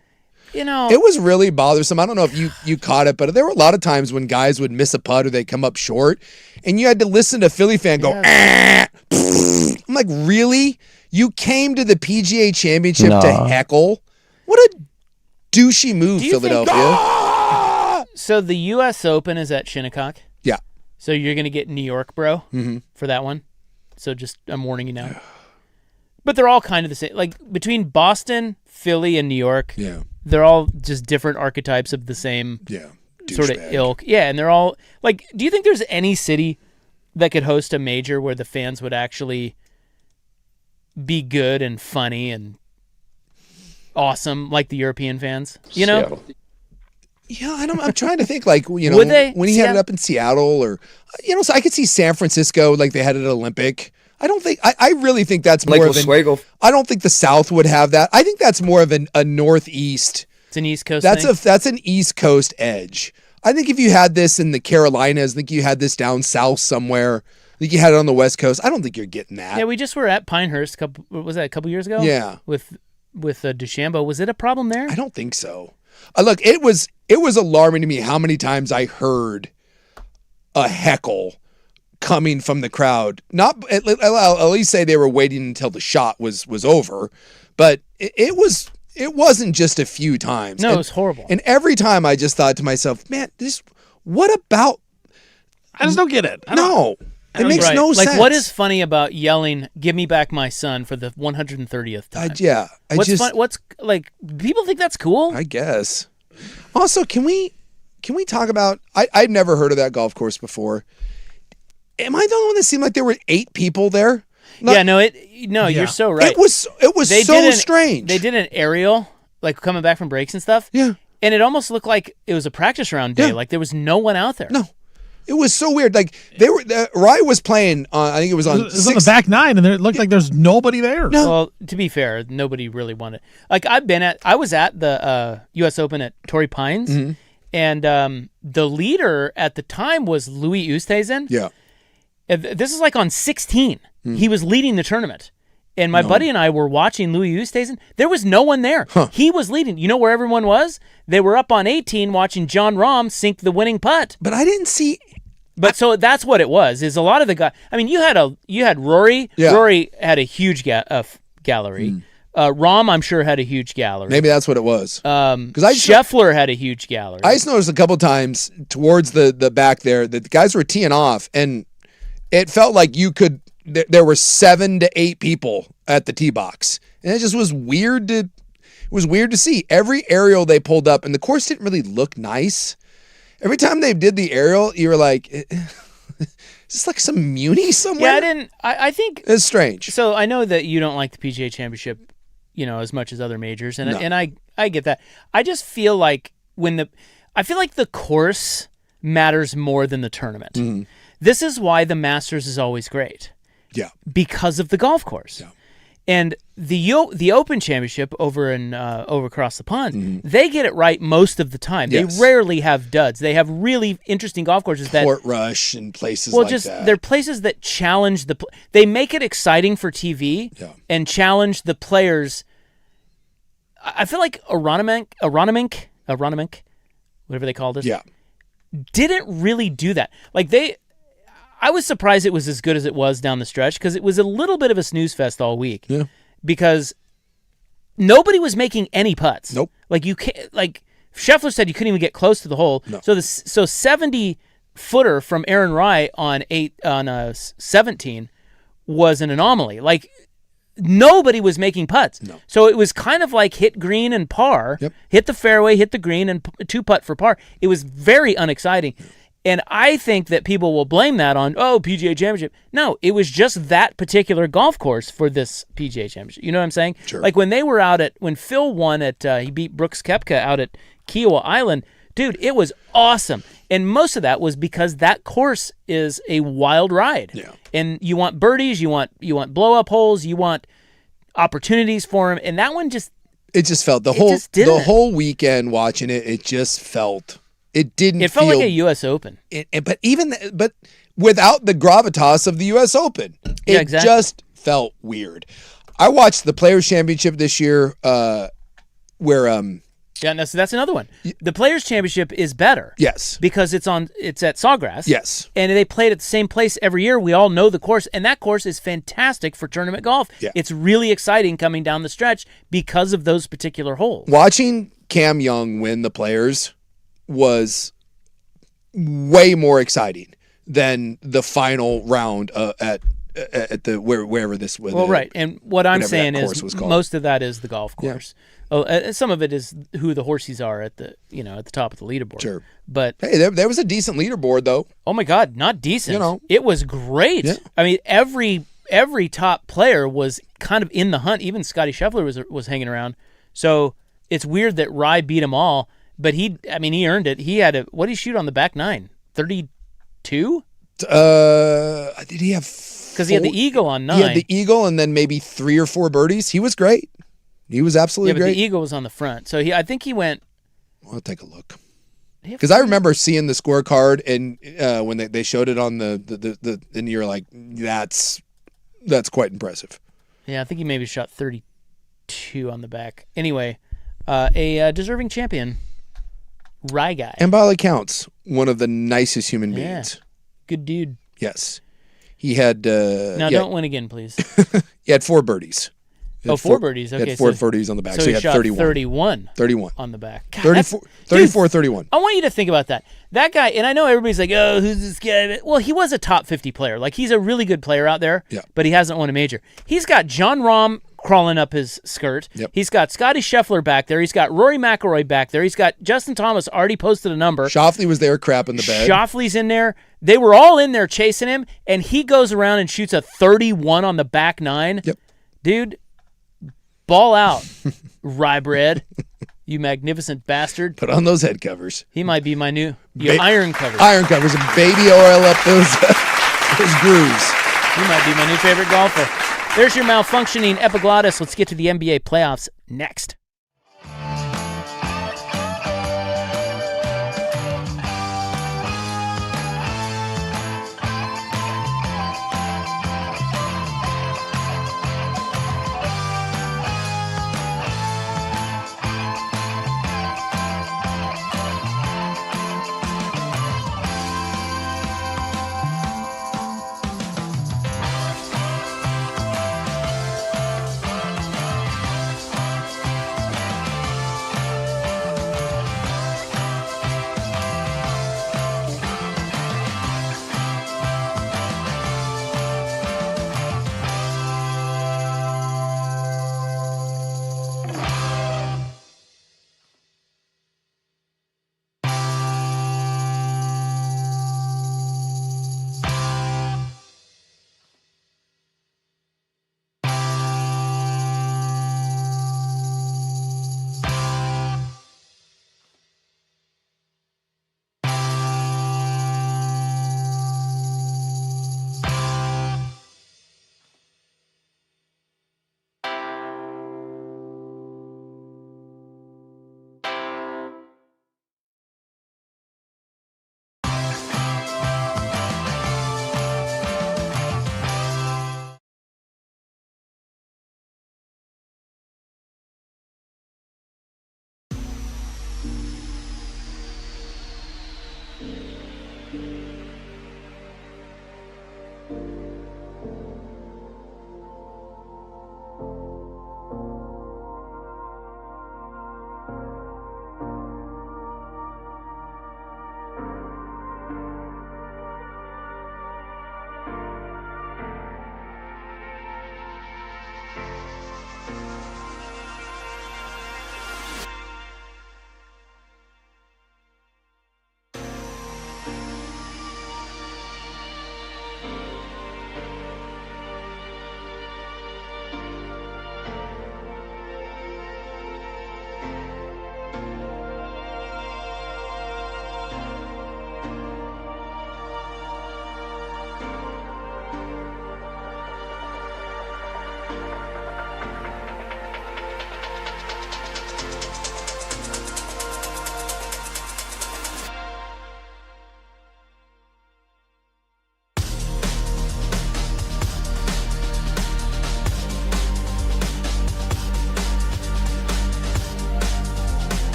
It was really bothersome. I don't know if you caught it, but there were a lot of times when guys would miss a putt or they'd come up short, and you had to listen to a Philly fan go, I'm like, really? You came to the PGA Championship to heckle? What a douchey move, Philadelphia. So the U.S. Open is at Shinnecock? Yeah. So you're going to get New York, bro, for that one? So I'm warning you now. But they're all kind of the same. Like, between Boston, Philly, and New York, they're all just different archetypes of the same sort of ilk. Yeah, and they're all, like, do you think there's any city that could host a major where the fans would actually be good and funny and awesome like the European fans? You know? Seattle. Yeah, I'm trying to think, like, you know, Would they? when he had it up in Seattle, or, you know, so I could see San Francisco, like they had it at Olympic. I really think that's more of I don't think the South would have that. I think that's more of a Northeast. It's an East Coast thing? That's an East Coast edge. I think if you had this in the Carolinas, I think you had this down south somewhere. I think you had it on the West Coast. I don't think you're getting that. Yeah, we just were at Pinehurst a couple years ago? Yeah. With DeChambeau. Was it a problem there? I don't think so. Look, it was alarming to me how many times I heard a heckle coming from the crowd. Not at least say they were waiting until the shot was over, but it wasn't just a few times. No, it was horrible. And every time I just thought to myself, man, what about? I just don't get it. It makes no sense. Like, what is funny about yelling, "Give me back my son" for the 130th time? What's like? People think that's cool. I guess. Also, can we talk about? I'd never heard of that golf course before. Am I the only one that seemed like there were 8 people there? You're so right. It was so strange. They did an aerial, like coming back from breaks and stuff. Yeah. And it almost looked like it was a practice round day. Yeah. Like there was no one out there. No. It was so weird. Like Rye was playing on, I think it was on. It was on the back 9, and it looked like there's nobody there. No. Well, to be fair, nobody really wanted. Like I was at the U.S. Open at Torrey Pines, and the leader at the time was Louis Oosthuizen. Yeah. This is like on 16. He was leading the tournament. And my buddy and I were watching Louis Oosthuizen. There was no one there. Huh. He was leading. You know where everyone was? They were up on 18 watching John Rahm sink the winning putt. But I didn't see. But so that's what it was. Is a lot of the guys. I mean, you had Rory. Yeah. Rory had a huge gallery. Rahm, I'm sure, had a huge gallery. Maybe that's what it was. Scheffler had a huge gallery. I just noticed a couple times towards the back there that the guys were teeing off, and it felt like there were 7 to 8 people at the tee box, and it just was weird to see. Every aerial they pulled up, and the course didn't really look nice. Every time they did the aerial, you were like, is this like some muni somewhere? Yeah, I think it's strange. So I know that you don't like the PGA Championship, as much as other majors, and I get that. I just feel like I feel like the course matters more than the tournament. Mm-hmm. This is why the Masters is always great. Yeah. Because of the golf course. Yeah. And the Open Championship over across the pond, they get it right most of the time. Yes. They rarely have duds. They have really interesting golf courses that Portrush and places like that. They're places that challenge they make it exciting for TV and challenge the players. I feel like Aronimink, whatever they called it. Yeah. Didn't really do that. Like I was surprised it was as good as it was down the stretch because it was a little bit of a snooze fest all week. Yeah. Because nobody was making any putts. Nope. Like you can't. Like Scheffler said, you couldn't even get close to the hole. No. So 70-footer from Aaron Rai on 17 was an anomaly. Like nobody was making putts. No. So it was kind of like hit green and par. Yep. Hit the fairway, hit the green, and 2 putt for par. It was very unexciting. And I think that people will blame that on, PGA Championship. No, it was just that particular golf course for this PGA Championship. You know what I'm saying? Sure. Like when Phil won he beat Brooks Koepka out at Kiowa Island, dude, it was awesome. And most of that was because that course is a wild ride. Yeah. And you want birdies, you want blow-up holes, you want opportunities for him. And that one it just felt the whole weekend watching it, it just felt. It felt like a U.S. Open. But without the gravitas of the U.S. Open, it just felt weird. I watched the Players Championship this year, where so that's another one. The Players Championship is better. Yes, because it's at Sawgrass. Yes, and they played at the same place every year. We all know the course, and that course is fantastic for tournament golf. Yeah. It's really exciting coming down the stretch because of those particular holes. Watching Cam Young win the Players was way more exciting than the final round at the wherever this was. Well, right, and what I'm saying is most of that is the golf course. Yeah. Some of it is who the horsies are at the top of the leaderboard. Sure, but hey, there was a decent leaderboard though. Oh my God, not decent. It was great. Yeah. I mean, every top player was kind of in the hunt. Even Scottie Scheffler was hanging around. So it's weird that Rai beat them all. But he earned it. He had what did he shoot on the back 9? 32? Did he have? Because he had the eagle on 9. He had the eagle and then maybe 3 or 4 birdies. He was great. He was absolutely great. Yeah, but the eagle was on the front. So I think he went. I'll take a look. Because I remember seeing the scorecard and when they showed it on the and you're like, that's quite impressive. Yeah, I think he maybe shot 32 on the back. Anyway, a deserving champion. Rye guy. And by all accounts, one of the nicest human beings. Yeah. Good dude. Yes. He had... don't win again, please. He had 4 birdies. He had four birdies. He Okay, had four so- birdies on the back. So So he had shot 31. 31 on the back. God, 34, that's- 34 dude, 31. I want you to think about that. That guy, and I know everybody's like, oh, who's this guy? Well, he was a top 50 player. Like, he's a really good player out there, Yeah. but he hasn't won a major. He's got John Rahm crawling up his skirt. Yep. He's got Scotty Scheffler back there. He's got Rory McIlroy back there. He's got Justin Thomas already posted a number. Shoffley was there crapping the bed. Shoffley's in there. They were all in there chasing him, and he goes around and shoots a 31 on the back nine. Yep. Dude, ball out, rye bread. You magnificent bastard. Put on those head covers. He might be my new iron cover. Iron covers and baby oil up those those grooves. He might be my new favorite golfer. There's your malfunctioning epiglottis. Let's get to the NBA playoffs next.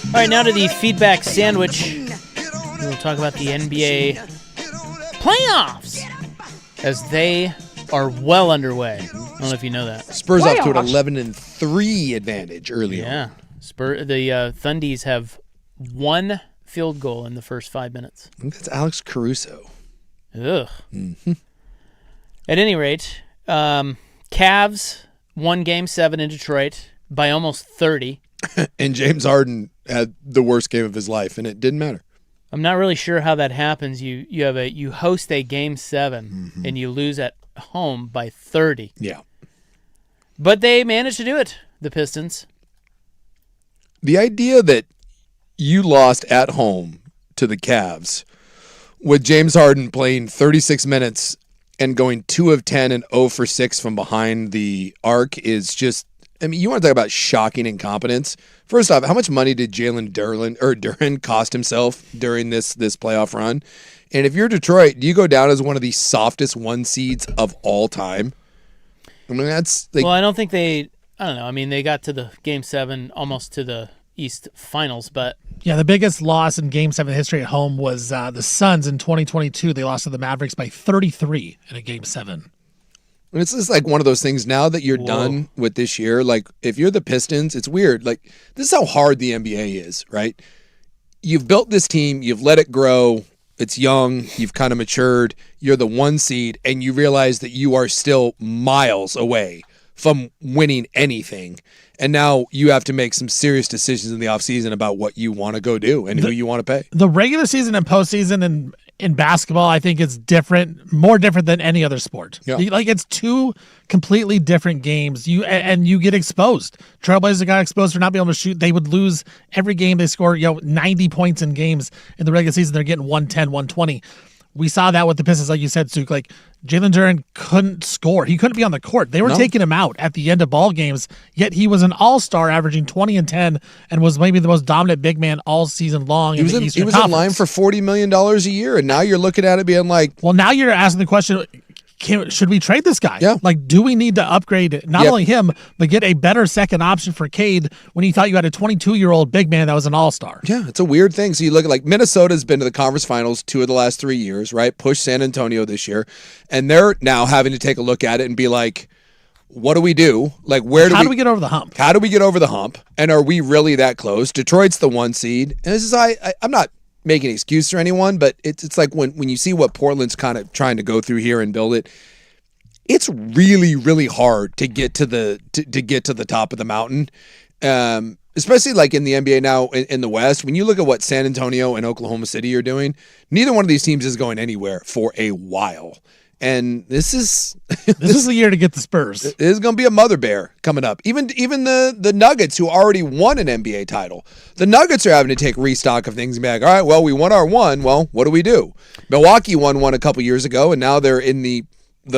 All right, now to the feedback sandwich. We'll talk about the NBA playoffs as they are well underway. I don't know if you know that. Spurs off to an 11-3 advantage early on. Yeah. The Thundies have one field goal in the first 5 minutes. I think that's Alex Caruso. Ugh. Mm-hmm. At any rate, Cavs won Game 7 in Detroit by almost 30. And James Harden had the worst game of his life, and it didn't matter. I'm not really sure how that happens. You host a Game 7, and you lose at home by 30. Yeah. But they managed to do it, the Pistons. The idea that you lost at home to the Cavs with James Harden playing 36 minutes and going 2 of 10 and 0 for 6 from behind the arc is just, I mean, you want to talk about shocking incompetence. First off, how much money did Jalen Duren cost himself during this playoff run? And if you're Detroit, do you go down as one of the softest 1 seeds of all time? I mean, that's like, well, I don't know. I mean, they got to the Game 7, almost to the East Finals, but yeah, the biggest loss in Game 7 history at home was the Suns in 2022. They lost to the Mavericks by 33 in a Game 7. And it's just like one of those things now that you're done with this year. Like, if you're the Pistons, it's weird. Like, this is how hard the NBA is, right? You've built this team, you've let it grow, it's young, you've kind of matured, you're the 1 seed, and you realize that you are still miles away from winning anything. And now you have to make some serious decisions in the offseason about what you want to go do and who you want to pay. The regular season and postseason in basketball, I think, is different, more different than any other sport. Yeah. Like, it's 2 completely different games. You get exposed. Trailblazers got exposed for not being able to shoot. They would lose every game. They score 90 points in games in the regular season. They're getting 110, 120. We saw that with the Pistons, like you said, Suk. Like, Jalen Duren couldn't score. He couldn't be on the court. They were taking him out at the end of ball games, yet he was an all-star averaging 20 and 10 and was maybe the most dominant big man all season long in the Eastern Conference. He was in line for $40 million a year, and now you're looking at it being like... Well, now you're asking the question, should we trade this guy? Yeah. Like, do we need to upgrade not only him, but get a better second option for Cade when you thought you had a 22-year-old big man that was an all-star? Yeah, it's a weird thing. So you look at, like, Minnesota's been to the conference finals 2 of the last 3 years, right? Pushed San Antonio this year. And they're now having to take a look at it and be like, what do we do? Like, how do we get over the hump? How do we get over the hump? And are we really that close? Detroit's the 1 seed. And this is, I'm not making an excuse for anyone, but it's like when you see what Portland's kind of trying to go through here and build it, it's really, really hard to get to the top of the mountain, especially like in the NBA now in the West. When you look at what San Antonio and Oklahoma City are doing, neither one of these teams is going anywhere for a while. And this is the year to get the Spurs. This is going to be a mother bear coming up. Even the Nuggets, who already won an NBA title, the Nuggets are having to take restock of things and be like, all right, well, we won our one. Well, what do we do? Milwaukee won one a couple years ago, and now they're in the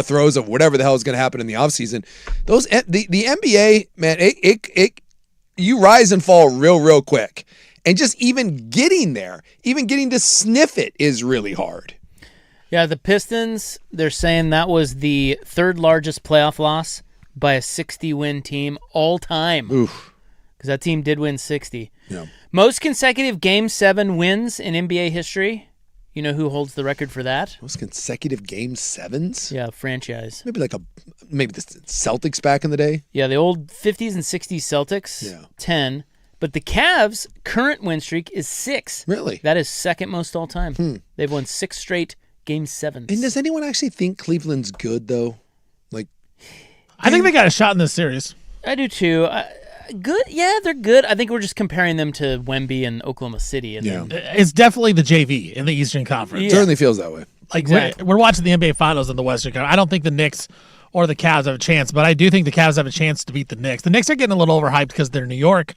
throes of whatever the hell is going to happen in the offseason. The NBA, man, it you rise and fall real quick. And just even getting there, even getting to sniff it is really hard. Yeah, the Pistons, they're saying that was the 3rd largest playoff loss by a 60-win team all time. Oof. Because that team did win 60. Yeah. Most consecutive Game 7 wins in NBA history. You know who holds the record for that? Most consecutive Game 7s? Yeah, franchise. Maybe the Celtics back in the day? Yeah, the old 50s and 60s Celtics, 10. But the Cavs' current win streak is 6. Really? That is second most all time. They've won 6 straight Game 7s. And does anyone actually think Cleveland's good, though? Like, I think they got a shot in this series. I do, too. Good? Yeah, they're good. I think we're just comparing them to Wemby and Oklahoma City. And It's definitely the JV in the Eastern Conference. It certainly feels that way. Like, exactly. we're watching the NBA Finals in the Western Conference. I don't think the Knicks or the Cavs have a chance, but I do think the Cavs have a chance to beat the Knicks. The Knicks are getting a little overhyped because they're New York.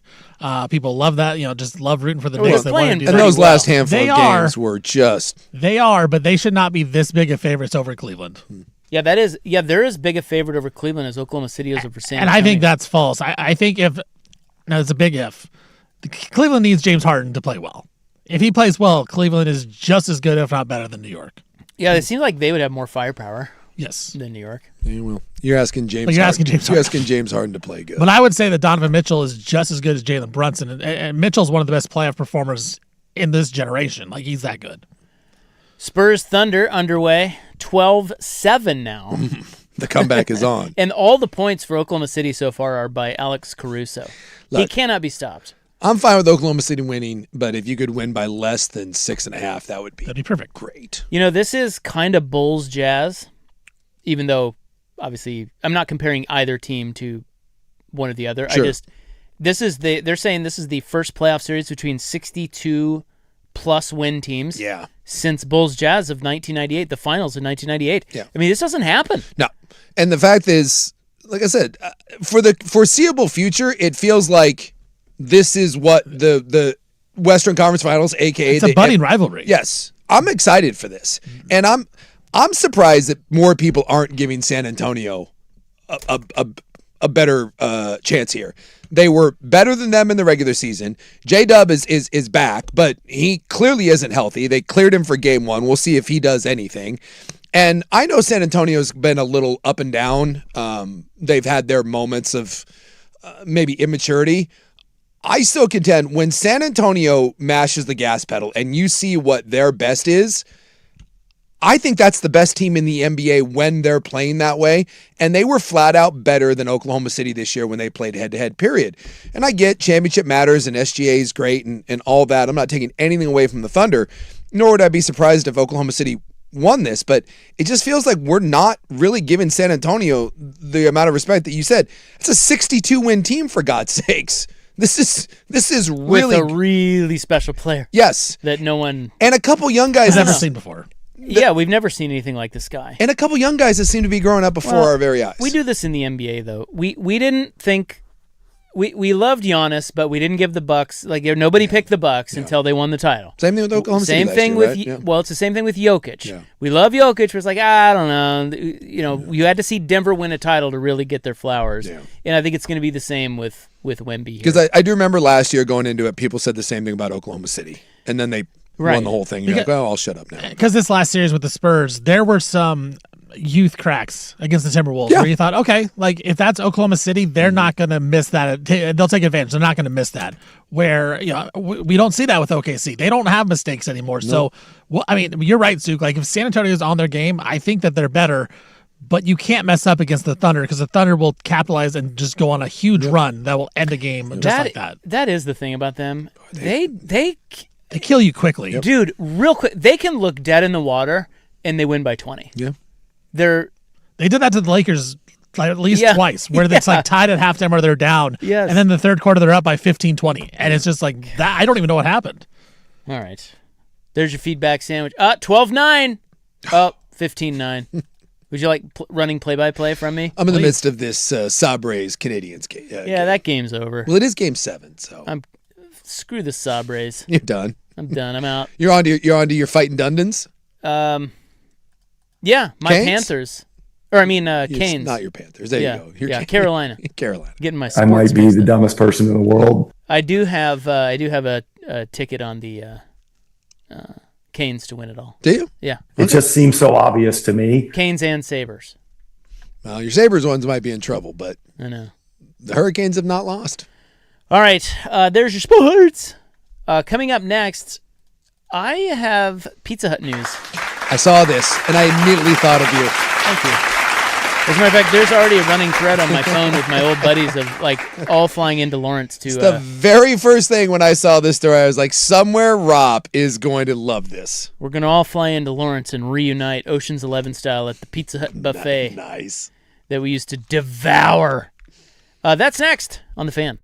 People love that, just love rooting for the Knicks. They playing and those last handful of games were just... They are, but they should not be this big of favorites over Cleveland. Yeah, that is. Yeah, they're as big a favorite over Cleveland as Oklahoma City is over San Antonio. And I think that's false. I think now it's a big if. Cleveland needs James Harden to play well. if he plays well, Cleveland is just as good, if not better, than New York. Yeah, it seems like they would have more firepower. Yes. Than New York. Yeah, well, you're asking James. You're Harden. asking James. You're asking James Harden to play good. But I would say that Donovan Mitchell is just as good as Jalen Brunson, and Mitchell's one of the best playoff performers in this generation. Like, he's that good. Spurs Thunder underway, 12-7 now. The comeback is on. And all the points for Oklahoma City so far are by Alex Caruso. He cannot be stopped. I'm fine with Oklahoma City winning, but if you could win by less than 6.5, that'd be perfect. Great. You know, this is kind of Bulls Jazz, even though obviously I'm not comparing either team to one or the other. Sure. They're saying this is the first playoff series between 62 plus win teams. Yeah. Since Bulls Jazz of 1998, the finals of 1998. Yeah. I mean, this doesn't happen. No. And the fact is, like I said, for the foreseeable future, it feels like this is what the Western Conference Finals, aka it's a budding rivalry. Yes, I'm excited for this, and I'm surprised that more people aren't giving San Antonio a better chance here. They were better than them in the regular season. J-Dub is back, but he clearly isn't healthy. They cleared him for game one. We'll see if he does anything. And I know San Antonio's been a little up and down. They've had their moments of maybe immaturity. I still contend when San Antonio mashes the gas pedal and you see what their best is, I think that's the best team in the NBA when they're playing that way. And they were flat out better than Oklahoma City this year when they played head-to-head, period. And I get championship matters and SGA is great and all that. I'm not taking anything away from the Thunder, nor would I be surprised if Oklahoma City won this. But it just feels like we're not really giving San Antonio the amount of respect that you said. It's a 62-win team, for God's sakes. This is really... With a really special player. Yes. That no one... And a couple young guys... I've never seen before. Yeah, we've never seen anything like this guy. And a couple young guys that seem to be growing up before our very eyes. We do this in the NBA, though. We didn't think... We loved Giannis, but we didn't give the Bucks... Like, nobody picked the Bucks until they won the title. Same thing with Oklahoma City last year, with... right? Yeah. Well, it's the same thing with Jokic. Yeah. We love Jokic, but it's like, I don't know. You know, you had to see Denver win a title to really get their flowers. Yeah. And I think it's going to be the same with Wemby here. Because I do remember last year going into it, people said the same thing about Oklahoma City. And then they won the whole thing. You're like, oh, I'll shut up now. Because this last series with the Spurs, there were some youth cracks against the Timberwolves where you thought, okay, like if that's Oklahoma City, they're not going to miss that. They'll take advantage. They're not going to miss that. Where, you know, we don't see that with OKC. They don't have mistakes anymore. No. So, well, I mean, you're right, Zook. Like if San Antonio is on their game, I think that they're better. But you can't mess up against the Thunder because the Thunder will capitalize and just go on a huge run that will end the game just like that. That is the thing about them. They kill you quickly. Yep. Dude, real quick. They can look dead in the water and they win by 20. Yeah. They did that to the Lakers at least twice where it's like tied at halftime or they're down. Yes. And then the third quarter they're up by 15-20. And it's just like that. I don't even know what happened. All right. There's your feedback sandwich. 12-9. Oh, 15-9. Would you like running play-by-play from me? I'm in the midst of this Sabres Canadians game. Yeah, that game's over. Well, it is game 7, so screw the Sabres. You're done. I'm done. I'm out. You're on to your fighting Dundons. Yeah, my Canes? Panthers. Or I mean, Canes. Not your Panthers. There you go. Yeah, Carolina. Carolina. Getting my. I might be the dumbest person in the world. I do have a ticket on the Canes to win it all. Do you? Yeah. It just seems so obvious to me. Canes and Sabres. Well, your Sabres ones might be in trouble, but I know. The Hurricanes have not lost. All right. There's your sports. Coming up next, I have Pizza Hut news. I saw this, and I immediately thought of you. Thank you. As a matter of fact, there's already a running thread on my phone with my old buddies of like all flying into Lawrence to. It's the very first thing when I saw this story, I was like, somewhere Rob is going to love this. We're going to all fly into Lawrence and reunite Ocean's 11 style at the Pizza Hut buffet. Nice. That we used to devour. That's next on The Fan.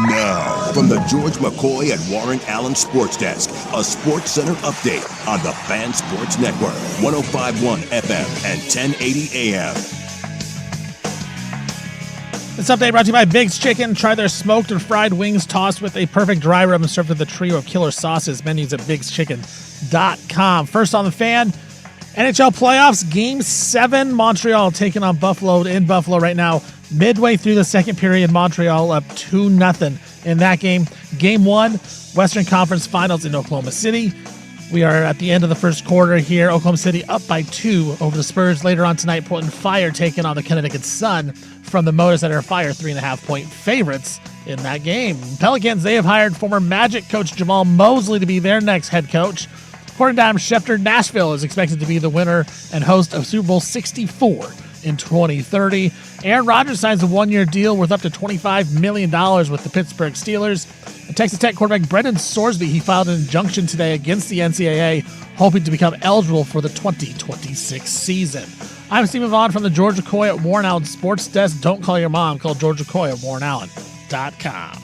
Now, from the George McCoy and Warren Allen Sports Desk, a Sports Center update on the Fan Sports Network, 105.1 FM and 1080 AM. This update brought to you by Big's Chicken. Try their smoked or fried wings tossed with a perfect dry rub and served with a trio of killer sauces. Menus at bigschicken.com. First on the Fan, NHL playoffs, Game 7. Montreal taking on Buffalo in Buffalo right now. Midway through the second period, Montreal up 2-0 in that game. Game 1, Western Conference Finals in Oklahoma City. We are at the end of the first quarter here. Oklahoma City up by 2 over the Spurs. Later on tonight, Portland Fire taking on the Connecticut Sun from the Motor Center Fire, 3.5-point favorites in that game. Pelicans, they have hired former Magic coach Jamal Mosley to be their next head coach. According to Adam Schefter, Nashville is expected to be the winner and host of Super Bowl 64 in 2030. Aaron Rodgers signs a one-year deal worth up to $25 million with the Pittsburgh Steelers. And Texas Tech quarterback Brendan Sorsby, he filed an injunction today against the NCAA, hoping to become eligible for the 2026 season. I'm Stephen Vaughn from the George McCoy at Warren Allen Sports Desk. Don't call your mom. Call George McCoy at warrenallen.com.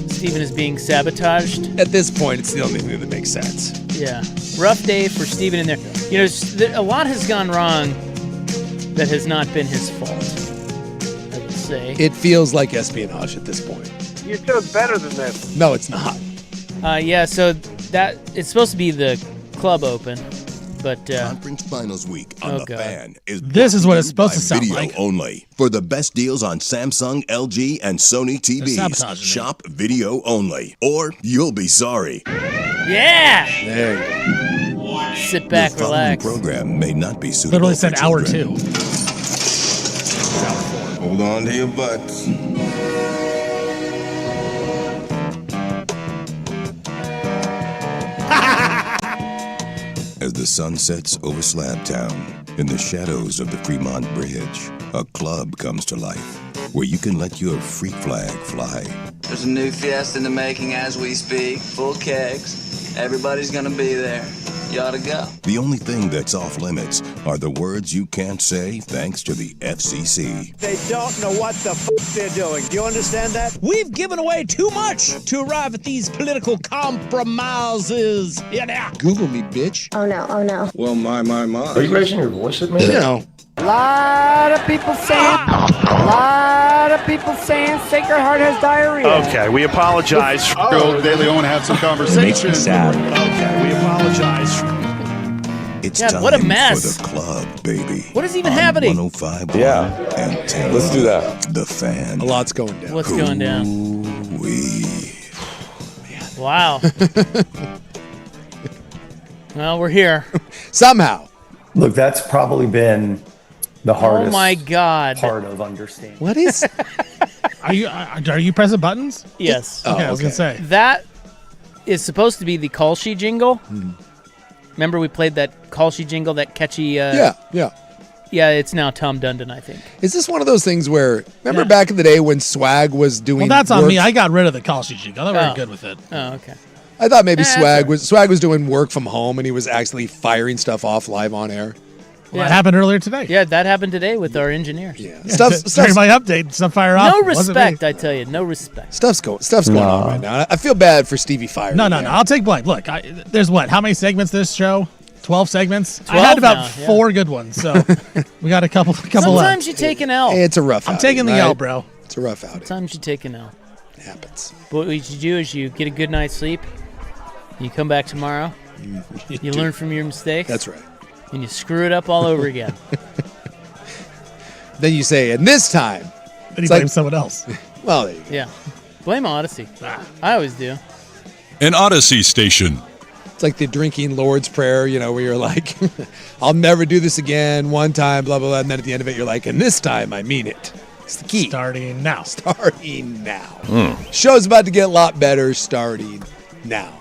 Steven is being sabotaged. At this point, it's the only thing that makes sense. Yeah. Rough day for Steven in there. You know, a lot has gone wrong that has not been his fault, I would say. It feels like espionage at this point. Your show's better than this. No, it's not. Yeah, so that it's supposed to be the club open, but Conference Finals Week on The Fan This is what it's supposed to sound video like. only. For the best deals on Samsung, LG, and Sony TVs, shop video only, or you'll be sorry. yeah. There you go. Sit back, The following relax. program may not be suitable Literally for said hour children. 2. Hold on to your butts. As the sun sets over Slabtown, in the shadows of the Fremont Bridge, a club comes to life where you can let your freak flag fly. There's a new fiesta in the making as we speak. Full kegs. Everybody's gonna be there. You ought to go. The only thing that's off limits are the words you can't say thanks to the FCC. They don't know what the they're doing. Do you understand that? We've given away too much to arrive at these political compromises. Yeah. Google me, bitch. Oh no, oh no. Well, my. Are you raising your voice at me? No. Lot of people saying Sacred Heart has diarrhea. Okay, we apologize. De Leon have some conversation. Makes me sad. Okay, we apologize. It's God, time what a mess. for the club, baby. What is even On happening? 105 Yeah. and 10. Let's do that. The Fan. A lot's going down. What's going down? Wow. Well, we're here. Somehow. Look, that's probably been the hardest Oh my God. part of understanding. What is? Are you pressing buttons? Yes. Okay, I was gonna say. That is supposed to be the call sheet jingle. Remember we played that call sheet jingle, that catchy... Yeah. Yeah, it's now Tom Dundon, I think. Is this one of those things where, remember back in the day when Swag was doing Well, that's on work? me. I got rid of the call sheet jingle. I'm not very good with it. Oh, okay. I thought maybe That's Swag was doing work from home and he was actually firing stuff off live on air. Well, that happened earlier today. Yeah, that happened today with our engineers. Yeah. During my update, stuff fire off. No Wasn't me. respect, I tell you. No respect. Stuff's going on right now. I feel bad for Stevie Fire. No. I'll take blame. Look, there's what? How many segments this show? 12 segments? 12 I had about now, yeah. 4 good ones, so we got a couple left. Sometimes you take an L. Hey, it's a rough I'm outing, taking the right? L, bro. It's a rough outing. Sometimes you take an L. happens. But what you do is you get a good night's sleep. You come back tomorrow. You learn from your mistakes. That's right. And you screw it up all over again. Then you say, and this time. Then you blame someone else. Well, there you go. Yeah. Blame Odyssey. I always do. An Odyssey station. It's like the drinking Lord's Prayer, where you're like, I'll never do this again, one time, blah, blah, blah. And then at the end of it, you're like, and this time I mean it. It's the key. Starting now. Show's about to get a lot better starting now.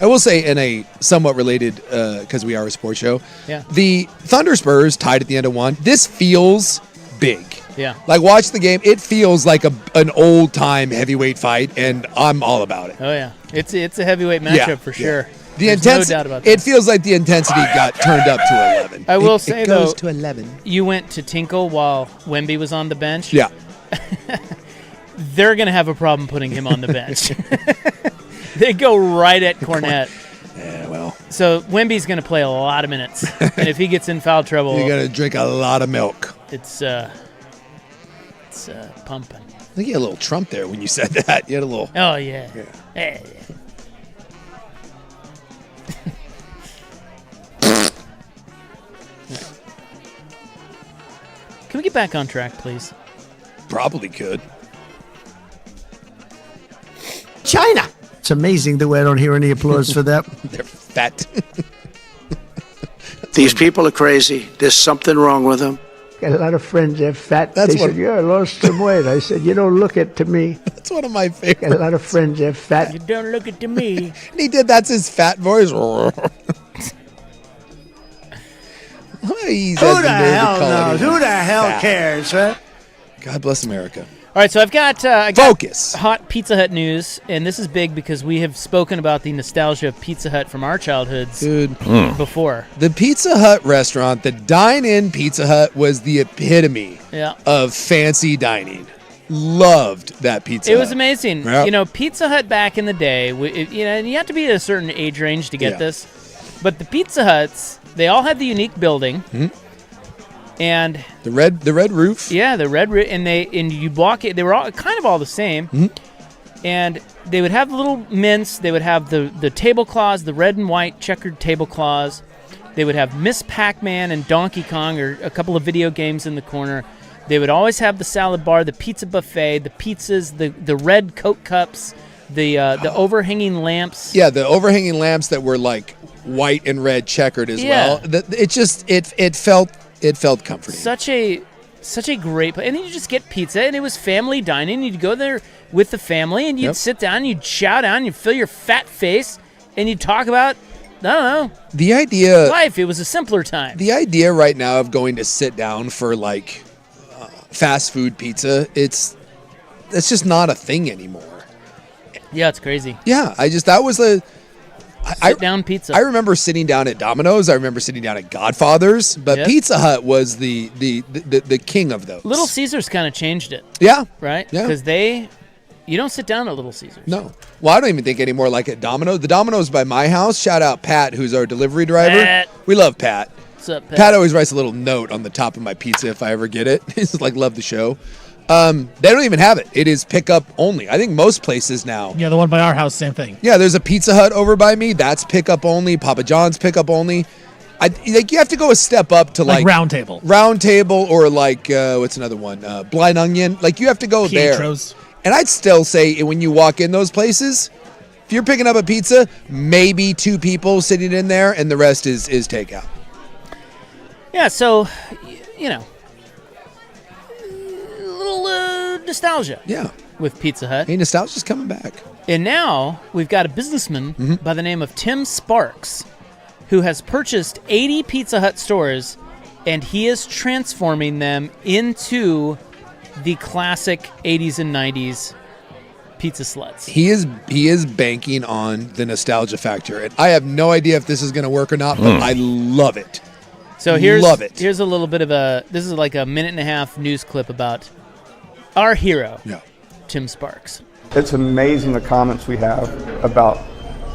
I will say, in a somewhat related, because we are a sports show, the Thunder Spurs tied at the end of one. This feels big. Yeah. Like, watch the game. It feels like an old-time heavyweight fight, and I'm all about it. Oh, yeah. It's a heavyweight matchup for sure. There's no doubt about that. It feels like the intensity got turned up to 11. I will say, it goes though, to 11. You went to Tinkle while Wemby was on the bench. Yeah. They're going to have a problem putting him on the bench. They go right at Cornette. Yeah, well. So Wemby's going to play a lot of minutes. And if he gets in foul trouble... You're going to drink a lot of milk. It's pumping. I think you had a little Trump there when you said that. You had a little... Oh, yeah. Yeah. Can we get back on track, please? Probably could. China. It's amazing the way I don't hear any applause for that. They're fat. These people are crazy. There's something wrong with them. Got a lot of friends that are fat. That's they what- said, yeah, I lost some weight. I said, you don't look it to me. That's one of my favorites. Got a lot of friends that are fat. You don't look it to me. And he did. That's his fat voice. Who the hell knows? Who the hell cares, huh? God bless America. All right, so I've got Focus. hot Pizza Hut news, and this is big because we have spoken about the nostalgia of Pizza Hut from our childhoods before. The Pizza Hut restaurant, the dine-in Pizza Hut, was the epitome of fancy dining. Loved that Pizza Hut. It was amazing. Yeah. Pizza Hut back in the day, and you have to be at a certain age range to get this, but the Pizza Huts, they all had the unique building. And the red roof. Yeah, the red roof, and you walk it. They were all kind of all the same, and they would have the little mints. They would have the tablecloths, the red and white checkered tablecloths. They would have Miss Pac-Man and Donkey Kong, or a couple of video games in the corner. They would always have the salad bar, the pizza buffet, the pizzas, the red Coke cups, the overhanging lamps. Yeah, the overhanging lamps that were like white and red checkered as well. It felt comforting. Such a great place. And then you just get pizza, and it was family dining. You'd go there with the family, and you'd sit down, you'd chow down, you'd fill your fat face, and you'd talk about, I don't know, the idea life. It was a simpler time. The idea right now of going to sit down for like fast food pizza, that's just not a thing anymore. Yeah, it's crazy. Yeah, that was Sit down pizza. I remember sitting down at Domino's. I remember sitting down at Godfather's. But Pizza Hut was the king of those. Little Caesars kind of changed it. Yeah. Right? Yeah. Because you don't sit down at Little Caesars. No. Well, I don't even think anymore like at Domino's. The Domino's by my house. Shout out Pat, who's our delivery driver. Pat. We love Pat. What's up, Pat? Pat always writes a little note on the top of my pizza if I ever get it. He's like, love the show. They don't even have it. It is pickup only. I think most places now. Yeah, the one by our house, same thing. Yeah, there's a Pizza Hut over by me. That's pickup only. Papa John's pickup only. You have to go a step up to like Round Table. Round Table, or like what's another one? Blind Onion. Like you have to go Pietro's. there. And I'd still say when you walk in those places, if you're picking up a pizza, maybe 2 people sitting in there, and the rest is takeout. Yeah, so nostalgia. Yeah. With Pizza Hut. Hey, nostalgia's coming back. And now we've got a businessman by the name of Tim Sparks who has purchased 80 Pizza Hut stores, and he is transforming them into the classic 80s and 90s pizza sluts. He is banking on the nostalgia factor. And I have no idea if this is going to work or not, but I love it. So here's a little bit of this is like a minute and a half news clip about our hero, Tim Sparks. It's amazing the comments we have about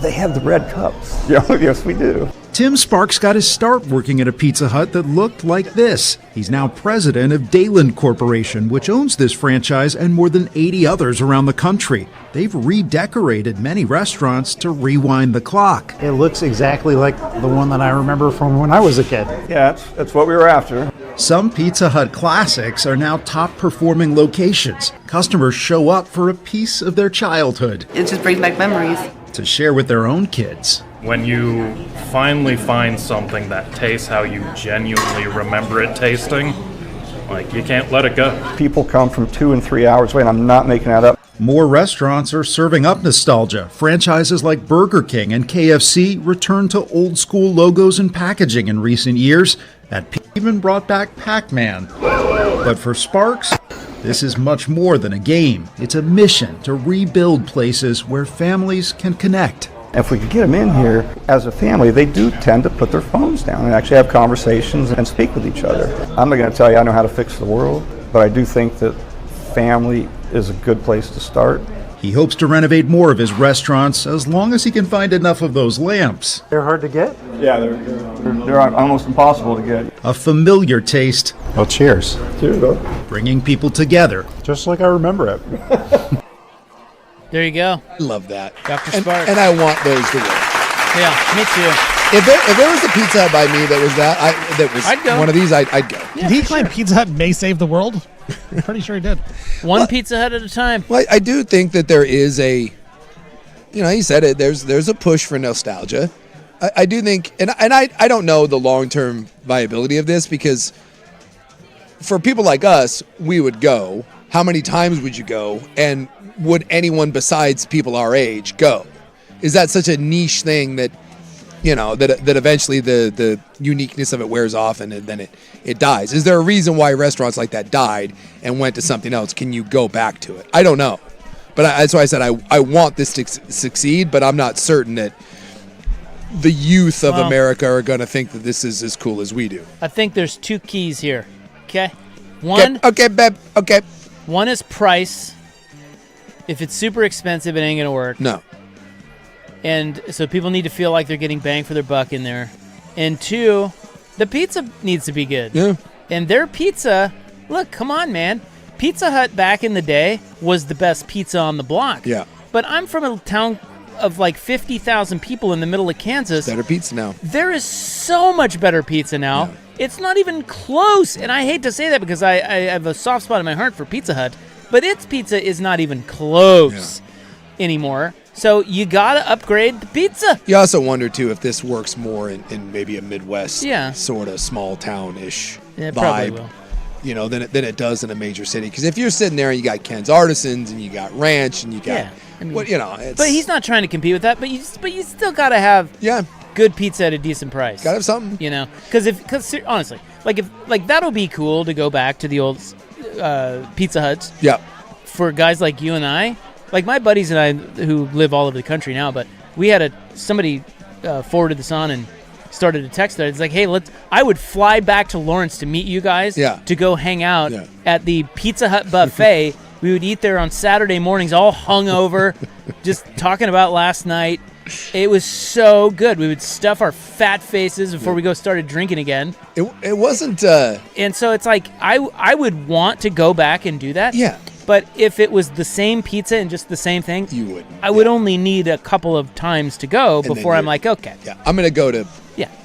they have the red cups. Yes, we do. Tim Sparks got his start working at a Pizza Hut that looked like this. He's now president of Dayland Corporation, which owns this franchise and more than 80 others around the country. They've redecorated many restaurants to rewind the clock. It looks exactly like the one that I remember from when I was a kid. Yeah, that's what we were after. Some Pizza Hut classics are now top-performing locations. Customers show up for a piece of their childhood It just brings back memories. to share with their own kids. When you finally find something that tastes how you genuinely remember it tasting, like, you can't let it go. People come from 2 and 3 hours away, and I'm not making that up. More restaurants are serving up nostalgia. Franchises like Burger King and KFC returned to old-school logos and packaging in recent years. That even brought back Pac-Man. But for Sparks, this is much more than a game. It's a mission to rebuild places where families can connect. If we could get them in here as a family, they do tend to put their phones down and actually have conversations and speak with each other. I'm not going to tell you I know how to fix the world, but I do think that family is a good place to start. He hopes to renovate more of his restaurants as long as he can find enough of those lamps. They're hard to get? Yeah, they're almost impossible to get. A familiar taste. Well, cheers. Cheers, bro. Bringing people together. Just like I remember it. There you go. I love that. Dr. Sparks. And I want those to work. Yeah, me too. If there was a Pizza Hut by me that was I'd go. one of these, I'd go. Yeah, Did he for claim sure. Pizza Hut may save the world? I'm pretty sure he did. One Pizza Hut at a time. Well, I do think that there is a, he said it, there's a push for nostalgia. I do think, and I don't know the long-term viability of this, because for people like us, we would go. How many times would you go? And would anyone besides people our age go? Is that such a niche thing that, that eventually the uniqueness of it wears off and then it dies? Is there a reason why restaurants like that died and went to something else? Can you go back to it? I don't know. But that's why I said I want this to succeed, but I'm not certain that the youth of America are going to think that this is as cool as we do. I think there's two keys here. Okay? One. Okay, babe. Okay. One is price. If it's super expensive, it ain't going to work. No. And so people need to feel like they're getting bang for their buck in there. And two, the pizza needs to be good. Yeah. And their pizza, look, come on, man. Pizza Hut back in the day was the best pizza on the block. Yeah. But I'm from a town of like 50,000 people in the middle of Kansas. Better pizza now. There is so much better pizza now. Yeah. It's not even close. And I hate to say that because I have a soft spot in my heart for Pizza Hut. But its pizza is not even close anymore. So you got to upgrade the pizza. You also wonder, too, if this works more in maybe a Midwest sort of small town-ish vibe. Than it does in a major city. Because if you're sitting there and you got Ken's Artisans and you got Ranch and you got, it's... But he's not trying to compete with that. But you still got to have good pizza at a decent price. Got to have something. Because honestly, if that'll be cool to go back to the old Pizza Huts. Yeah. For guys like you and I, like my buddies and I who live all over the country now, but we had somebody forwarded this on and started a text thread. It's like, hey, I would fly back to Lawrence to meet you guys to go hang out at the Pizza Hut buffet. We would eat there on Saturday mornings, all hungover, just talking about last night. It was so good. We would stuff our fat faces before we started drinking again. It wasn't... And so it's like, I would want to go back and do that. Yeah. But if it was the same pizza and just the same thing, you wouldn't. I would only need a couple of times to go before I'm like, okay. Yeah, I'm going to go to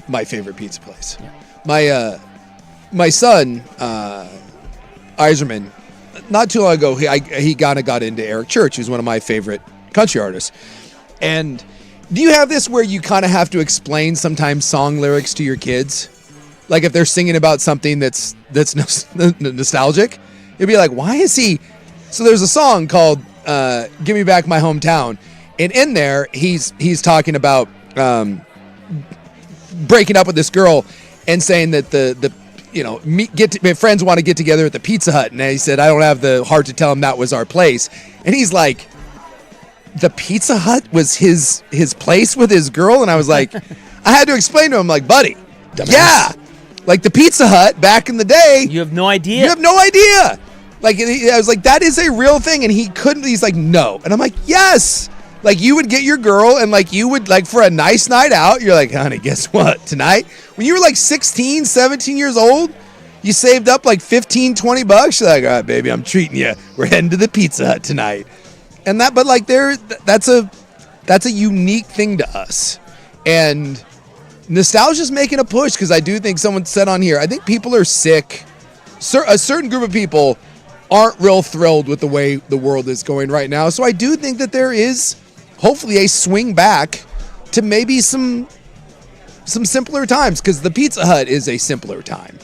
my favorite pizza place. Yeah. My son, Iserman, not too long ago, he kind of got into Eric Church, who's one of my favorite country artists. And do you have this where you kind of have to explain sometimes song lyrics to your kids? Like if they're singing about something that's nostalgic, you'll be like, why is he... So there's a song called "Give Me Back My Hometown," and in there he's talking about breaking up with this girl and saying that my friends want to get together at the Pizza Hut, and he said I don't have the heart to tell him that was our place, and he's like, the Pizza Hut was his place with his girl, and I was like, I had to explain to him, like, buddy, like the Pizza Hut back in the day. You have no idea. You have no idea. Like, I was like, that is a real thing. And he couldn't, he's like, no. And I'm like, yes. Like you would get your girl and like you would like for a nice night out, you're like, honey, guess what? Tonight, when you were like 16, 17 years old, you saved up like $15, $20. You're like, all right, baby, I'm treating you. We're heading to the Pizza Hut tonight. And that, but like that's a unique thing to us. And nostalgia's making a push because I do think someone said on here, I think people are sick. A certain group of people aren't real thrilled with the way the world is going right now. So I do think that there is hopefully a swing back to maybe some simpler times because the Pizza Hut is a simpler time.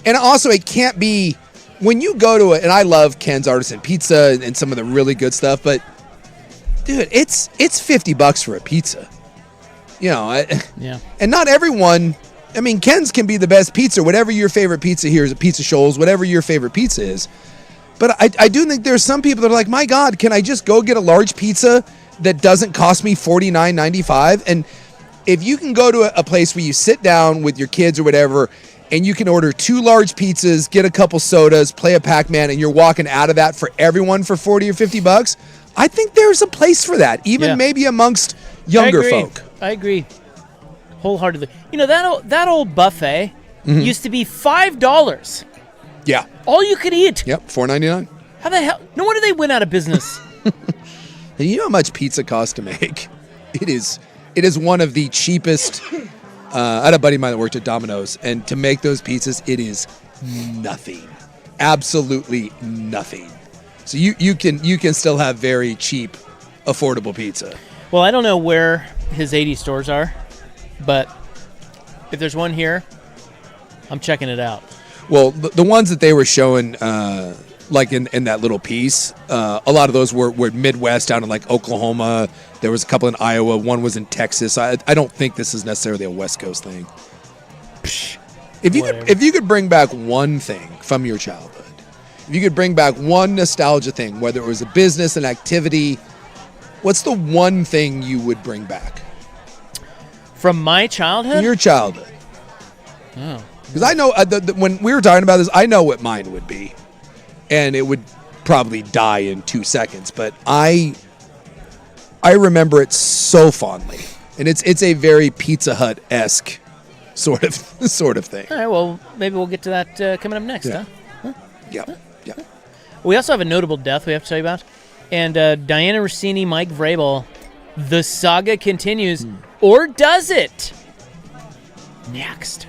And also it can't be when you go to it, and I love Ken's Artisan Pizza and some of the really good stuff, but dude, it's $50 for a pizza. You know, yeah. And not everyone, I mean, Ken's can be the best pizza, whatever your favorite pizza here is at Pizza Shoals, whatever your favorite pizza is. But I do think there's some people that are like, my God, can I just go get a large pizza that doesn't cost me $49.95? And if you can go to a place where you sit down with your kids or whatever, and you can order 2 large pizzas, get a couple sodas, play a Pac-Man, and you're walking out of that for everyone for $40 or $50, I think there's a place for that, even maybe amongst younger folk. I agree wholeheartedly. You know, that old buffet used to be $5. Yeah. All you could eat. Yep, $4.99. How the hell? No wonder they went out of business. And you know how much pizza costs to make? It is one of the cheapest. I had a buddy of mine that worked at Domino's, and to make those pizzas, it is nothing. Absolutely nothing. So you can still have very cheap, affordable pizza. Well, I don't know where his 80 stores are, but if there's one here, I'm checking it out. Well, the ones that they were showing, like in that little piece, a lot of those were Midwest, down in like Oklahoma. There was a couple in Iowa. One was in Texas. I don't think this is necessarily a West Coast thing. If you could bring back one thing from your childhood, if you could bring back one nostalgia thing, whether it was a business, an activity, what's the one thing you would bring back? From my childhood? From your childhood. Oh. Because I know, when we were talking about this, I know what mine would be. And it would probably die in 2 seconds. But I remember it so fondly. And it's a very Pizza Hut-esque sort of thing. All right, well, maybe we'll get to that coming up next, huh? Yeah. We also have a notable death we have to tell you about. And Diana Rossini, Mike Vrabel, the saga continues. Or does it? Next.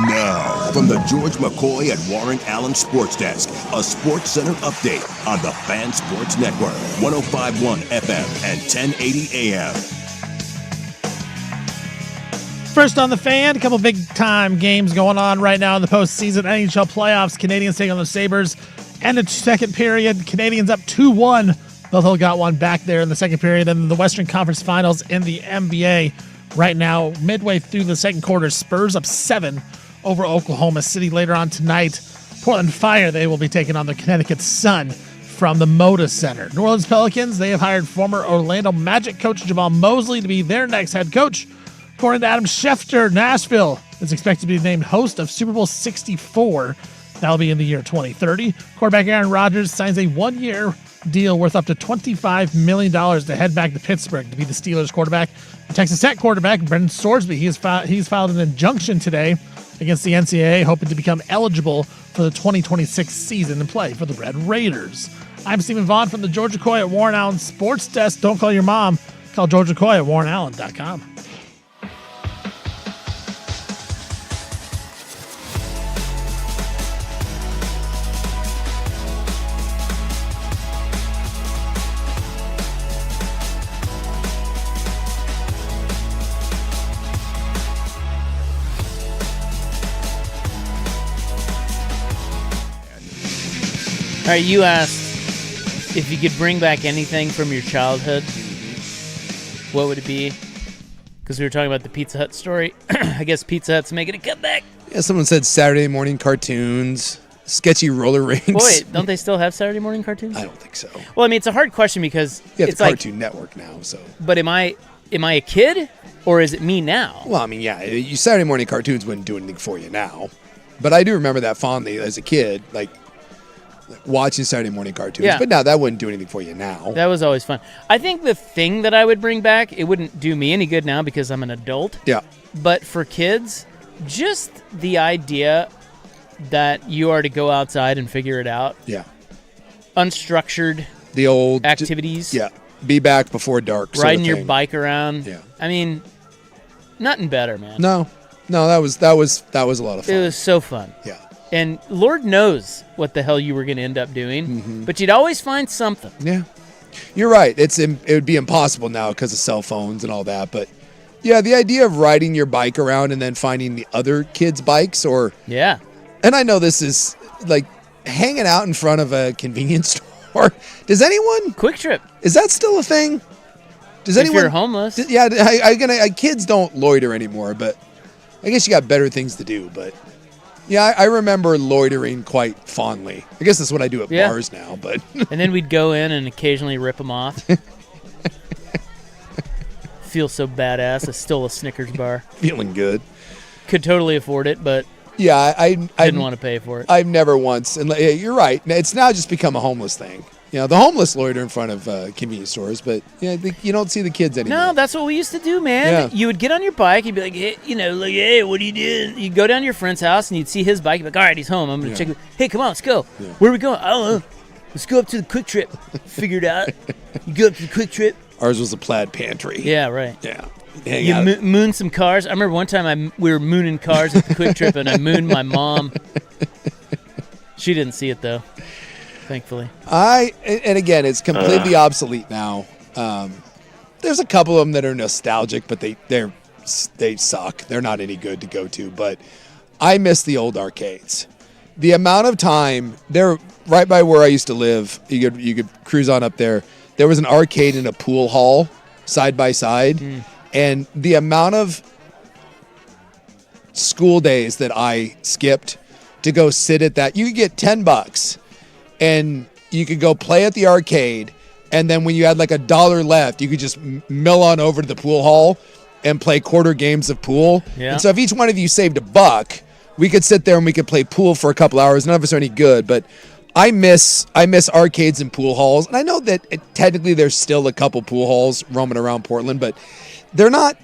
Now, from the George McCoy and Warren Allen Sports Desk, a Sports Center update on the Fan Sports Network, 105.1 FM and 1080 AM. First on the Fan, a couple big-time games going on right now in the postseason. NHL playoffs, Canadians taking on the Sabres. And the second period, Canadians up 2-1. Both got one back there in the second period. And the Western Conference Finals in the NBA right now, midway through the second quarter, Spurs up 7 over Oklahoma City. Later on tonight, Portland Fire, they will be taking on the Connecticut Sun from the Moda Center. New Orleans Pelicans, they have hired former Orlando Magic coach Jamal Mosley to be their next head coach. According to Adam Schefter, Nashville is expected to be named host of Super Bowl 64. That'll be in the year 2030. Quarterback Aaron Rodgers signs a one-year deal worth up to $25 million to head back to Pittsburgh to be the Steelers quarterback. The Texas Tech quarterback, Brendan Sorsby, he's filed an injunction today against the NCAA, hoping to become eligible for the 2026 season and play for the Red Raiders. I'm Stephen Vaughn from the George McCoy at Warren Allen Sports Desk. Don't call your mom. Call George McCoy at warrenallen.com. All right, you asked if you could bring back anything from your childhood, what would it be? Because we were talking about the Pizza Hut story. I guess Pizza Hut's making a comeback. Yeah, someone said Saturday morning cartoons, sketchy roller rinks. Wait, don't they still have Saturday morning cartoons? I don't think so. Well, I mean, it's a hard question because You have it's the like, Cartoon Network now, so. but am I a kid or is it me now? Well, I mean, yeah, you Saturday morning cartoons wouldn't do anything for you now. But I do remember that fondly as a kid, like watching Saturday morning cartoons. Yeah. But now that wouldn't do anything for you now. That was always fun. I think the thing that I would bring back, it wouldn't do me any good now because I'm an adult. Yeah. But for kids, just the idea that you are to go outside and figure it out. Yeah. Unstructured The old activities. Yeah. Be back before dark. sort of Riding your thing. bike around. Yeah. I mean, nothing better, man. No, that was a lot of fun. It was so fun. Yeah. And Lord knows what the hell you were going to end up doing, but you'd always find something. Yeah. You're right. It would be impossible now because of cell phones and all that. But yeah, the idea of riding your bike around and then finding the other kids' bikes Yeah. And I know this is like hanging out in front of a convenience store. Does anyone? Quick Trip. Is that still a thing? Does If anyone? you're homeless. Yeah, kids don't loiter anymore, but I guess you got better things to do. But yeah, I remember loitering quite fondly. I guess that's what I do at bars now. But And then we'd go in and occasionally rip them off. Feel so badass. I stole a Snickers bar. Feeling good. Could totally afford it, but yeah, I didn't want to pay for it. I've never once, and you're right. It's now just become a homeless thing. You know, the homeless loiter in front of convenience stores, but you don't see the kids anymore. No, that's what we used to do, man. Yeah. You would get on your bike, you'd be like, hey, hey, what are you doing? You'd go down to your friend's house and you'd see his bike. You'd be like, all right, he's home. I'm going to check it. Hey, come on, let's go. Yeah. Where are we going? I don't know. Let's go up to the Quick Trip. Figure it out. You go up to the Quick Trip. Ours was a plaid pantry. Yeah, right. Yeah. You moon some cars. I remember one time we were mooning cars at the Quick Trip, and I mooned my mom. She didn't see it, though, thankfully. And again, it's completely obsolete now. There's a couple of them that are nostalgic, but they suck. They're not any good to go to. But I miss the old arcades. The amount of time they're right by where I used to live. You could cruise on up there. There was an arcade and a pool hall side by side, and the amount of school days that I skipped to go sit at that. You could get $10 and you could go play at the arcade. And then when you had like $1 left, you could just mill on over to the pool hall and play quarter games of pool. Yeah. And so if each one of you saved $1, we could sit there and we could play pool for a couple hours. None of us are any good, but I miss arcades and pool halls. And I know that technically there's still a couple pool halls roaming around Portland, but they're not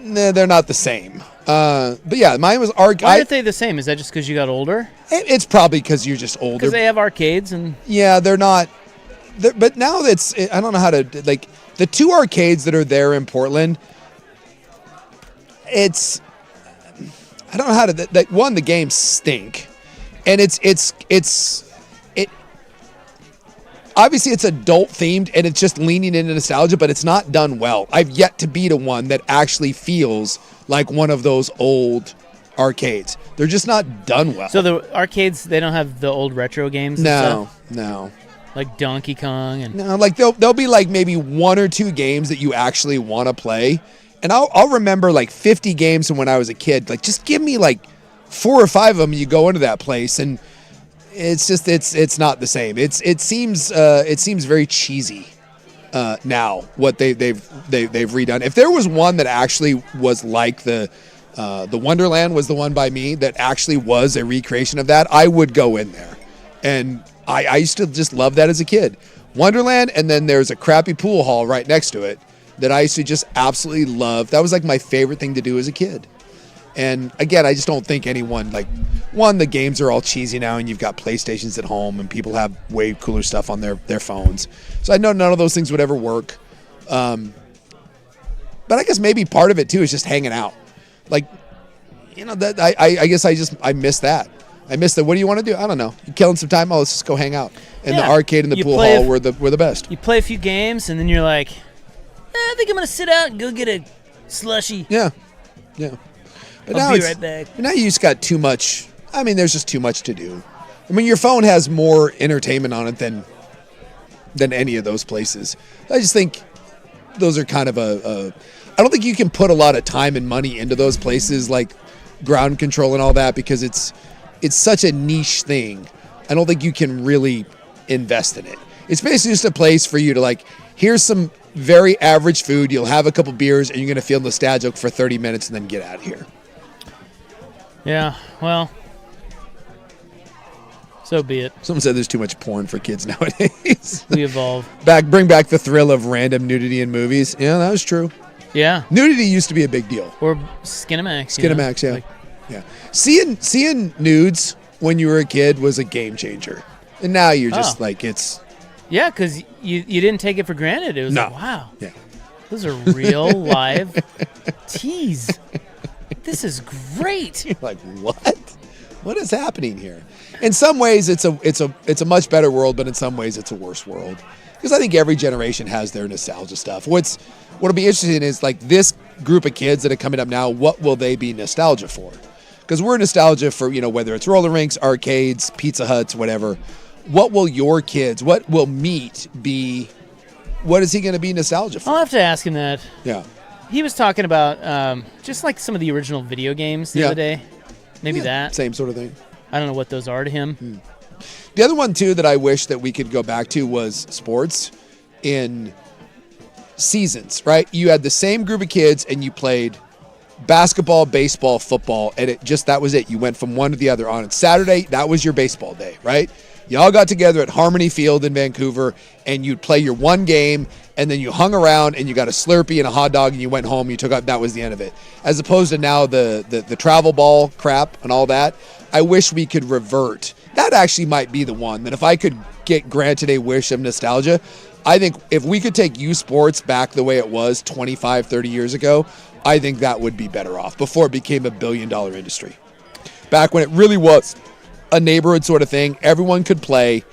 the same. But yeah, mine was arcade. Why aren't they the same? Is that just because you got older? It's probably because you're just older. Because they have arcades and... Yeah, they're not... But now I don't know how to... Like, the two arcades that are there in Portland, I don't know how to... One, the games stink. And obviously it's adult themed and it's just leaning into nostalgia, but it's not done well. I've yet to be to one that actually feels like one of those old arcades. They're just not done well. So the arcades, they don't have the old retro games? No. Like Donkey Kong and... No, like there'll be like maybe 1 or 2 games that you actually want to play. And I'll remember like 50 games from when I was a kid. Like just give me like 4 or 5 of them. You go into that place and it's just it's not the same. It seems very cheesy now what they've redone. If there was one that actually was like the Wonderland was the one by me that actually was a recreation of that, I would go in there. And I used to just love that as a kid. Wonderland, and then there's a crappy pool hall right next to it that I used to just absolutely love. That was like my favorite thing to do as a kid. And again, I just don't think anyone, like, one, the games are all cheesy now and you've got PlayStations at home and people have way cooler stuff on their phones. So I know none of those things would ever work. But I guess maybe part of it too is just hanging out. Like, that I guess I miss that. I miss that. What do you want to do? I don't know. You killing some time? Oh, let's just go hang out. And the arcade and the pool hall were the best. You play a few games and then you're like, I think I'm going to sit out and go get a slushie. Yeah. But I'll be right back. Now you just got too much. I mean, there's just too much to do. I mean, your phone has more entertainment on it than any of those places. I just think those are kind of I don't think you can put a lot of time and money into those places like ground control and all that because it's such a niche thing. I don't think you can really invest in it. It's basically just a place for you to like, here's some very average food. You'll have a couple beers and you're going to feel nostalgic for 30 minutes and then get out of here. Yeah, well, so be it. Someone said there's too much porn for kids nowadays. We evolve. Bring back the thrill of random nudity in movies. Yeah, that was true. Yeah. Nudity used to be a big deal. Or Skinamax. Skinamax, yeah. Yeah. Seeing nudes when you were a kid was a game changer. And now you're just like, it's... Yeah, because you didn't take it for granted. It was like, wow. Yeah. Those are real live teas. This is great. You're like, what? What is happening here? In some ways, it's a much better world, but in some ways, it's a worse world. Because I think every generation has their nostalgia stuff. What'll be interesting is like this group of kids that are coming up now, what will they be nostalgia for? Because we're nostalgia for, whether it's roller rinks, arcades, Pizza Huts, whatever. What will your kids, what will Meat be, what is he going to be nostalgia for? I'll have to ask him that. Yeah. He was talking about just like some of the original video games the other day. Maybe that. Same sort of thing. I don't know what those are to him. The other one, too, that I wish that we could go back to was sports in seasons, right? You had the same group of kids and you played basketball, baseball, football, and that was it. You went from one to the other. On Saturday, that was your baseball day, right? You all got together at Harmony Field in Vancouver, and you'd play your one game, and then you hung around, and you got a Slurpee and a hot dog, and you went home, you took up, that was the end of it. As opposed to now the travel ball crap and all that, I wish we could revert. That actually might be the one, that if I could get granted a wish of nostalgia, I think if we could take youth sports back the way it was 25, 30 years ago, I think that would be better off, before it became a billion-dollar industry. Back when it really was a neighborhood sort of thing, everyone could play,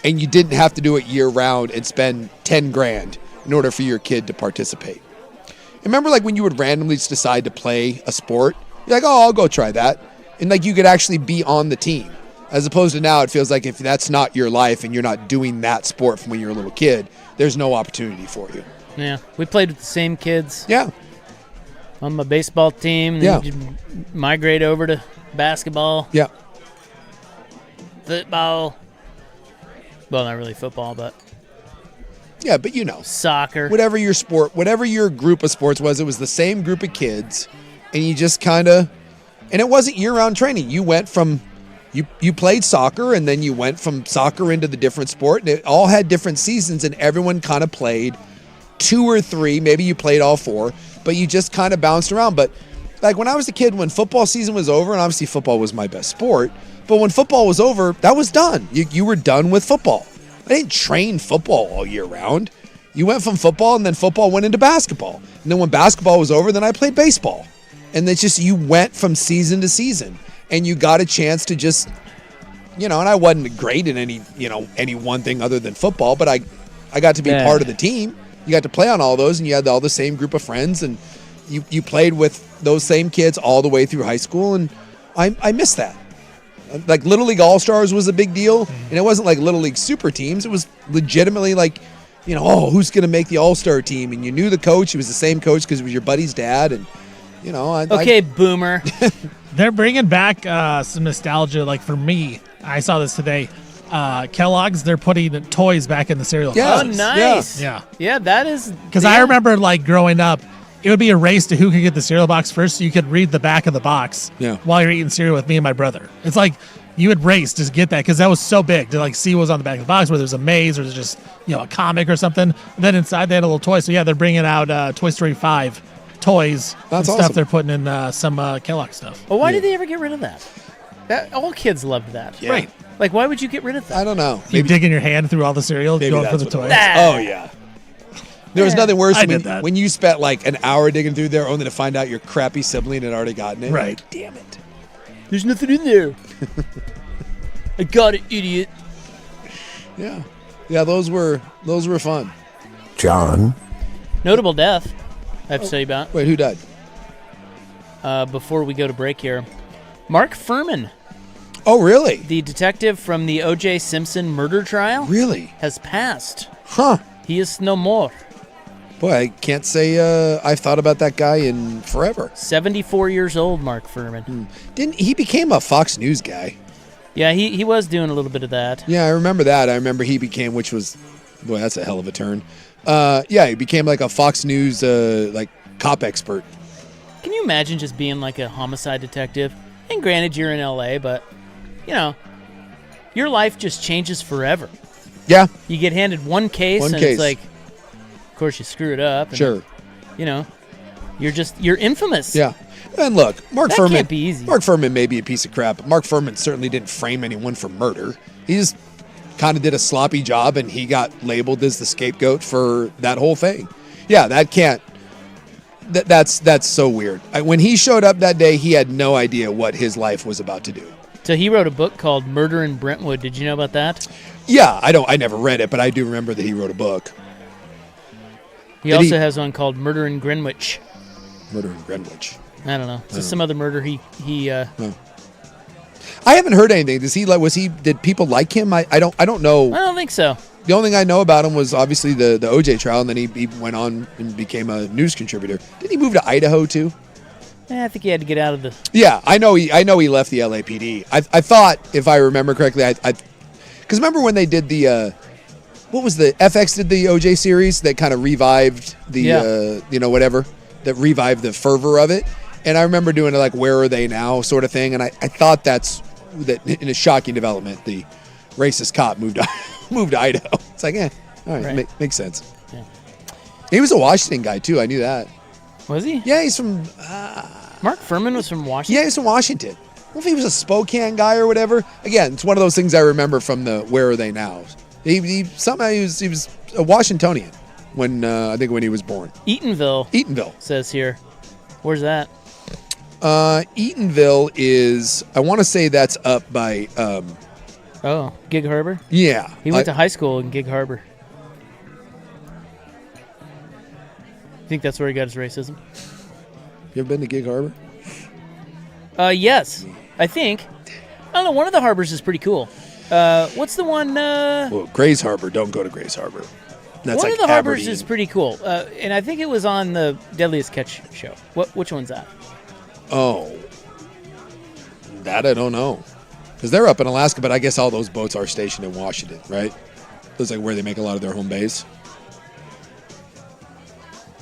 and you didn't have to do it year-round and spend $10,000 in order for your kid to participate. And remember, like, when you would randomly just decide to play a sport, you're like, oh, I'll go try that. And, like, you could actually be on the team. As opposed to now, it feels like if that's not your life and you're not doing that sport from when you're a little kid, there's no opportunity for you. Yeah. We played with the same kids. Yeah. On my baseball team. Yeah. You migrate over to basketball. Yeah. Football. Well, not really football, but... Yeah, but soccer. Whatever your sport, whatever your group of sports was, it was the same group of kids, and you just kind of... And it wasn't year-round training. You went from... You played soccer, and then you went from soccer into the different sport, and it all had different seasons, and everyone kind of played 2 or 3. Maybe you played all 4, but you just kind of bounced around. But like when I was a kid, when football season was over, and obviously football was my best sport, but when football was over, that was done. You were done with football. I didn't train football all year round. You went from football, and then football went into basketball. And then when basketball was over, then I played baseball. And it's just you went from season to season. And you got a chance to just, and I wasn't great in any one thing other than football, but I got to be part of the team. You got to play on all those, and you had all the same group of friends, and you played with those same kids all the way through high school, and I miss that. Like Little League All-Stars was a big deal, and it wasn't like Little League super teams. It was legitimately like, who's going to make the All-Star team? And you knew the coach. He was the same coach because it was your buddy's dad, and okay, boomer. They're bringing back some nostalgia. Like for me, I saw this today. Kellogg's, they're putting toys back in the cereal boxes. Oh, nice. Yeah, that is. Because I remember like growing up, it would be a race to who could get the cereal box first, so you could read the back of the box while you're eating cereal with me and my brother. It's like you would race to get that because that was so big to like see what was on the back of the box, whether it was a maze or there's just a comic or something. And then inside they had a little toy. So yeah, they're bringing out Toy Story 5 toys and stuff. Awesome. They're putting in some Kellogg stuff. Well, why did they ever get rid of that? All kids loved that. Yeah. Right. Like, why would you get rid of that? I don't know. You digging your hand through all the cereal, going for the toys. Oh, yeah. There was nothing worse than when you spent like an hour digging through there only to find out your crappy sibling had already gotten it. Right. Like, damn it. There's nothing in there. I got it, idiot. Yeah. Yeah, those were fun. John. Notable death, I have to tell you about. Wait, who died? Before we go to break here. Mark Ferman. Oh, really? The detective from the O.J. Simpson murder trial really has passed. Huh. He is no more. Boy, I can't say I've thought about that guy in forever. 74 years old, Mark Ferman. Didn't he became a Fox News guy? Yeah, he was doing a little bit of that. Yeah, I remember that. I remember he became, which was, boy, that's a hell of a turn. Yeah, he became like a Fox News like cop expert. Can you imagine just being like a homicide detective? And granted, you're in L.A., but, you know, your life just changes forever. Yeah. You get handed one case, it's like, of course, you screw it up. And, sure. You know, you're infamous. Yeah. And look, Mark that Ferman. Can't be easy. Mark Ferman may be a piece of crap, but Mark Ferman certainly didn't frame anyone for murder. He just kind of did a sloppy job, and he got labeled as the scapegoat for that whole thing. Yeah, that can't. That's so weird. When he showed up that day, he had no idea what his life was about to do. So he wrote a book called Murder in Brentwood. Did you know about that? Yeah, I never read it, but I do remember that he wrote a book. He also has one called Murder in Greenwich. Murder in Greenwich. I don't know. It's just some other murder he I haven't heard anything. Did people like him? I don't know. I don't think so. The only thing I know about him was obviously the OJ trial, and then he went on and became a news contributor. Did he move to Idaho too? I think he had to get out of the. Yeah, I know he left the LAPD. I thought, if I remember correctly, because remember when they did the what was the FX did the OJ series that kind of revived the whatever that revived the fervor of it, and I remember doing it like Where Are They Now sort of thing, and I thought that in a shocking development, the racist cop moved to Idaho. It's like, all right, right. Makes sense. Yeah. He was a Washington guy too. I knew that. Was he? Yeah, he's from. Mark Ferman was from Washington. Yeah, he's from Washington. I don't know if he was a Spokane guy or whatever. Again, it's one of those things I remember from the Where Are They Now. He somehow he was a Washingtonian when I think when he was born. Eatonville says here. Where's that? Eatonville is, I want to say that's up by. Gig Harbor? Yeah. He went to high school in Gig Harbor. You think that's where he got his racism? You ever been to Gig Harbor? Yes, I think. I don't know, one of the harbors is pretty cool. What's the one? Well, Grays Harbor. Don't go to Grays Harbor. That's one like of the harbors Aberdeen. is pretty cool. And I think it was on the Deadliest Catch show. Which one's that? Oh. That I don't know. Because they're up in Alaska, but I guess all those boats are stationed in Washington, right? That's like where they make a lot of their home base.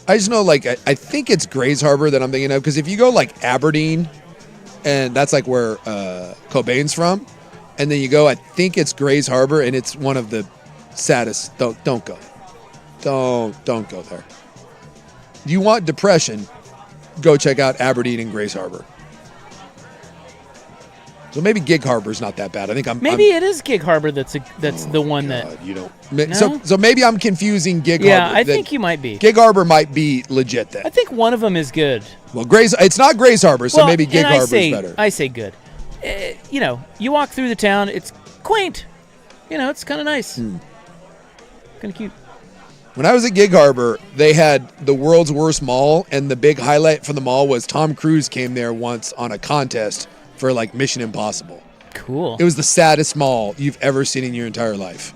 I just know, like, I think it's Grays Harbor that I'm thinking of, because if you go, like, Aberdeen, and that's, like, where Cobain's from, and then you go, I think it's Grays Harbor, and it's one of the saddest. Don't go. Don't go there. You want depression, go check out Aberdeen and Grays Harbor. So maybe Gig Harbor's not that bad. I think it is Gig Harbor that's the one that you don't. No? So maybe I'm confusing Gig Harbor. Yeah, I think you might be. Gig Harbor might be legit then. I think one of them is good. Well, it's not Grays Harbor, so maybe Gig Harbor's better. I say good. You walk through the town, it's quaint. It's kind of nice. Kind of cute. When I was at Gig Harbor, they had the world's worst mall, and the big highlight from the mall was Tom Cruise came there once on a contest for like Mission Impossible. Cool. It was the saddest mall you've ever seen in your entire life.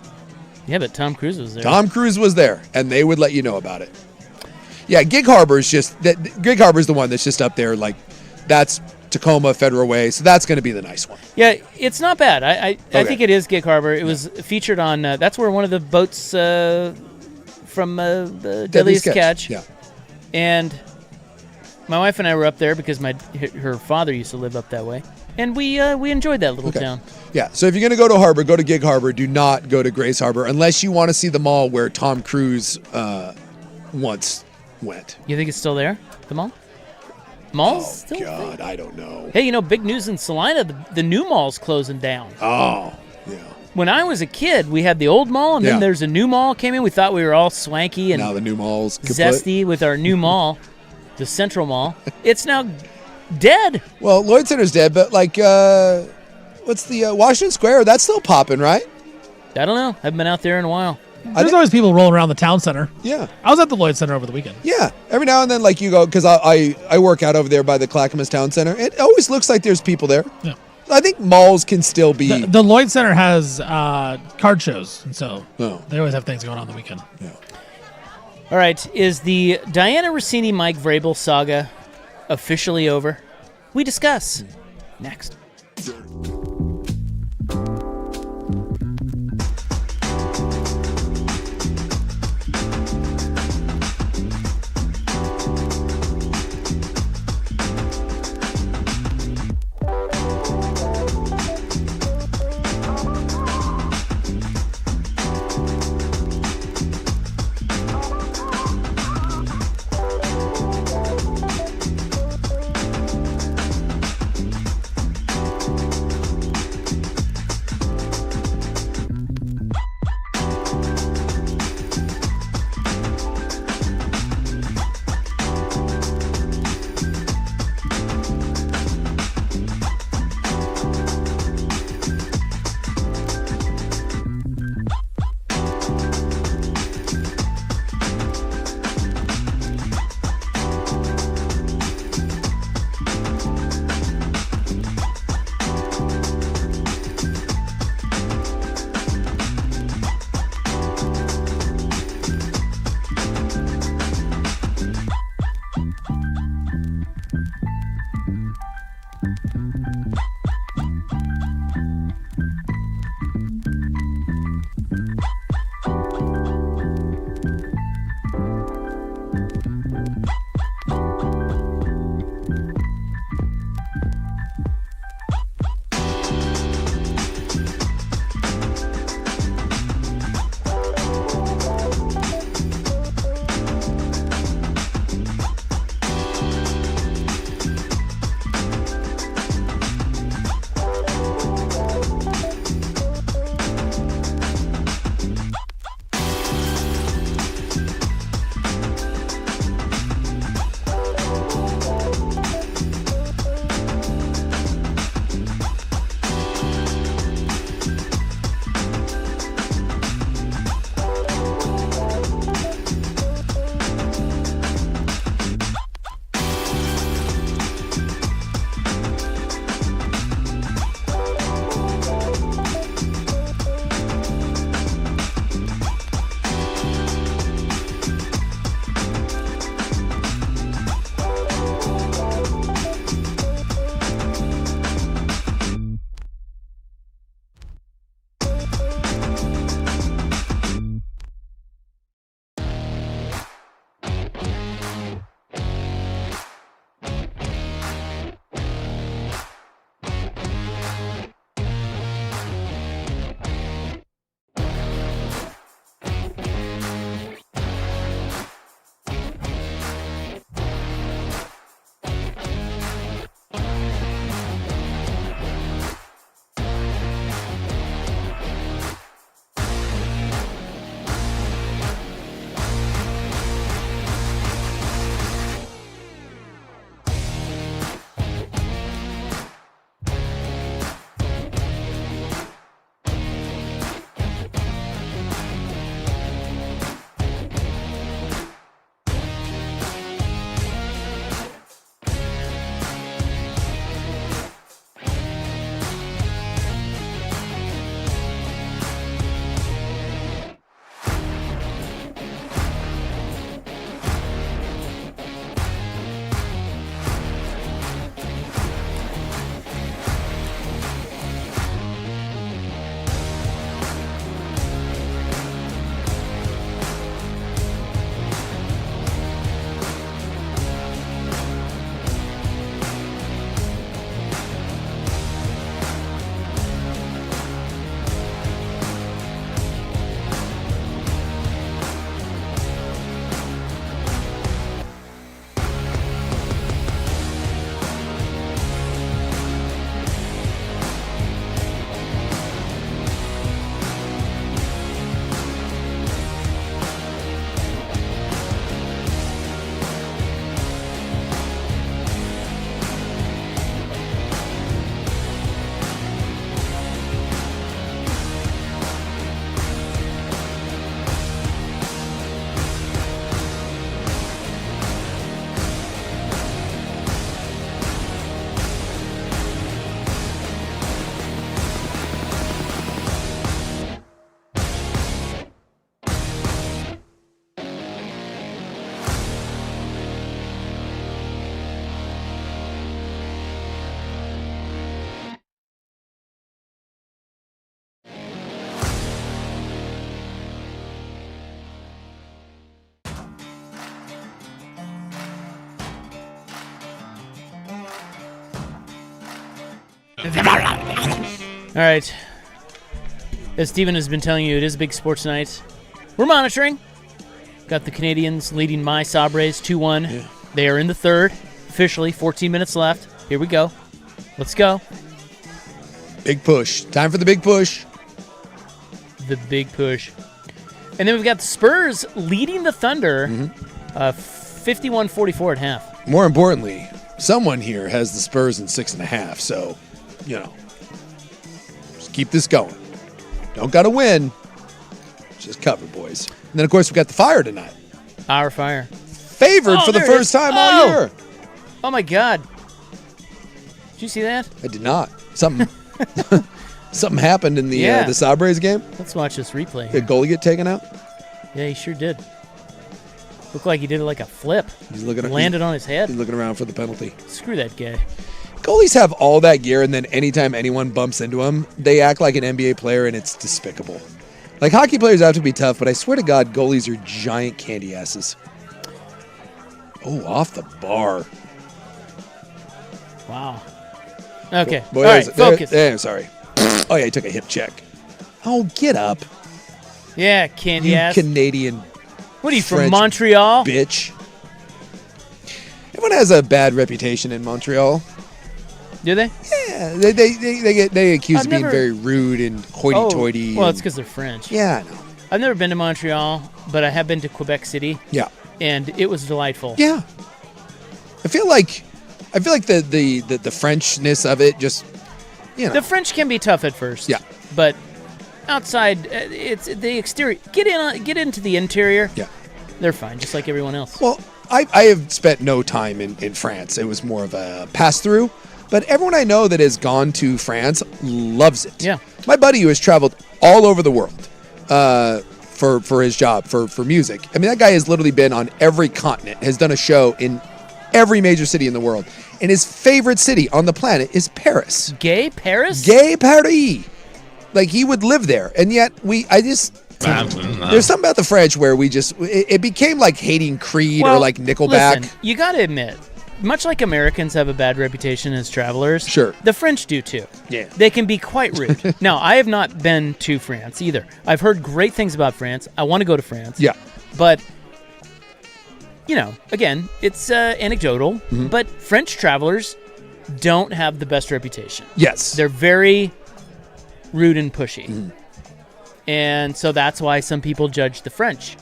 Yeah, but Tom Cruise was there. Tom Cruise was there, and they would let you know about it. Yeah, Gig Harbor's Gig Harbor's the one that's just up there, like that's Tacoma Federal Way, so that's going to be the nice one. Yeah, it's not bad. I think it is Gig Harbor. It was featured on. That's where one of the boats from the Deadliest Catch. Yeah, and my wife and I were up there because her father used to live up that way, and we enjoyed that little town. Yeah, so if you're going to go to Harbor, go to Gig Harbor. Do not go to Grays Harbor unless you want to see the mall where Tom Cruise once went. You think it's still there, the mall? Mall's still God, I don't know. Hey, big news in Salina. The new mall's closing down. Oh, yeah. When I was a kid, we had the old mall, and then there's a new mall came in. We thought we were all swanky and now the new mall's zesty with our new mall, the Central Mall. It's now dead. Well, Lloyd Center's dead, but like, what's the Washington Square? That's still popping, right? I don't know. Haven't been out there in a while. There's always people rolling around the town center. Yeah. I was at the Lloyd Center over the weekend. Yeah. Every now and then, like, you go, because I work out over there by the Clackamas Town Center. It always looks like there's people there. Yeah. I think malls can still be. The Lloyd Center has card shows, and so Oh. they always have things going on the weekend. Yeah. All right, is the Diana Rossini Mike Vrabel saga officially over? We discuss next. All right. As Steven has been telling you, it is a big sports night. We're monitoring. Got the Canadians leading my Sabres 2-1. Yeah. They are in the third. Officially, 14 minutes left. Here we go. Let's go. Big push. Time for the big push. The big push. And then we've got the Spurs leading the Thunder 51-44 at half. More importantly, someone here has the Spurs in 6.5, so, just keep this going. Don't got to win. Just cover, boys. And then, of course, we've got the Fire tonight. Our Fire. Favored for the first time all year. Oh, my God. Did you see that? I did not. Something happened in the Sabres game. Let's watch this replay. Did goalie get taken out? Yeah, he sure did. Looked like he did it like a flip. He's looking. Landed on his head. He's looking around for the penalty. Screw that guy. Goalies have all that gear, and then anytime anyone bumps into them, they act like an NBA player, and it's despicable. Like, hockey players have to be tough, but I swear to God, goalies are giant candy asses. Oh, off the bar. Wow. Okay. Boy, all right, focus. Sorry. Oh, yeah, he took a hip check. Oh, get up. Yeah, candy you ass. Canadian. What are you, French from Montreal? Bitch. Everyone has a bad reputation in Montreal. Do they? Yeah, they accuse of being very rude and hoity-toity. Well, it's because they're French. Yeah, I know. I've never been to Montreal, but I have been to Quebec City. Yeah. And it was delightful. Yeah. I feel like the Frenchness of it just, The French can be tough at first. Yeah. But outside, it's the exterior. Get into the interior. Yeah. They're fine, just like everyone else. Well, I have spent no time in France. It was more of a pass-through. But everyone I know that has gone to France loves it. Yeah. My buddy who has traveled all over the world for his job, for music. I mean, that guy has literally been on every continent, has done a show in every major city in the world. And his favorite city on the planet is Paris. Gay Paris? Gay Paris. Like, he would live there. And yet, there's something about the French where it became like hating Creed or like Nickelback. Listen, you got to admit, much like Americans have a bad reputation as travelers, sure, the French do too. Yeah. They can be quite rude. Now, I have not been to France either. I've heard great things about France. I want to go to France. Yeah. But, again, it's anecdotal, but French travelers don't have the best reputation. Yes. They're very rude and pushy. And so that's why some people judge the French.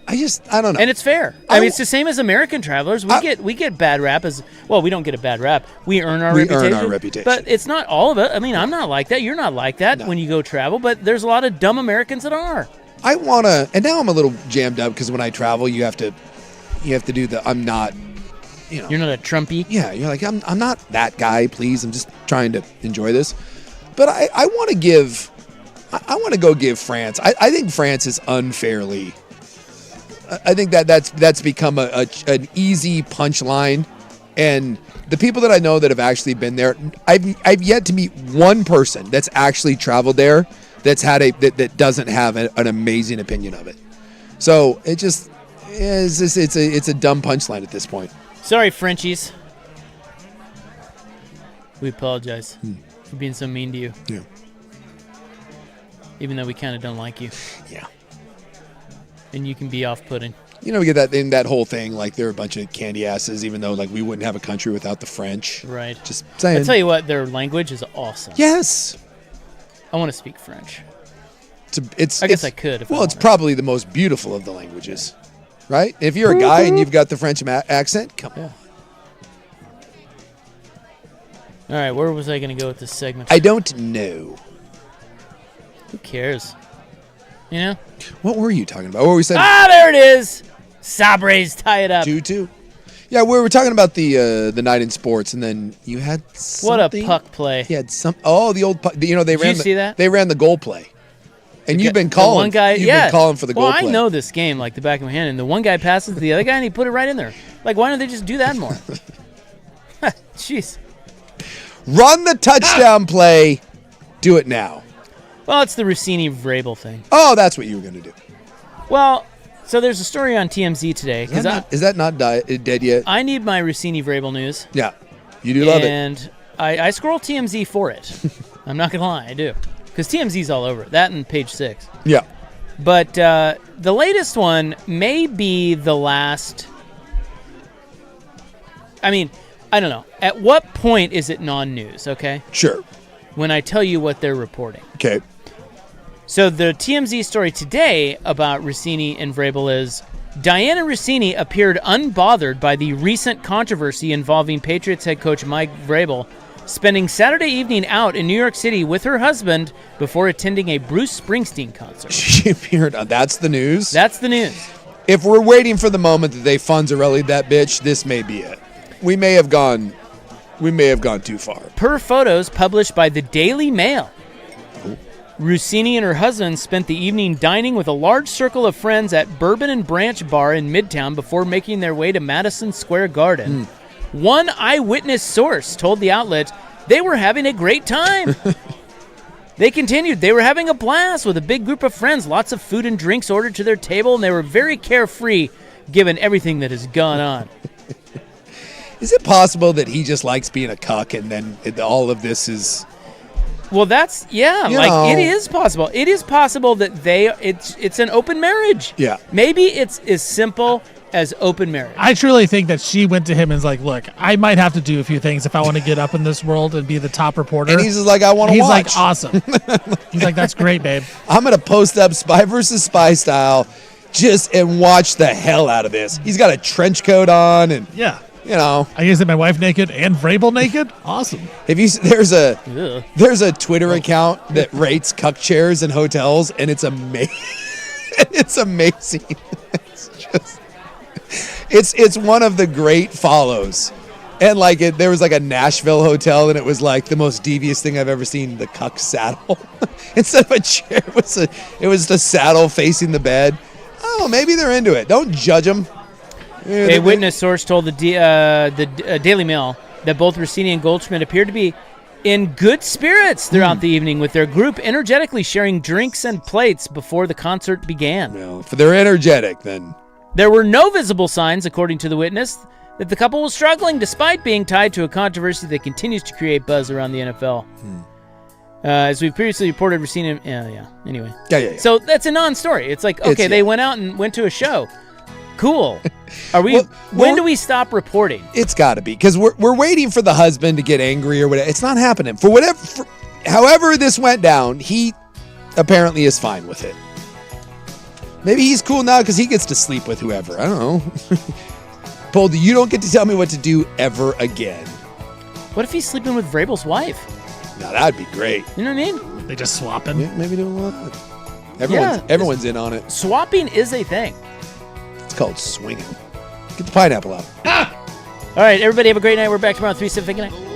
I don't know. And it's fair. I mean, it's the same as American travelers. We get bad rap as well. We don't get a bad rap. We earn our reputation. But it's not all of it. I mean, I'm not like that. You're not like that when you go travel. But there's a lot of dumb Americans that are. I want to, and now I'm a little jammed up because when I travel, you have to do the I'm not. You're not a Trumpy. Yeah, you're like I'm not that guy. Please, I'm just trying to enjoy this. But I want to give. I want to go give France. I think France is unfairly. I think that's become an easy punchline, and the people that I know that have actually been there, I've yet to meet one person that's actually traveled there that's had that doesn't have an amazing opinion of it. So it's a dumb punchline at this point. Sorry, Frenchies. We apologize for being so mean to you. Yeah. Even though we kind of don't like you. Yeah. And you can be off-putting. We get that in that whole thing, like they're a bunch of candy asses, even though like we wouldn't have a country without the French. Right. Just saying. I'll tell you what, their language is awesome. Yes. I want to speak French. I guess I could. It's probably the most beautiful of the languages, right? If you're a guy and you've got the French accent, come on. All right, where was I going to go with this segment? I don't know. Who cares? What were you talking about? What were we saying? There it is. Sabres tie it up. 2-2. Yeah, we were talking about the night in sports, and then you had something. What a puck play. He had the old puck. Did you see that? They ran the goal play. And you've been calling. One guy, been calling for the goal play. Well, I know this game like the back of my hand, and the one guy passes to the other guy, and he put it right in there. Like, why don't they just do that more? Jeez. Run the touchdown play. Do it now. Well, it's the Rossini-Vrabel thing. Oh, that's what you were going to do. Well, so there's a story on TMZ today. Is that not dead yet? I need my Rossini-Vrabel news. Yeah, you do love it. And I scroll TMZ for it. I'm not going to lie, I do. Because TMZ's all over it. That and Page 6. Yeah. But the latest one may be the last. I mean, I don't know. At what point is it non-news, okay? Sure. When I tell you what they're reporting. Okay. So the TMZ story today about Rossini and Vrabel is Diana Rossini appeared unbothered by the recent controversy involving Patriots head coach Mike Vrabel spending Saturday evening out in New York City with her husband before attending a Bruce Springsteen concert. She appeared. That's the news? That's the news. If we're waiting for the moment that they Fonzarelli that bitch, this may be it. We may have gone too far. Per photos published by the Daily Mail, Rossini and her husband spent the evening dining with a large circle of friends at Bourbon and Branch Bar in Midtown before making their way to Madison Square Garden. One eyewitness source told the outlet they were having a great time. They continued, they were having a blast with a big group of friends, lots of food and drinks ordered to their table, and they were very carefree given everything that has gone on. Is it possible that he just likes being a cuck and then all of this is... Well, that's, it is possible. It is possible that it's an open marriage. Yeah. Maybe it's as simple as open marriage. I truly think that she went to him and was like, look, I might have to do a few things if I want to get up in this world and be the top reporter. And he's just like, I want to watch. He's like, awesome. He's like, that's great, babe. I'm going to post up Spy versus Spy style and watch the hell out of this. He's got a trench coat on and... Yeah. You know, I guess my wife naked and Vrabel naked. Awesome. There's a Twitter account that rates cuck chairs in hotels, and it's amazing. It's amazing. It's one of the great follows. And there was a Nashville hotel, and it was the most devious thing I've ever seen. The cuck saddle instead of a chair, it was the saddle facing the bed. Oh, maybe they're into it. Don't judge them. A witness source told the Daily Mail that both Rossini and Goldschmidt appeared to be in good spirits throughout the evening, with their group energetically sharing drinks and plates before the concert began. Well, if they're energetic, then... There were no visible signs, according to the witness, that the couple was struggling despite being tied to a controversy that continues to create buzz around the NFL. As we've previously reported, Rossini... Anyway. Yeah. So that's a non-story. It's they went out and went to a show. Cool. Are we? When do we stop reporting? It's got to be because we're waiting for the husband to get angry or whatever. It's not happening. However this went down, he apparently is fine with it. Maybe he's cool now because he gets to sleep with whoever. I don't know. Poldy, you don't get to tell me what to do ever again. What if he's sleeping with Vrabel's wife? Now that'd be great. You know what I mean? They just swap him. Yeah, maybe do a lot. Everyone's in on it. Swapping is a thing. It's called swinging. Get the pineapple out. All right, everybody have a great night. We're back tomorrow at 3 Pacific. Good night.